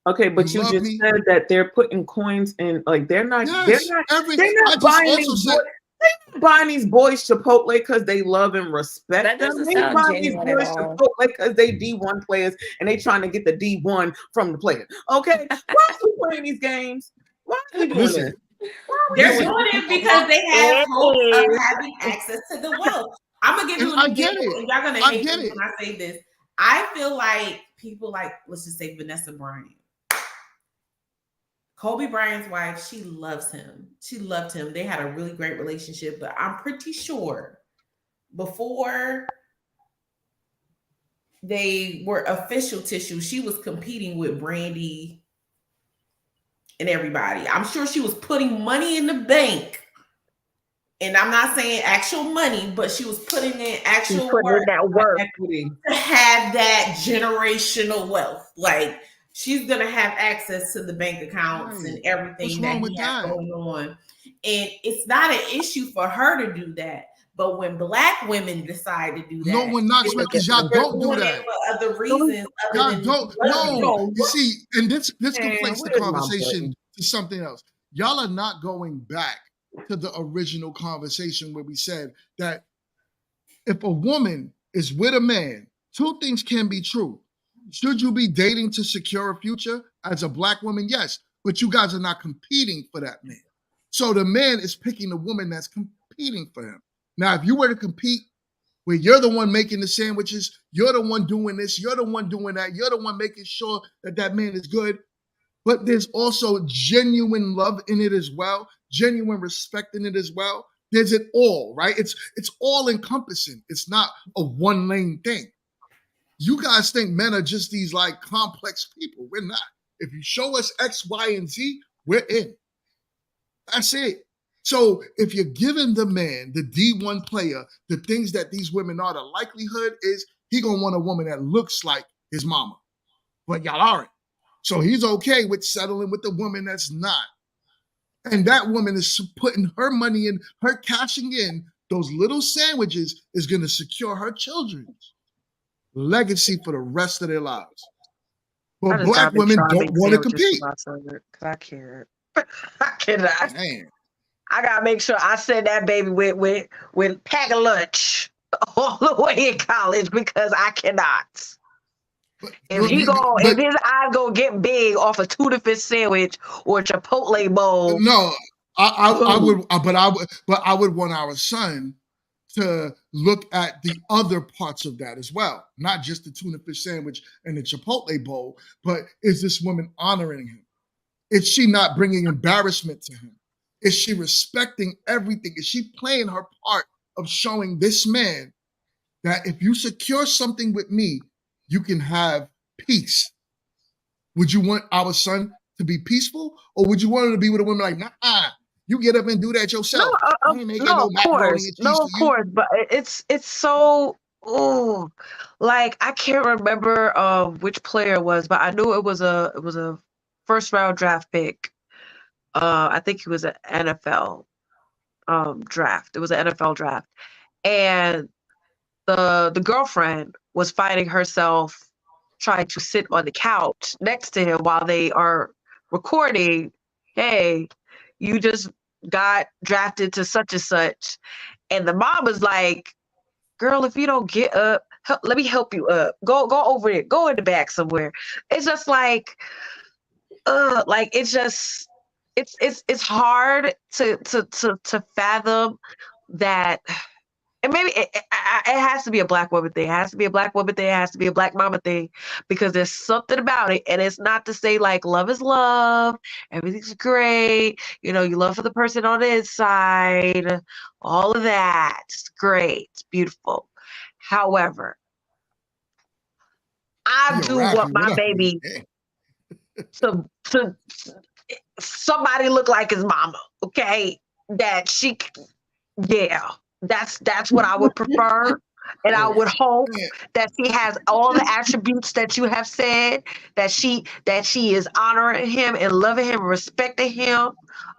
okay, but you just said that they're putting coins in, like they're not buying these boys Chipotle because they love and respect That them. doesn't They sound buying these genuine boys at all. Chipotle because they D1 players and they trying to get the D1 from the player. Okay, why are we playing these games? Why are we doing this? They're doing it because they have hope of having access to the wealth. I'm gonna give you an example. Y'all gonna hate me when I say this. I feel like people like, let's just say Vanessa Bryant. Kobe Bryant's wife, she loves him. She loved him. They had a really great relationship, but I'm pretty sure before they were official tissue, she was competing with Brandy and everybody. I'm sure she was putting money in the bank. And I'm not saying actual money, but she was putting in actual work equity to have that generational wealth. Like she's gonna have access to the bank accounts and everything that he has going on. And it's not an issue for her to do that. But when black women decide to do that, no one knocks me because y'all don't do that. For other reasons, Y'all don't. No, you see, and this conflates the conversation to something else. Y'all are not going back to the original conversation where we said that if a woman is with a man, two things can be true. Should you be dating to secure a future as a black woman? Yes, but you guys are not competing for that man. So the man is picking the woman that's competing for him. Now, if you were to compete where you're the one making the sandwiches, you're the one doing this, you're the one doing that, you're the one making sure that that man is good, but there's also genuine love in it as well, genuine respect in it as well. There's it all, right? It's all encompassing. It's not a one lane thing. You guys think men are just these like complex people. We're not. If you show us X, Y, and Z, we're in. That's it. So if you're giving the man, the D1 player, the things that these women are, the likelihood is he gonna want a woman that looks like his mama, but y'all aren't. So he's okay with settling with the woman that's not. And that woman is putting her money in, her cashing in those little sandwiches is gonna secure her children's legacy for the rest of their lives. But black women don't want to compete. I can't. I cannot. Man. I gotta make sure I send that baby with pack of lunch all the way in college because I cannot. If his eyes gonna get big off a tuna fish sandwich or a Chipotle bowl, no, I would want our son to look at the other parts of that as well, not just the tuna fish sandwich and the Chipotle bowl, but is this woman honoring him? Is she not bringing embarrassment to him? Is she respecting everything? Is she playing her part of showing this man that if you secure something with me, you can have peace? Would you want our son to be peaceful, or would you want him to be with a woman like, nah, you get up and do that yourself? I ain't making no macaroni and cheese of course, but it's so like I can't remember which player it was, but I knew it was a first round draft pick. I think he was an NFL draft. It was an NFL draft, and the girlfriend was finding herself trying to sit on the couch next to him while they are recording. Hey, you just got drafted to such and such, and the mom was like, "Girl, if you don't get up, let me help you up. Go over there. Go in the back somewhere." It's just like it's just it's hard to fathom that. And maybe it has to be a black woman thing. It has to be a black woman thing. It has to be a black mama thing, because there's something about it. And it's not to say like love is love, everything's great. You know, you love for the person on the inside, all of that. It's great, it's beautiful. However, I Yo, do Rafi, want what my up? baby Yeah. to somebody look like his mama. Okay, that she, yeah, that's what I would prefer. And I would hope that she has all the attributes that you have said, that she is honoring him and loving him and respecting him.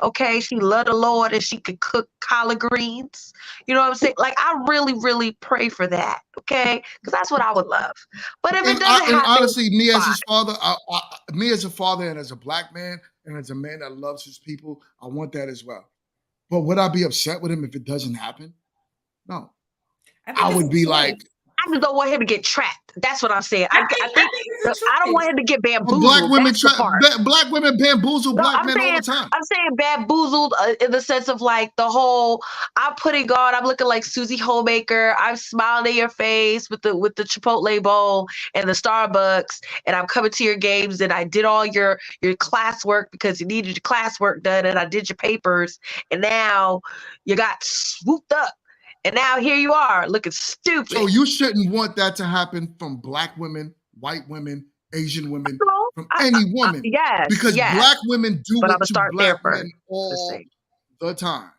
Okay, she loved the Lord and she could cook collard greens. You know what I'm saying? Like, I really, really pray for that. Okay, because that's what I would love. But if it doesn't And happen, honestly, me as fine. his father, me as a father and as a black man and as a man that loves his people, I want that as well. But would I be upset with him if it doesn't happen? No. I would be like, I just don't want him to get trapped. That's what I'm saying. I think it's a I don't want choice. him to get well, black bamboozled. women That's the part. black women bamboozle No, black men all the time. I'm saying bamboozled in the sense of like the whole. I'm putting on. I'm looking like Susie Homemaker. I'm smiling in your face with the Chipotle bowl and the Starbucks, and I'm coming to your games. And I did all your classwork because you needed your classwork done, and I did your papers. And now you got swooped up, and now here you are looking stupid. So you shouldn't want that to happen from black women, white women, Asian women, from any woman. Yes, because yes. black women do But I'm it gonna to start there black men first. all the time.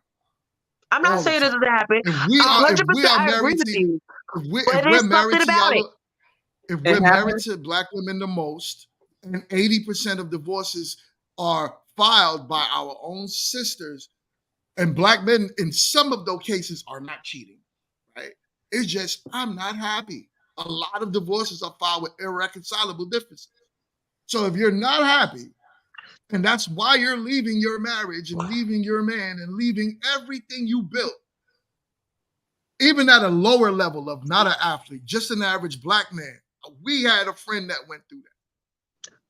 I'm not All the saying it time. doesn't happen. If we are 100%, I agree married with to you. if But we're there's married something to about it. y'all, if It we're married happens. to black women the most, and 80% of divorces are filed by our own sisters, and black men in some of those cases are not cheating, right? It's just, I'm not happy. A lot of divorces are filed with irreconcilable differences. So if you're not happy, and that's why you're leaving your marriage and leaving your man and leaving everything you built, even at a lower level of not an athlete, just an average black man. We had a friend that went through that.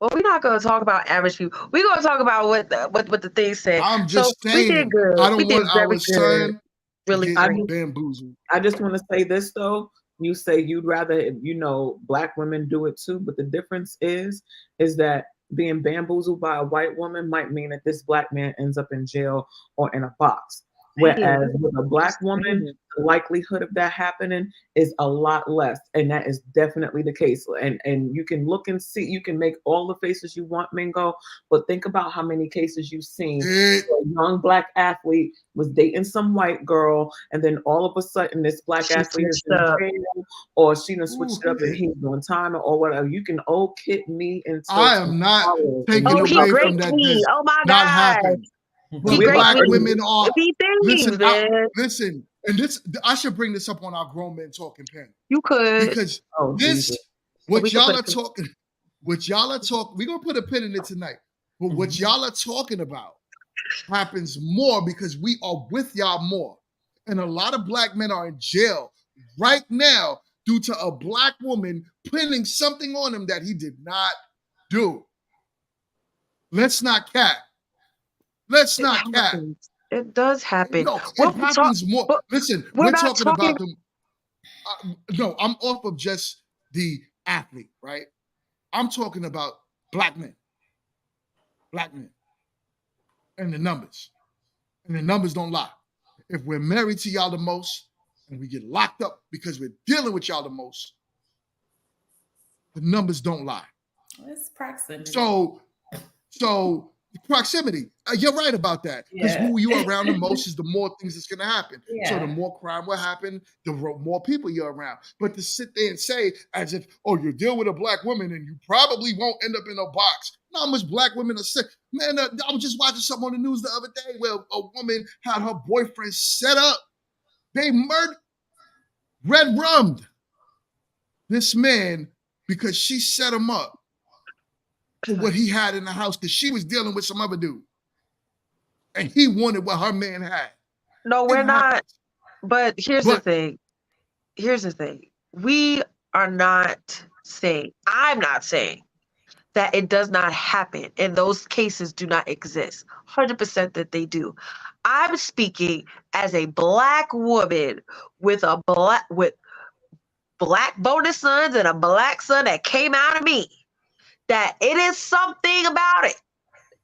Well, we're not going to talk about average people. We're going to talk about what the thing said. I'm just we did saying, good. I We don't did want very our good. son Really to great. get bamboozled. I just want to say this though. You say you'd rather, black women do it too, but the difference is that being bamboozled by a white woman might mean that this black man ends up in jail or in a box. Whereas with a black woman, the likelihood of that happening is a lot less, and that is definitely the case. And you can look and see, you can make all the faces you want, Mingo, but think about how many cases you've seen. A young black athlete was dating some white girl, and then all of a sudden this black athlete is in jail, or she done switched it up and he's doing time or whatever. You can kid me until I am not taking Oh, he away great from that. me. Oh my Not God. happen. But He great black me. women are. He thinks, man. Listen, and this I should bring this up on our grown men talking panel. You could. Because Oh, this, Jesus. what y'all are talking, we're gonna put a pin in it tonight. But what y'all are talking about happens more because we are with y'all more. And a lot of black men are in jail right now due to a black woman pinning something on him that he did not do. Let's not cap. Let's not cap. It does happen. No, it happens more. Listen, we're talking about them. No, I'm off of just the athlete, right? I'm talking about black men. Black men. And the numbers. And the numbers don't lie. If we're married to y'all the most and we get locked up because we're dealing with y'all the most, the numbers don't lie. It's proximity. So proximity. You're right about that. Because Yeah. who you are around the most is the more things that's going to happen. So the Yeah. more crime will happen, the more people you're around. But to sit there and say, as if, oh, you deal with a black woman and you probably won't end up in a box. Know how much black women are sick. Man, I was just watching something on the news the other day where a woman had her boyfriend set up. They red rummed this man because she set him up for what he had in the house because she was dealing with some other dude. And he wanted what her man had. No, we're not. But here's the But thing. Here's the thing. We are not saying, I'm not saying that it does not happen and those cases do not exist. 100% that they do. I'm speaking as a black woman with black bonus sons and a black son that came out of me. That it is something about it.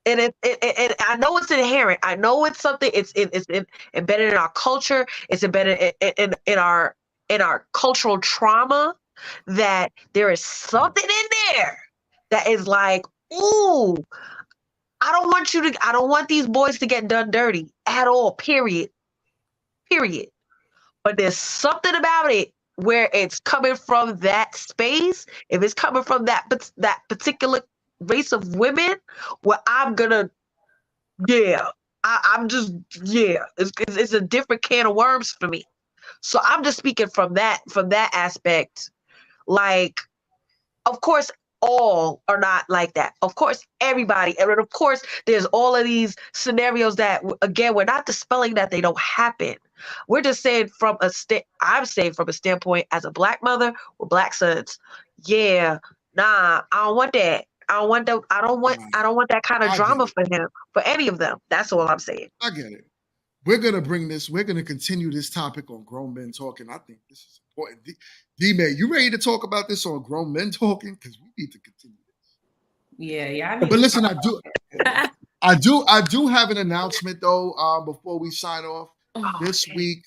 And I know it's inherent. I know it's something. It's embedded in our culture. It's embedded in our cultural trauma. That there is something in there that is like, ooh, I don't want these boys to get done dirty at all. Period. Period. But there's something about it where it's coming from that space. If it's coming from that particular race of women, where I'm gonna, yeah, I'm just, yeah, it's a different can of worms for me. So I'm just speaking from that aspect. Like, of course, all are not like that. Of course, everybody, and of course, there's all of these scenarios that, again, we're not dispelling that they don't happen. We're just saying I'm saying from a standpoint as a black mother with black sons, yeah, nah, I don't want that. I don't want that. I don't want that kind of drama for him, for any of them. That's all I'm saying. I get it. We're going to continue this topic on Grown Men Talking. I think this is important. D-May, you ready to talk about this on Grown Men Talking? Because we need to continue this. Yeah. But listen, I do have an announcement though, before we sign off. This week,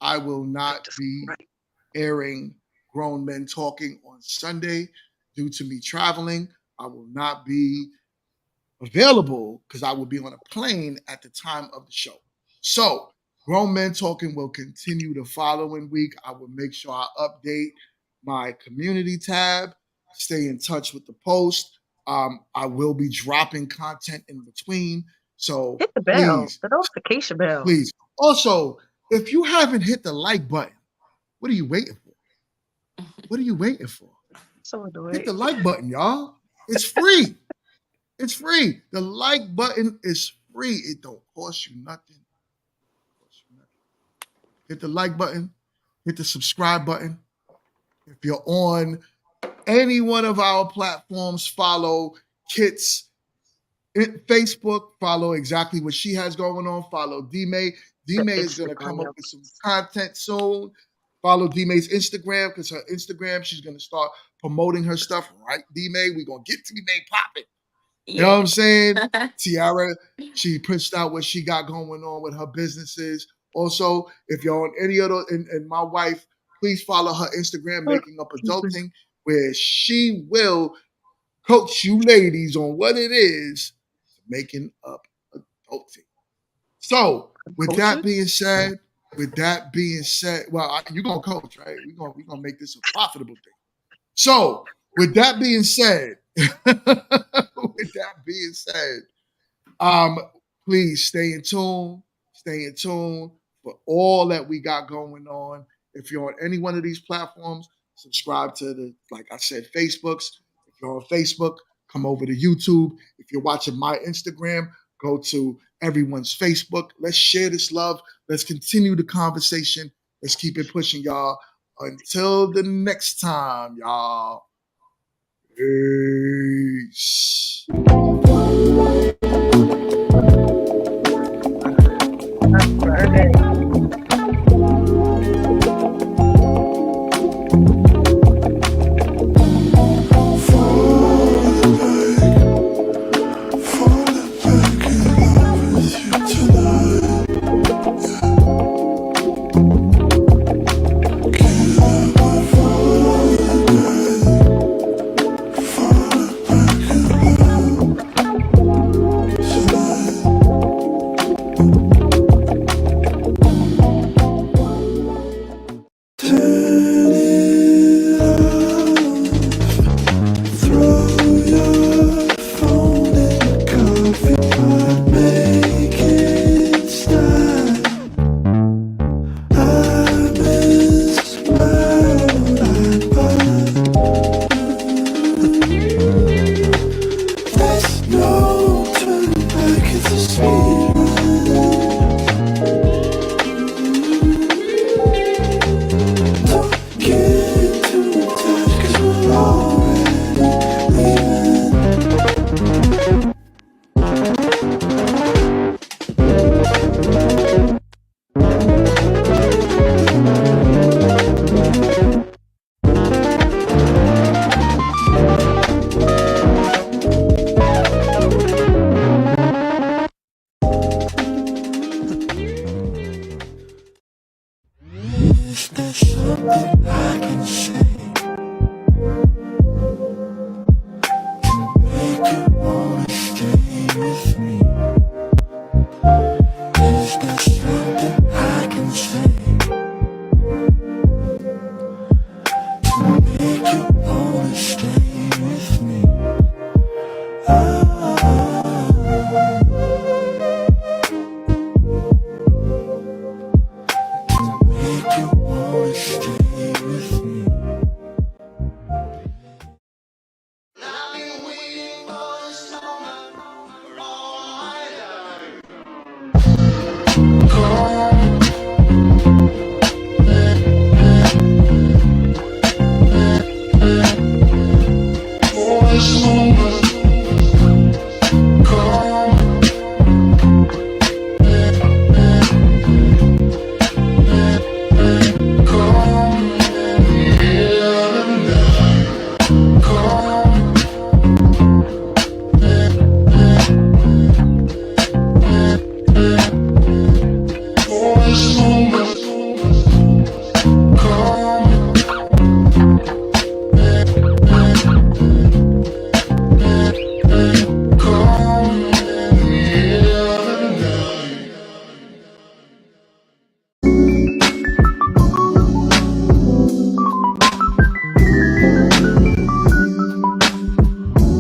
I will not be airing Grown Men Talking on Sunday due to me traveling. I will not be available because I will be on a plane at the time of the show. So, Grown Men Talking will continue the following week. I will make sure I update my community tab, stay in touch with the post. I will be dropping content in between. So hit the bell, the notification bell. Please. Also, if you haven't hit the like button, what are you waiting for? What are you waiting for? So annoying. Hit the like button, y'all. It's free. It's free. The like button is free. It don't cost you nothing. Hit the like button. Hit the subscribe button. If you're on any one of our platforms, follow Kit's Facebook. Follow exactly what she has going on. Follow D-May. D-May is going to come up with some content soon. Follow D-May's Instagram because her Instagram, she's going to start promoting her stuff. Right, D-May? We're going to get D-May popping. You know what I'm saying? Tiara, she pushed out what she got going on with her businesses. Also, if you're on any other, and my wife, please follow her Instagram, Making Up Adulting, where she will coach you ladies on what it is making up adulting. So, with that being said, well, you're gonna coach, right? We're gonna make this a profitable thing. So, with that being said, please stay in tune. Stay in tune for all that we got going on. If you're on any one of these platforms, subscribe to like I said, Facebooks. If you're on Facebook, come over to YouTube. If you're watching my Instagram, go to everyone's Facebook. Let's share this love. Let's continue the conversation. Let's keep it pushing, y'all. Until the next time, y'all. Peace.